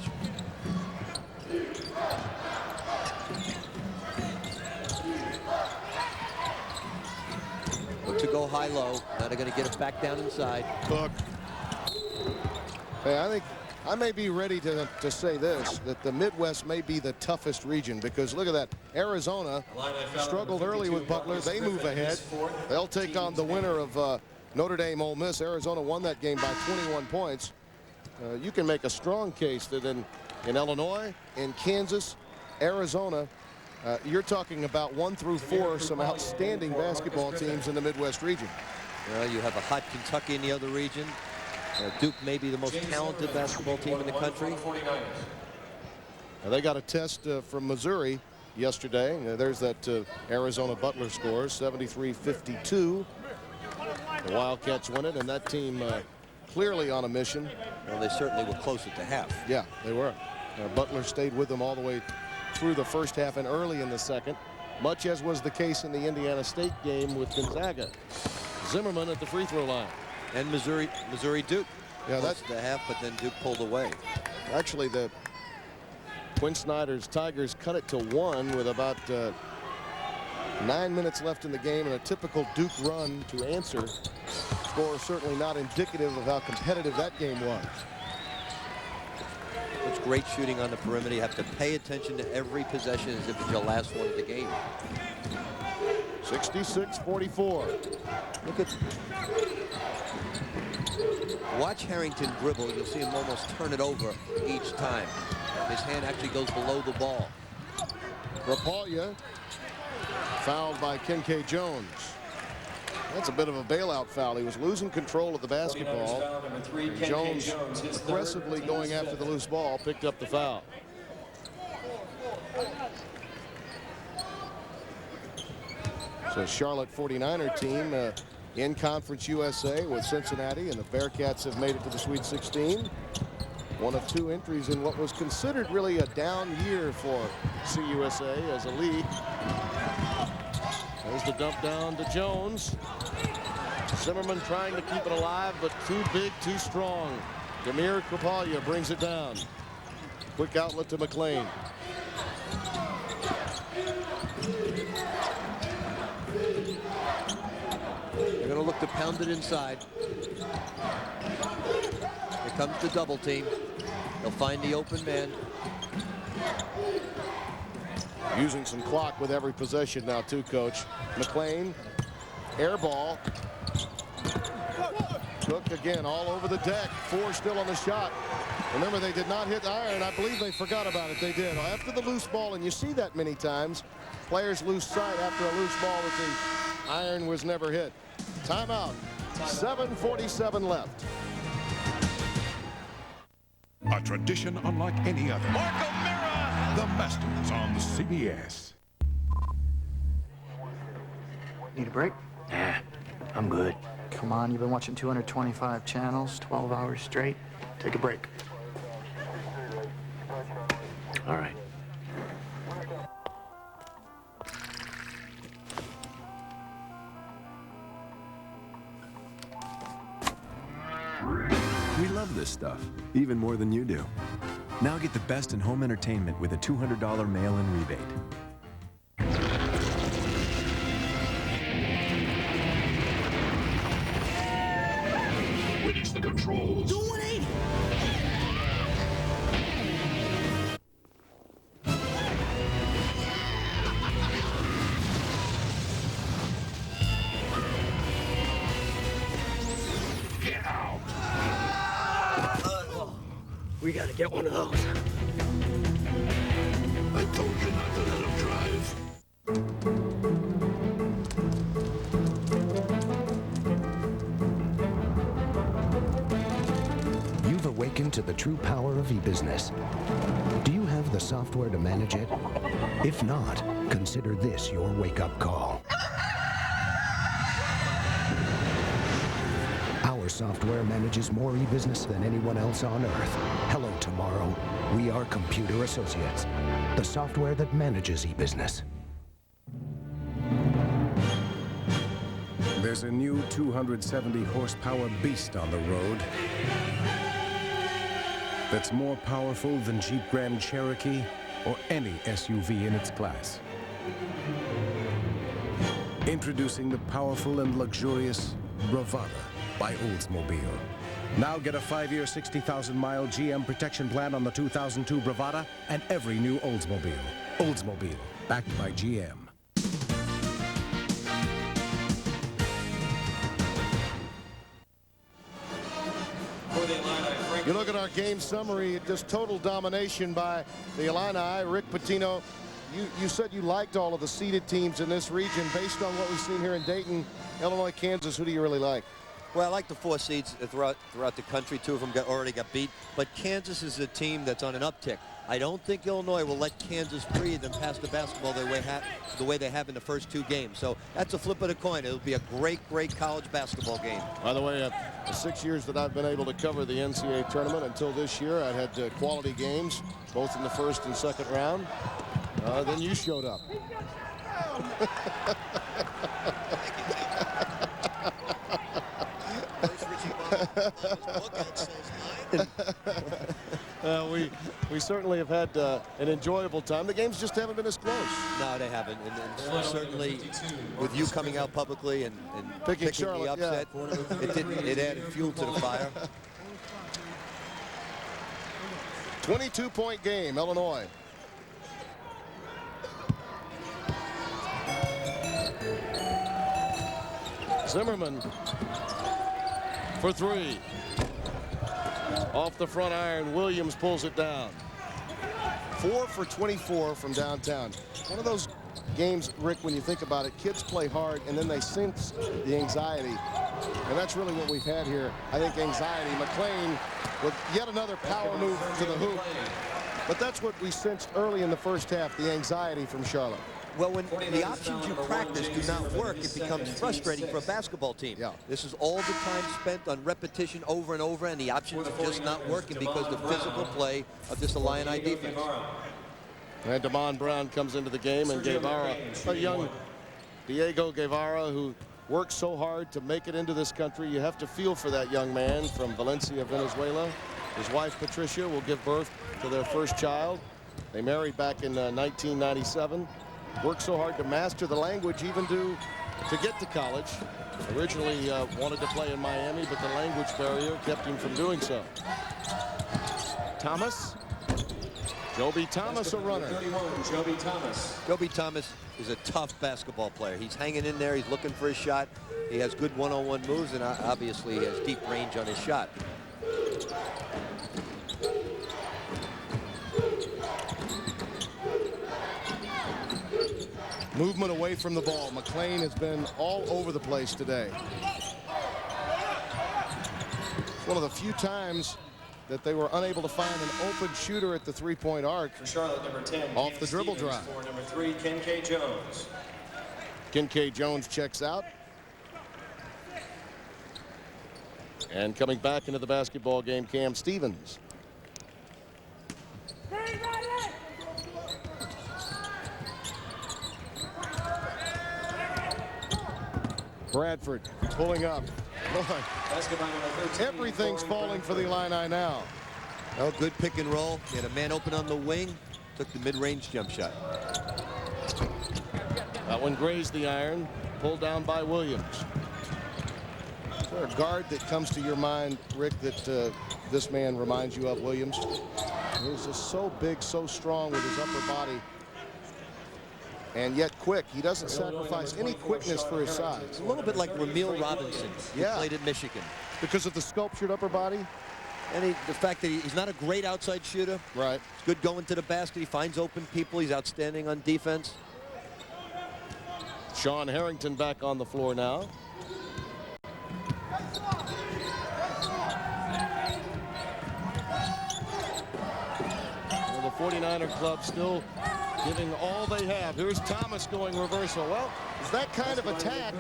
Look to go high-low. Now they're going to get it back down inside. Cook. Hey, I think I may be ready to say this, that the Midwest may be the toughest region, because look at that. Arizona struggled early with Butler. They move ahead. They'll take on the winner of Notre Dame, Ole Miss. Arizona won that game by 21 points. You can make a strong case that in Illinois, in Kansas, Arizona, you're talking about 1 through 4, some outstanding basketball teams in the Midwest region. Well, you have a hot Kentucky in the other region. Duke may be the most talented basketball team in the country. Now, they got a test from Missouri yesterday. There's that Arizona Butler scores, 73-52. The Wildcats win it, and that team clearly on a mission. Well, they certainly were close at the half. Yeah, they were. Butler stayed with them all the way through the first half and early in the second, much as was the case in the Indiana State game with Gonzaga. Zimmerman at the free throw line. And Missouri Duke. Yeah, that's the half, but then Duke pulled away. Actually, the Quinn Snyder's Tigers cut it to 1 with about 9 minutes left in the game, and a typical Duke run to answer. Score certainly not indicative of how competitive that game was. It's great shooting on the perimeter. You have to pay attention to every possession as if it's your last one of the game. 66-44. Look at. Watch Harrington dribble. You'll see him almost turn it over each time. His hand actually goes below the ball. Rapaglia fouled by Kincaid Jones. That's a bit of a bailout foul. He was losing control of the basketball. Jones aggressively going after the loose ball, picked up the foul. So Charlotte 49er team in Conference USA with Cincinnati, and the Bearcats have made it to the Sweet 16. One of 2 entries in what was considered really a down year for CUSA as a league. There's the dump down to Jones. Zimmerman trying to keep it alive, but too big, too strong. Demir Krapalya brings it down. Quick outlet to McClain. They're going to look to pound it inside. Here comes the double team. They'll find the open man. Using some clock with every possession now, too, Coach. McClain, air ball. Cook again all over the deck. 4 still on the shot. Remember, they did not hit the iron. I believe they forgot about it. They did. After the loose ball, and you see that many times, players lose sight after a loose ball that the iron was never hit. Timeout. 7:47 left. A tradition unlike any other. The Masters on the CBS. Need a break? Nah, I'm good. Come on, you've been watching 225 channels, 12 hours straight. Take a break. All right. We love this stuff, even more than you do. Now get the best in home entertainment with a $200 mail-in rebate. Release the controls. Do 180. Get out. We gotta get one of those. I told you not to let him drive. You've awakened to the true power of e-business. Do you have the software to manage it? If not, consider this your wake-up call. Our software manages more e-business than anyone else on Earth. Hello, tomorrow. We are Computer Associates, the software that manages e-business. There's a new 270 horsepower beast on the road that's more powerful than Jeep Grand Cherokee or any SUV in its class. Introducing the powerful and luxurious Bravada by Oldsmobile. Now get a 5-year, 60,000-mile GM protection plan on the 2002 Bravada and every new Oldsmobile. Oldsmobile, backed by GM. You look at our game summary, just total domination by the Illini. Rick Pitino, you said you liked all of the seeded teams in this region. Based on what we've seen here in Dayton, Illinois, Kansas, who do you really like? Well, I like the 4 seeds throughout the country. 2 of them already got beat. But Kansas is a team that's on an uptick. I don't think Illinois will let Kansas breathe and pass the basketball the way they have in the first 2 games. So that's a flip of the coin. It'll be a great, great college basketball game. By the way, the 6 years that I've been able to cover the NCAA tournament until this year, I had quality games, both in the first and second round. Then you showed up. We certainly have had an enjoyable time. The games just haven't been as close. No, they haven't. And certainly with you coming out publicly and picking Charlotte, the upset, it added fuel to the fire. 22-point game, Illinois. Zimmerman for 3. Off the front iron, Williams pulls it down. 4 for 24 from downtown. One of those games, Rick, when you think about it, kids play hard and then they sense the anxiety. And that's really what we've had here. I think anxiety. McClain with yet another power move to the hoop. But that's what we sensed early in the first half, the anxiety from Charlotte. Well, when the options you practice do not work, it becomes frustrating for a basketball team. Yeah. This is all the time spent on repetition over and over, and the options are just not working because of the physical play of this Illini defense. And Damon Brown comes into the game, and Guevara, a young Diego Guevara, who worked so hard to make it into this country. You have to feel for that young man from Valencia, Venezuela. His wife, Patricia, will give birth to their first child. They married back in 1997. Worked so hard to master the language, even to get to college. Originally wanted to play in Miami, but the language barrier kept him from doing so. Thomas. Joby Thomas, a runner. Joby Thomas. Joby Thomas is a tough basketball player. He's hanging in there. He's looking for a shot. He has good one-on-one moves, and obviously he has deep range on his shot. Movement away from the ball. McLean has been all over the place today. One of the few times that they were unable to find an open shooter at the three-point arc. For Charlotte, number 10, off Cam the dribble Stevens. drive. For number 3, Kincaid Jones. Kincaid Jones checks out. And coming back into the basketball game, Cam Stevens. Bradford pulling up. Boy, everything's falling for the Illini now. Oh, good pick and roll. He had a man open on the wing. Took the mid-range jump shot. That one grazed the iron. Pulled down by Williams. Is there a guard that comes to your mind, Rick, that this man reminds you of, Williams? He's just so big, so strong with his upper body. And yet quick. He doesn't sacrifice any quickness for his size. A little bit like Ramil Robinson, who played at Michigan. Because of the sculptured upper body? And the fact that he's not a great outside shooter. Right. He's good going to the basket. He finds open people. He's outstanding on defense. Sean Harrington back on the floor now. Well, the 49er club still giving all they have. Here's Thomas going reversal. Well, is that kind of attack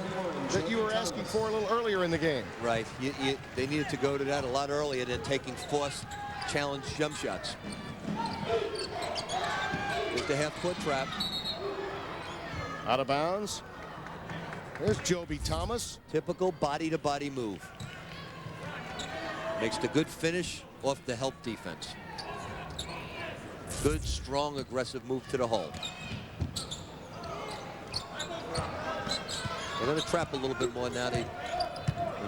that you were asking for a little earlier in the game? Right. They needed to go to that a lot earlier than taking forced challenge jump shots. There's the half-court trap. Out of bounds. There's Joby Thomas. Typical body-to-body move. Makes the good finish off the help defense. Good, strong, aggressive move to the hole. They're going to trap a little bit more now. They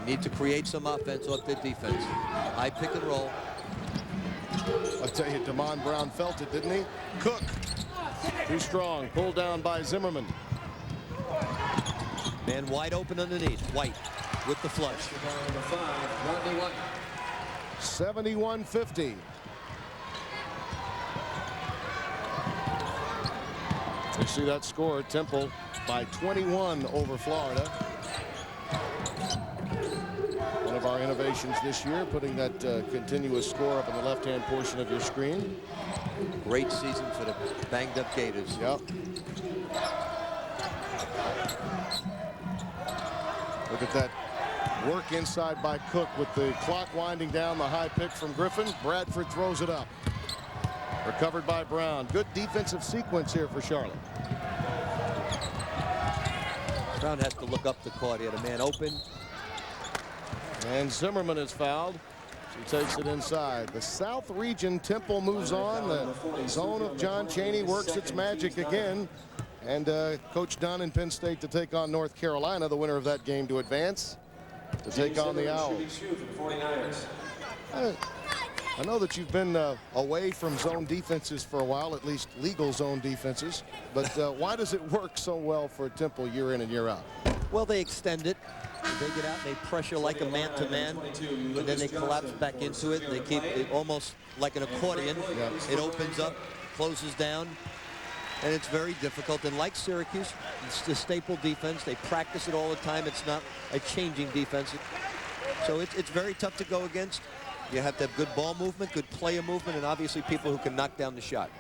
need to create some offense off their defense. High pick and roll. I tell you, Damon Brown felt it, didn't he? Cook. Too strong. Pulled down by Zimmerman. Man wide open underneath. White with the flush. 71-50. You see that score, Temple by 21 over Florida. One of our innovations this year, putting that continuous score up in the left-hand portion of your screen. Great season for the banged-up Gators. Yep. Look at that work inside by Cook with the clock winding down. The high pick from Griffin. Bradford throws it up. Recovered by Brown. Good defensive sequence here for Charlotte. Brown has to look up the court. He had a man open. And Zimmerman is fouled. She takes it inside. The South region, Temple moves on. The zone of John Chaney works its magic again. And Coach Dunn in Penn State to take on North Carolina, the winner of that game to advance to take on the Owls. I know that you've been away from zone defenses for a while, at least legal zone defenses. But why does it work so well for Temple year in and year out? Well, they extend it. They get out, they pressure like a man-to-man, and then they collapse back into it. They keep it almost like an accordion. Yeah. It opens up, closes down, and it's very difficult. And like Syracuse, it's the staple defense. They practice it all the time. It's not a changing defense. So it's very tough to go against. You have to have good ball movement, good player movement, and obviously people who can knock down the shot.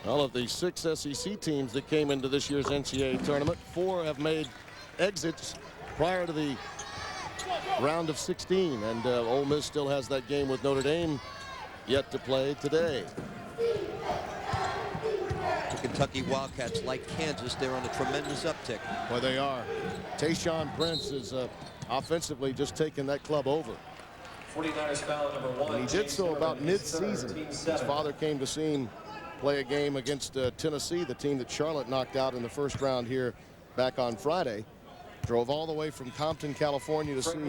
All of the 6 SEC teams that came into this year's NCAA tournament, 4 have made exits prior to the round of 16, and Ole Miss still has that game with Notre Dame yet to play today. The Kentucky Wildcats, like Kansas, they're on a tremendous uptick. Well, they are. Tayshaun Prince is offensively just taking that club over. 49ers foul number 1. And he did so about mid-season. His father came to see him play a game against Tennessee, the team that Charlotte knocked out in the first round here back on Friday. Drove all the way from Compton, California to see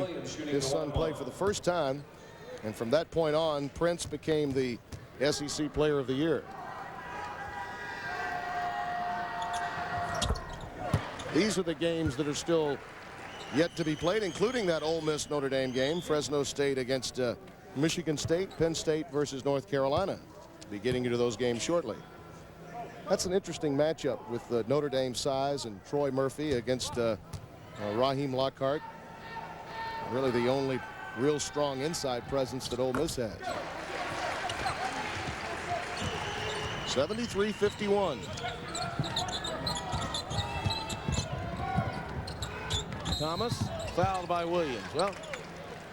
his son play for the first time. And from that point on, Prince became the SEC Player of the Year. These are the games that are still yet to be played, including that Ole Miss Notre Dame game. Fresno State against Michigan State, Penn State versus North Carolina. Be getting into those games shortly. That's an interesting matchup with Notre Dame's size and Troy Murphy against Raheem Lockhart. Really the only real strong inside presence that Ole Miss has. 73-51. Thomas fouled by Williams. Well,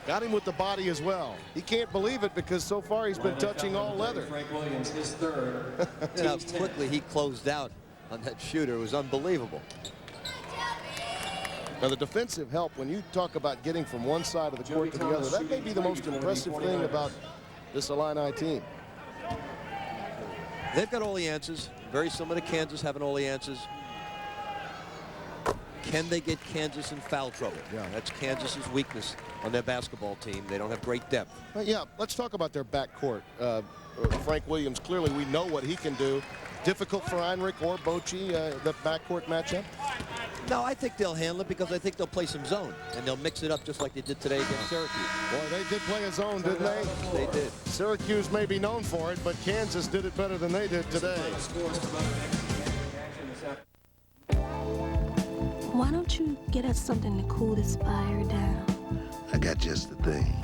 got him with the body as well. He can't believe it because so far he's been touching all leather. Frank Williams, his third. And how quickly he closed out on that shooter was unbelievable. Now the defensive help, when you talk about getting from one side of the court to the other, that may be the most impressive thing about this Illini team. They've got all the answers. Very similar to Kansas having all the answers. Can they get Kansas in foul trouble? Yeah, that's Kansas's weakness on their basketball team. They don't have great depth. Yeah, let's talk about their backcourt. Frank Williams, clearly we know what he can do. Difficult for Heinrich or Bochy, the backcourt matchup? No, I think they'll handle it because I think they'll play some zone, and they'll mix it up just like they did today against Syracuse. Boy, they did play a zone, didn't they? They did. Syracuse may be known for it, but Kansas did it better than they did today. Why don't you get us something to cool this fire down? I got just the thing.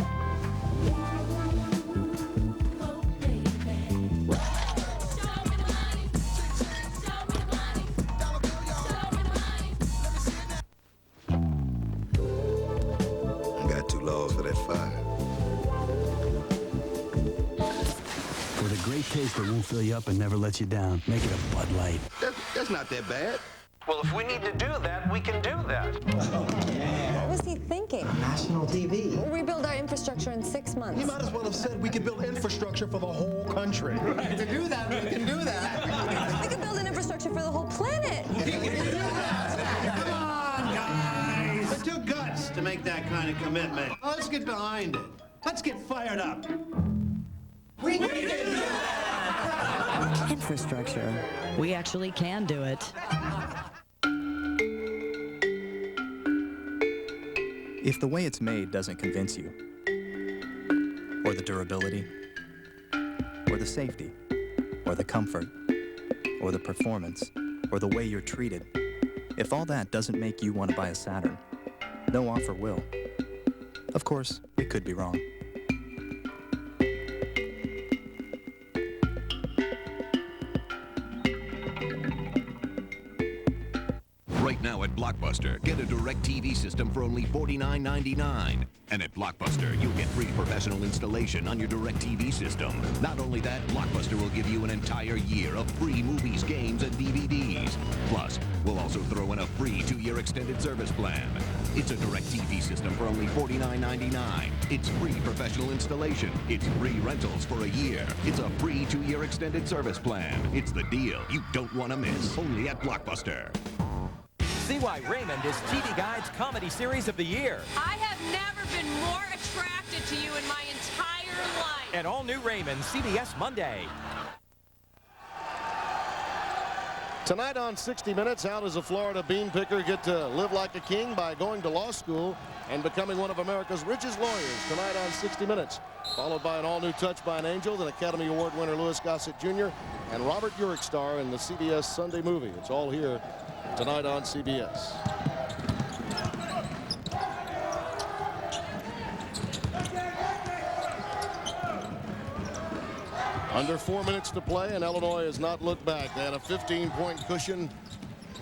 I got 2 laws for that fire. For the great taste that won't fill you up and never lets you down, make it a Bud Light. That's not that bad. Well, if we need to do that, we can do that. What was he thinking? National TV. We'll rebuild our infrastructure in 6 months. He might as well have said we could build infrastructure for the whole country. Right. To do that, we can do that. We could build an infrastructure for the whole planet. We can do that. Come on, guys. It took guts to make that kind of commitment. Let's get behind it. Let's get fired up. We can do that. Infrastructure. We actually can do it. If the way it's made doesn't convince you, or the durability, or the safety, or the comfort, or the performance, or the way you're treated, if all that doesn't make you want to buy a Saturn, no offer will. Of course, it could be wrong. Right now at Blockbuster, get a DirecTV system for only $49.99. And at Blockbuster, you'll get free professional installation on your DirecTV system. Not only that, Blockbuster will give you an entire year of free movies, games, and DVDs. Plus, we'll also throw in a free 2-year extended service plan. It's a DirecTV system for only $49.99. It's free professional installation. It's free rentals for a year. It's a free 2-year extended service plan. It's the deal you don't want to miss. Only at Blockbuster. See why Raymond is TV Guide's comedy series of the year. I have never been more attracted to you in my entire life. An all-new Raymond, CBS Monday. Tonight on 60 Minutes, how does a Florida bean picker get to live like a king by going to law school and becoming one of America's richest lawyers? Tonight on 60 Minutes, followed by an all-new Touch by an Angel, then Academy Award winner Louis Gossett Jr. and Robert Urich star in the CBS Sunday movie. It's all here tonight on CBS. Under 4 minutes to play, and Illinois has not looked back. They had a 15-point cushion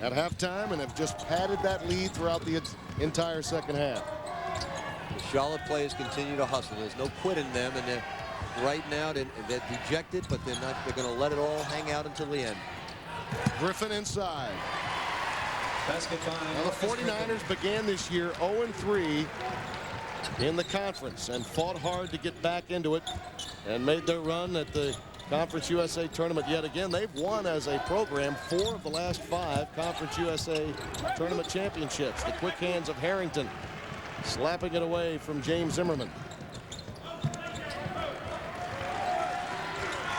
at halftime and have just padded that lead throughout the entire second half. The Charlotte players continue to hustle. There's no quit in them, and right now they're dejected, but they're not. They're going to let it all hang out until the end. Griffin inside. Now the 49ers began this year 0-3 in the conference and fought hard to get back into it and made their run at the Conference USA tournament yet again. They've won as a program 4 of the last 5 Conference USA tournament championships. The quick hands of Harrington slapping it away from James Zimmerman.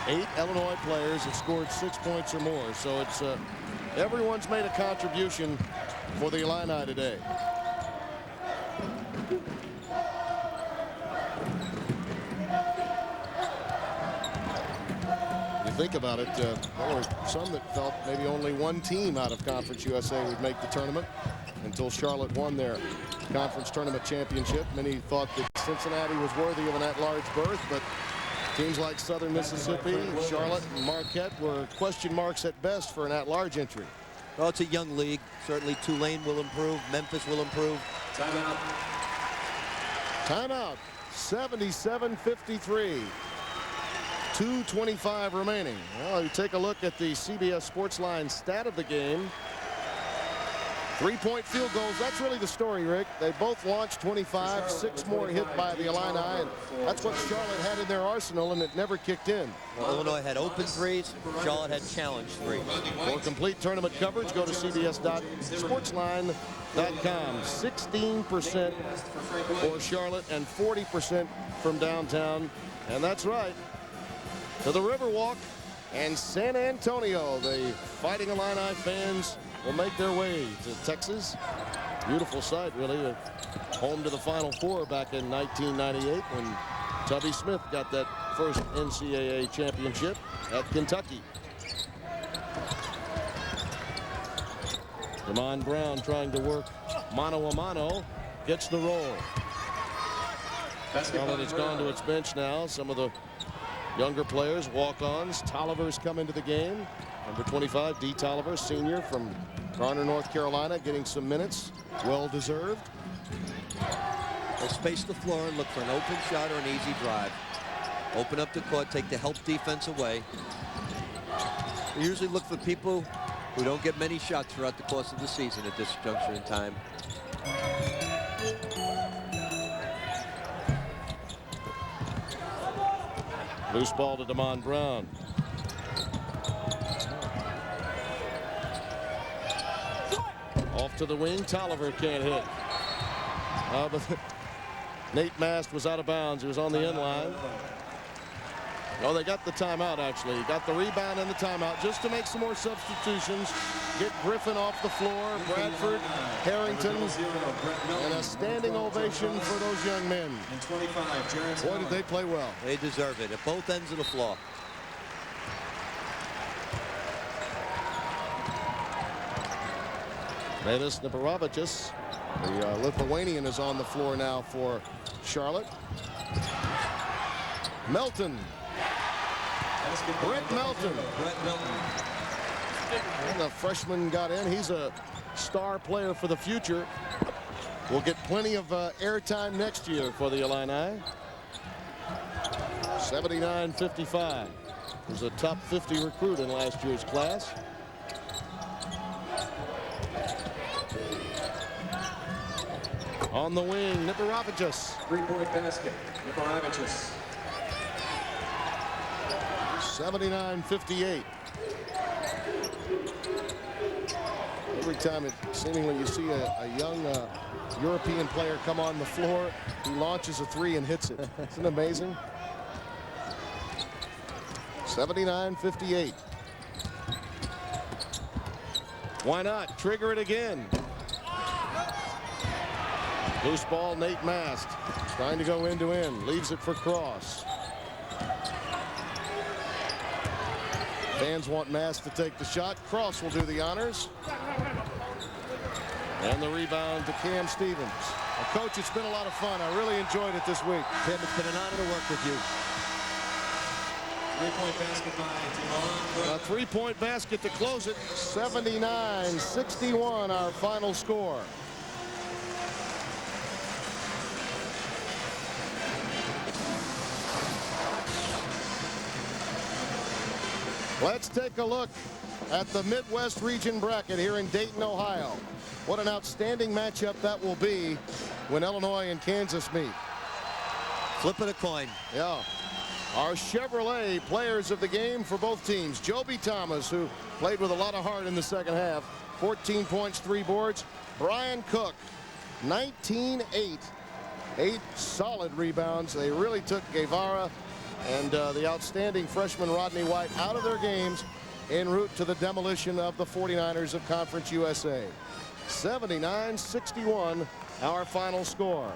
8 Illinois players have scored 6 points or more, so it's everyone's made a contribution for the Illini today. think about it, there were some that felt maybe only one team out of Conference USA would make the tournament until Charlotte won their conference tournament championship. Many thought that Cincinnati was worthy of an at-large berth, but teams like Southern Mississippi, Charlotte, and Marquette were question marks at best for an at-large entry. Well, it's a young league. Certainly Tulane will improve. Memphis will improve. Timeout. Timeout. 77-53. 2:25 remaining. Well, you take a look at the CBS Sportsline stat of the game. 3-point field goals. That's really the story, Rick. They both launched 25, 6 more hit by the Illini, and that's what Charlotte had in their arsenal, and it never kicked in. Well, Illinois had open threes. Charlotte had challenge threes. For complete tournament coverage, go to cbs.sportsline.com. 16% for Charlotte and 40% from downtown. And that's right. To the Riverwalk and San Antonio. The Fighting Illini fans will make their way to Texas. Beautiful sight, really. Home to the Final Four back in 1998 when Tubby Smith got that first NCAA championship at Kentucky. Damon Brown trying to work mano a mano. Gets the roll. Charlotte has gone to its bench now. Some of the younger players, walk-ons. Tolliver's come into the game. Number 25, D. Tolliver, senior from Garner, North Carolina, getting some minutes. Well-deserved. They'll space the floor and look for an open shot or an easy drive. Open up the court, take the help defense away. They usually look for people who don't get many shots throughout the course of the season at this juncture in time. Loose ball to Damon Brown. Off to the wing. Tolliver can't hit. But Nate Mast was out of bounds. He was on the end line. Oh, they got the timeout, actually. Got the rebound and the timeout just to make some more substitutions. Get Griffin off the floor. Bradford, Harrington, and a standing ovation for those young men. Boy, did they play well. They deserve it at both ends of the floor. Metis Neparovicus, the Lithuanian, is on the floor now for Charlotte. Melton. Brett Melton. And the freshman got in. He's a star player for the future. Will get plenty of airtime next year for the Illini. 79-55. He was a top 50 recruit in last year's class. On the wing, Neparovicus. 3-point basket. Neparovicus. 79-58. Every time it seemingly you see a young European player come on the floor, he launches a three and hits it. Isn't it amazing? 79-58. Why not? Trigger it again. Loose ball, Nate Mast. Trying to go end to end. Leaves it for Cross. Fans want Mast to take the shot. Cross will do the honors. And the rebound to Cam Stevens. Well, Coach, it's been a lot of fun. I really enjoyed it this week. Tim, it's been an honor to work with you. 3-point basket by Damon. A 3-point basket to close it. 79-61, our final score. Let's take a look at the Midwest region bracket here in Dayton, Ohio. What an outstanding matchup that will be when Illinois and Kansas meet. Flipping a coin. Yeah. Our Chevrolet players of the game for both teams. Joby Thomas, who played with a lot of heart in the second half. 14 points, 3 boards. Brian Cook, 19-8. 8 solid rebounds. They really took Guevara and the outstanding freshman Rodney White out of their games en route to the demolition of the 49ers of Conference USA. 79-61, our final score.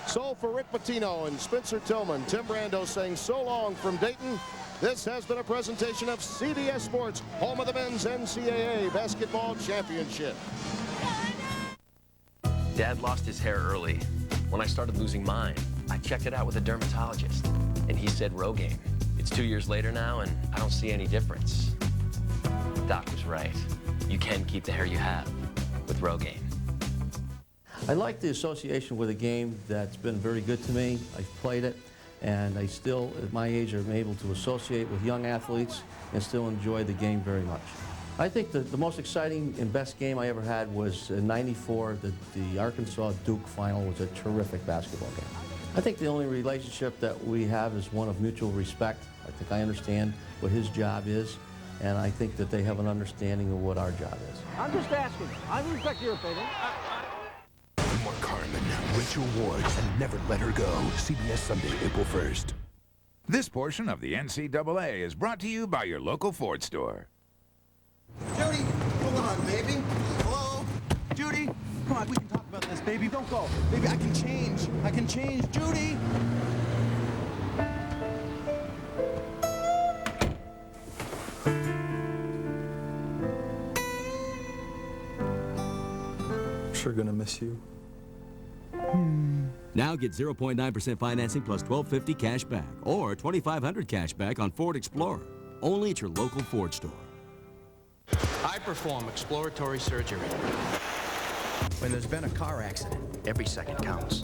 So for Rick Pitino and Spencer Tillman, Tim Brando saying so long from Dayton. This has been a presentation of CBS Sports, home of the men's NCAA basketball championship. Dad lost his hair early. When I started losing mine, I checked it out with a dermatologist, and he said Rogaine. It's 2 years later now, and I don't see any difference. Doc was right. You can keep the hair you have with Rogaine. I like the association with a game that's been very good to me. I've played it, and I still, at my age, am able to associate with young athletes and still enjoy the game very much. I think the most exciting and best game I ever had was in '94. The Arkansas-Duke final was a terrific basketball game. I think the only relationship that we have is one of mutual respect. I think I understand what his job is, and I think that they have an understanding of what our job is. I'm just asking. I respect your opinion. Mark Carmen, Rachel Ward, and Never Let Her Go. CBS Sunday, April 1st. This portion of the NCAA is brought to you by your local Ford store. Judy, hold on, baby. Hello? Judy, come on, we can talk about this, baby. Don't go. Baby, I can change. I can change. Judy! Sure gonna miss you. Now get 0.9% financing plus $1,250 cash back or $2,500 cash back on Ford Explorer. Only at your local Ford store. I perform exploratory surgery. When there's been a car accident, every second counts.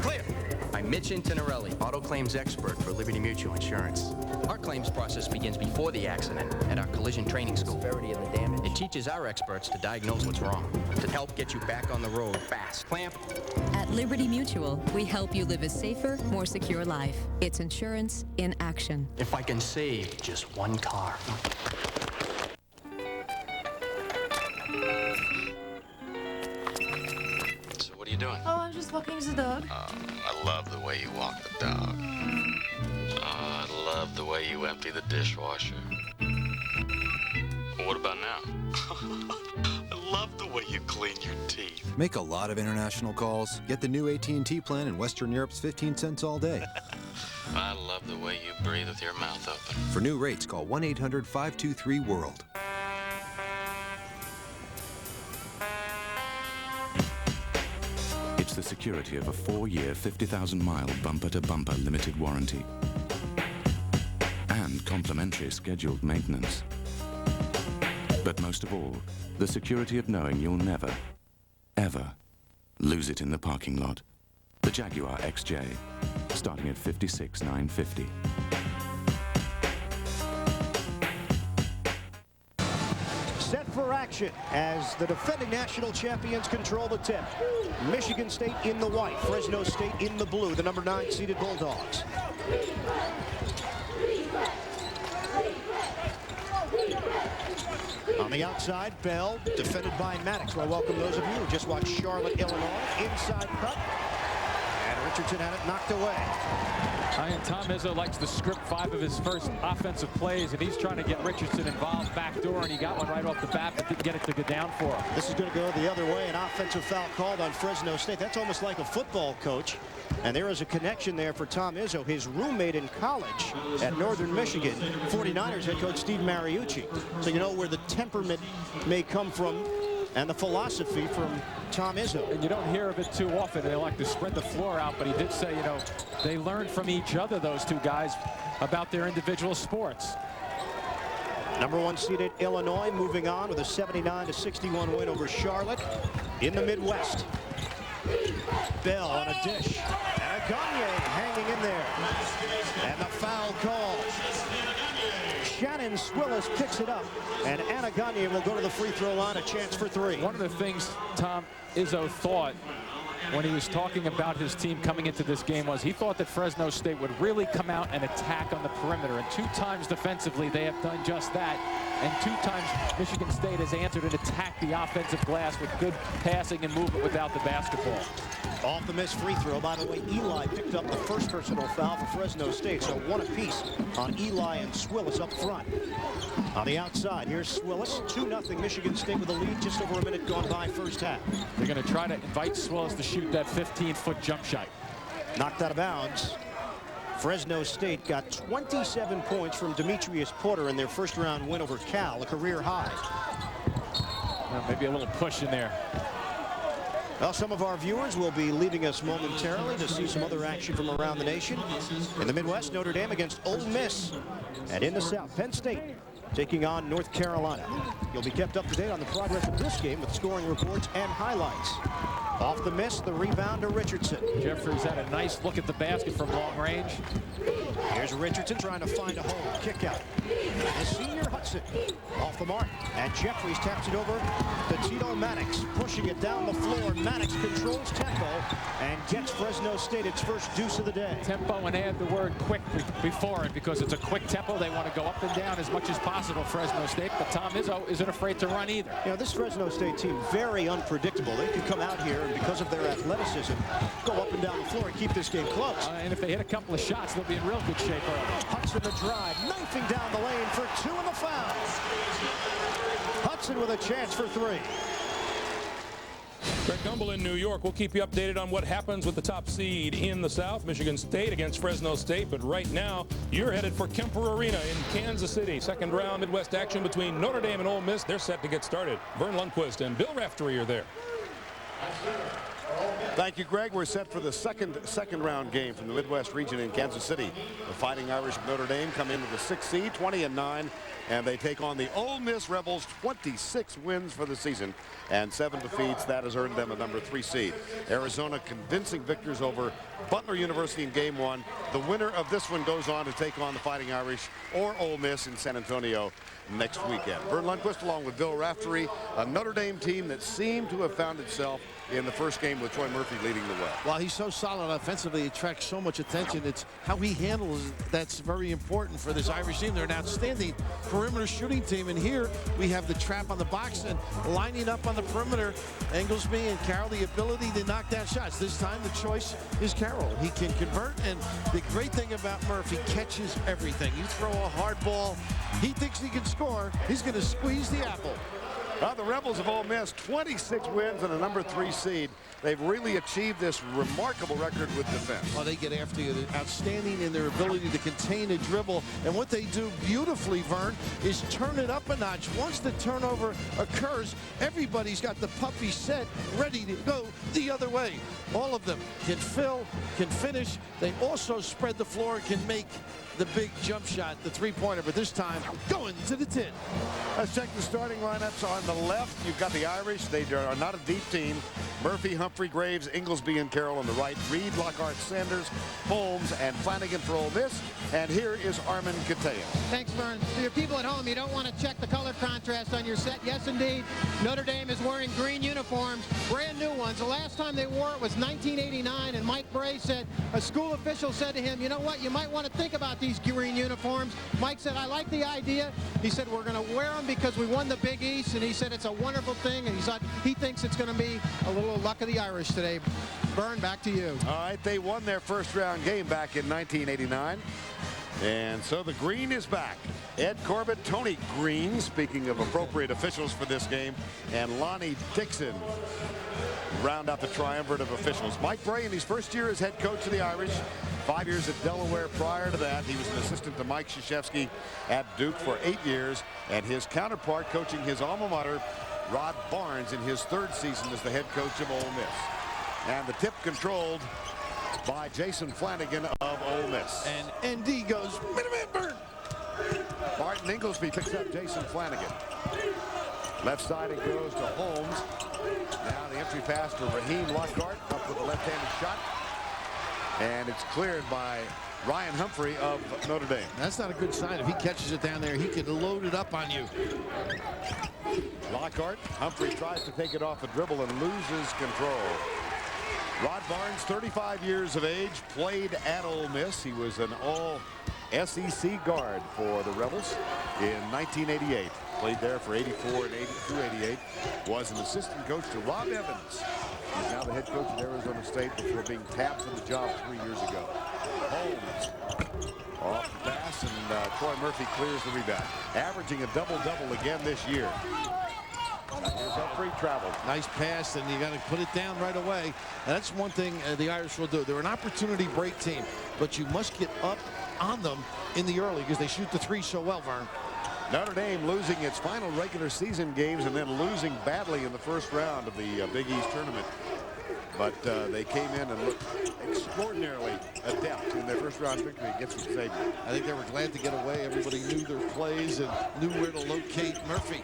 Clear! I'm Mitch Intinarelli, auto claims expert for Liberty Mutual Insurance. Our claims process begins before the accident at our collision training school. Severity of the damage. It teaches our experts to diagnose what's wrong, to help get you back on the road fast. Clamp. At Liberty Mutual, we help you live a safer, more secure life. It's insurance in action. If I can save just one car. So what are you doing? Oh, I'm just walking the dog. I love the way you walk the dog. I love the way you empty the dishwasher. What about now? I love the way you clean your teeth. Make a lot of international calls. Get the new AT&T plan in Western Europe's 15 cents all day. I love the way you breathe with your mouth open. For new rates, call 1-800-523-WORLD. It's the security of a 4-year, 50,000-mile bumper-to-bumper limited warranty. And complimentary scheduled maintenance. But most of all, the security of knowing you'll never, ever lose it in the parking lot. The Jaguar XJ, starting at $56,950. Set for action as the defending national champions control the tip. Michigan State in the white, Fresno State in the blue, the number 9 seeded Bulldogs. On the outside, Bell, defended by Maddox. Well, welcome those of you who just watched Charlotte, Illinois. Inside cut. And Richardson had it knocked away. Tom Izzo likes to script 5 of his first offensive plays, and he's trying to get Richardson involved backdoor, and he got one right off the bat, but didn't get it to go down for him. This is going to go the other way. An offensive foul called on Fresno State. That's almost like a football coach. And there is a connection there for Tom Izzo, his roommate in college at Northern Michigan, 49ers head coach Steve Mariucci. So you know where the temperament may come from and the philosophy from Tom Izzo. And you don't hear of it too often. They like to spread the floor out, but he did say, you know, they learned from each other, those two guys, about their individual sports. Number 1 seeded Illinois moving on with a 79-61 win over Charlotte in the Midwest. Bell on a dish. And Gagne hanging in there. And the foul call. Shannon Swillis picks it up. And Anna Gagne will go to the free throw line, a chance for 3. One of the things Tom Izzo thought when he was talking about his team coming into this game was he thought that Fresno State would really come out and attack on the perimeter. And 2 times defensively, they have done just that. And 2 times Michigan State has answered and attacked the offensive glass with good passing and movement without the basketball. Off the missed free throw. By the way, Eli picked up the first personal foul for Fresno State, so 1 apiece on Eli and Swillis up front. On the outside, here's Swillis. 2-0 Michigan State with a lead, just over a minute gone by first half. They're going to try to invite Swillis to shoot that 15-foot jump shot. Knocked out of bounds. Fresno State got 27 points from Demetrius Porter in their first-round win over Cal, a career high. Well, maybe a little push in there. Well, some of our viewers will be leaving us momentarily to see some other action from around the nation. In the Midwest, Notre Dame against Ole Miss. And in the South, Penn State taking on North Carolina. You'll be kept up to date on the progress of this game with scoring reports and highlights. Off the miss, the rebound to Richardson. Jeffries had a nice look at the basket from long range. Here's Richardson trying to find a hole. Kick out. The senior Hudson off the mark. And Jeffries taps it over to Tito Maddox, pushing it down the floor. Maddox controls tempo and gets Fresno State its first deuce of the day. Tempo, and add the word quick before it, because it's a quick tempo. They want to go up and down as much as possible, Fresno State, but Tom Izzo isn't afraid to run either. You know, this Fresno State team, very unpredictable. They can come out here and because of their athleticism, go up and down the floor and keep this game close. And if they hit a couple of shots, they'll be in real good shape early. Hudson the drive, knifing down the lane for 2 in the foul. Hudson with a chance for 3. Greg Gumbel in New York. We'll keep you updated on what happens with the top seed in the South. Michigan State against Fresno State. But right now, you're headed for Kemper Arena in Kansas City. Second round Midwest action between Notre Dame and Ole Miss. They're set to get started. Vern Lundquist and Bill Raftery are there. Thank you, Greg. We're set for the second round game from the Midwest region in Kansas City. The Fighting Irish of Notre Dame come in with the 6th seed, 20-9, and they take on the Ole Miss Rebels. 26 wins for the season and 7 defeats. That has earned them a number 3 seed. Arizona convincing victors over Butler University in game 1. The winner of this one goes on to take on the Fighting Irish or Ole Miss in San Antonio next weekend. Vern Lundquist along with Bill Raftery, a Notre Dame team that seemed to have found itself in the first game with Troy Murphy leading the way. While he's so solid offensively, it attracts so much attention. It's how he handles it that's very important for this Irish team. They're an outstanding perimeter shooting team, and here we have the trap on the box and lining up on the perimeter. Englesby and Carroll, the ability to knock down shots. This time the choice is Carroll. He can convert, and the great thing about Murphy, catches everything. You throw a hard ball, he thinks he can score, he's going to squeeze the apple. The Rebels of Ole Miss, 26 wins and a number 3 seed. They've really achieved this remarkable record with defense. Well, they get after you. They're outstanding in their ability to contain a dribble. And what they do beautifully, Vern, is turn it up a notch. Once the turnover occurs, everybody's got the puppy set, ready to go the other way. All of them can fill, can finish. They also spread the floor and can make the big jump shot, the 3-pointer, but this time going to the 10. Let's check the starting lineups. On the left, you've got the Irish. They are not a deep team. Murphy, Humphrey, Graves, Inglesby, and Carroll on the right. Reed, Lockhart, Sanders, Holmes, and Flanagan for Ole Miss. And here is Armin Kataya. Thanks, Vern. To your people at home, you don't want to check the color contrast on your set. Yes, indeed. Notre Dame is wearing green uniforms, brand new ones. The last time they wore it was 1989, and Mike Bray said, a school official said to him, you know what, you might want to think about these green uniforms. Mike said, I like the idea. He said, we're going to wear them because we won the Big East, and he said it's a wonderful thing, and he thinks it's going to be a little luck of the Irish today. Vern, back to you. All right, they won their first round game back in 1989. And so the green is back. Ed Corbett, Tony Green, speaking of appropriate officials for this game, and Lonnie Dixon round out the triumvirate of officials. Mike Bray in his first year as head coach of the Irish. 5 years at Delaware prior to that. He was an assistant to Mike Krzyzewski at Duke for 8 years. And his counterpart coaching his alma mater, Rod Barnes, in his 3rd season as the head coach of Ole Miss. And the tip controlled by Jason Flanagan of Ole Miss. And ND goes, Burn. Martin Inglesby picks up Jason Flanagan. Left side it goes to Holmes. Now the entry pass to Raheem Lockhart up with a left-handed shot. And it's cleared by Ryan Humphrey of Notre Dame. That's not a good sign. If he catches it down there, he can load it up on you. Lockhart. Humphrey tries to take it off the dribble and loses control. Rod Barnes, 35 years of age, played at Ole Miss. He was an all-SEC guard for the Rebels in 1988. Played there for 84 and 82-88. Was an assistant coach to Rob Evans. He's now the head coach at Arizona State before being tapped for the job 3 years ago. Holmes off the pass, and Troy Murphy clears the rebound. Averaging a double-double again this year. Here's Humphrey traveled. Nice pass, and you got to put it down right away. And that's one thing the Irish will do. They're an opportunity break team, but you must get up on them in the early because they shoot the three so well, Vern. Notre Dame losing its final regular season games and then losing badly in the first round of the Big East tournament. But they came in and looked extraordinarily adept in their first round victory against Xavier. I think they were glad to get away. Everybody knew their plays and knew where to locate Murphy.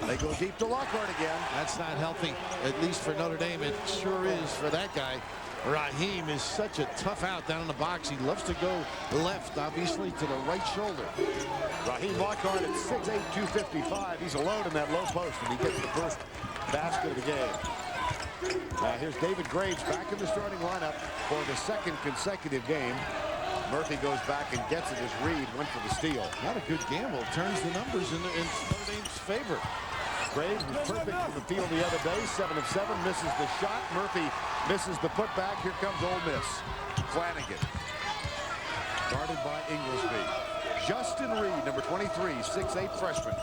They go deep to Lockhart again. That's not healthy, at least for Notre Dame. It sure is for that guy. Raheem is such a tough out down in the box. He loves to go left, obviously, to the right shoulder. Raheem Lockhart at 6'8", 255. He's alone in that low post, and he gets the first basket of the game. Now here's David Graves back in the starting lineup for the second consecutive game. Murphy goes back and gets it as Reed went for the steal. Not a good gamble. Turns the numbers in Notre Dame's favor. Graves was perfect from the field the other day. 7 of 7, misses the shot. Murphy misses the putback. Here comes Ole Miss. Flanagan. Guarded by Inglesby. Justin Reed, number 23, 6'8" freshman.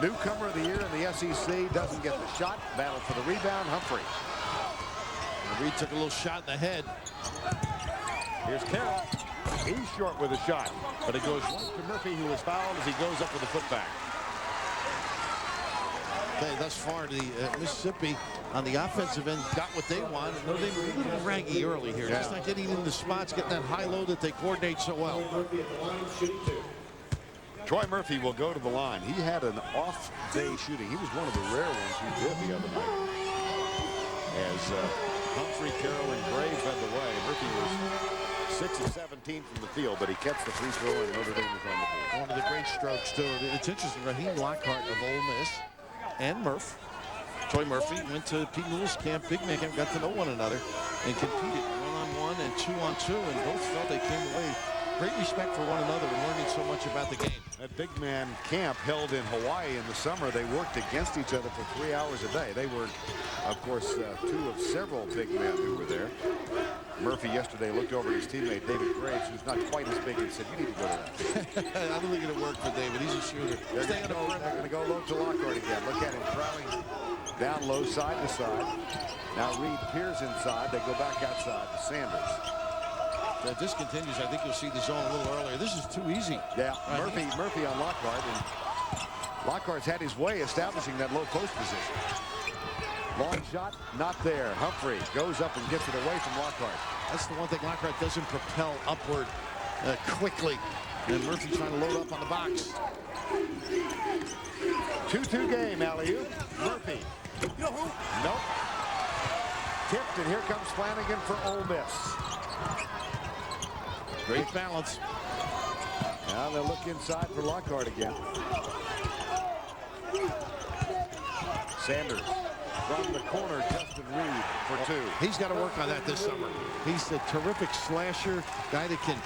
Newcomer of the year in the SEC, doesn't get the shot. Battle for the rebound, Humphrey. And Reed took a little shot in the head. Here's Carroll. He's short with a shot, but it goes right to Murphy, who is fouled as he goes up with the putback. Okay, thus far, the Mississippi on the offensive end got what they want. They were a little raggy early here. Just not getting into spots, getting that high low that they coordinate so well. Troy Murphy will go to the line. He had an off day shooting. He was one of the rare ones who did the other night. As Humphrey, Carroll, and Graves led the way. Murphy was 6 of 17 from the field, but he catches the free throw, and Notre Dame is on the board. One of the great strokes, too. It's interesting. Raheem Lockhart of Ole Miss and Troy Murphy went to Pete Newell's camp. Big man camp, got to know one another and competed 1-on-1 and 2-on-2, and both felt they came away great respect for one another and learning so much about the game. That big man camp held in Hawaii in the summer. They worked against each other for 3 hours a day. They were, of course, 2 of several big men who were there. Murphy yesterday looked over at his teammate, David Graves, who's not quite as big, and said, you need to go to that. I don't think it'll work for David. He's a shooter. They're going to go low to Lockhart again. Look at him traveling down low, side to side. Now Reed peers inside. They go back outside to Sanders. If this continues, I think you'll see the zone a little earlier. This is too easy. Yeah, Murphy on Lockhart, and Lockhart's had his way establishing that low post position. Long shot, not there. Humphrey goes up and gets it away from Lockhart. That's the one thing. Lockhart doesn't propel upward quickly. And Murphy trying to load up on the box. 2-2 game, alley-oop. Murphy. Nope. Tipped, and here comes Flanagan for Ole Miss. Great balance. Now they'll look inside for Lockhart again. Sanders from the corner, Justin Reed for 2. He's got to work on that this summer. He's a terrific slasher, guy that can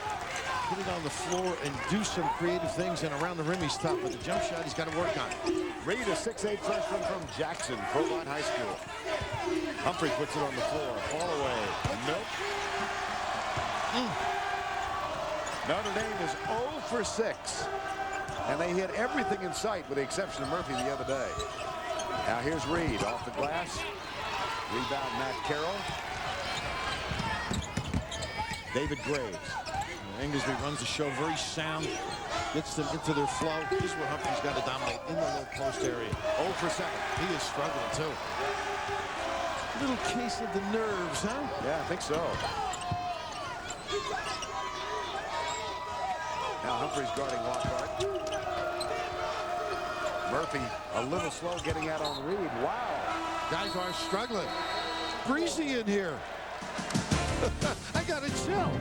put it on the floor and do some creative things, and around the rim he's tough, but the jump shot he's got to work on. Reed, a 6'8" freshman from Jackson, Proline High School. Humphrey puts it on the floor. Fall away. Nope. Notre Dame is 0 for 6. And they hit everything in sight with the exception of Murphy the other day. Now here's Reed off the glass. Rebound Matt Carroll. David Graves. Inglesby runs the show very sound. Gets them into their flow. This is where Humphrey's got to dominate in the low post area. 0 for 7. He is struggling too. Little case of the nerves, huh? Yeah, I think so. Now Humphrey's guarding Lockhart. Murphy a little slow getting out on Reed. Wow. Guys are struggling. Breezy in here. I got to chill.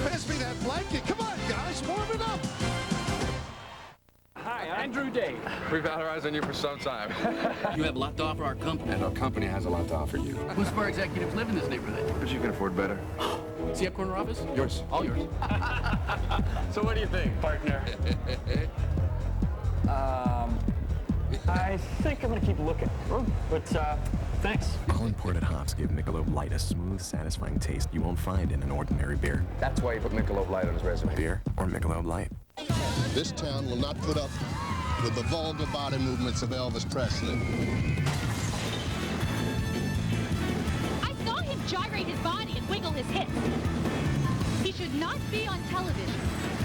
Pass me that blanket. Come on, guys. Warm it up. Hi, I'm Andrew Dave. We've had our eyes on you for some time. You have a lot to offer our company. And our company has a lot to offer you. Most of our executives live in this neighborhood. But you can afford better. See a corner office? Yours. All yours. So what do you think, partner? I think I'm going to keep looking. But, thanks. All imported hops give Michelob Light a smooth, satisfying taste you won't find in an ordinary beer. That's why you put Michelob Light on his resume. Beer or Michelob Light. This town will not put up with the vulgar body movements of Elvis Presley. I saw him gyrate his body and wiggle his hips. He should not be on television.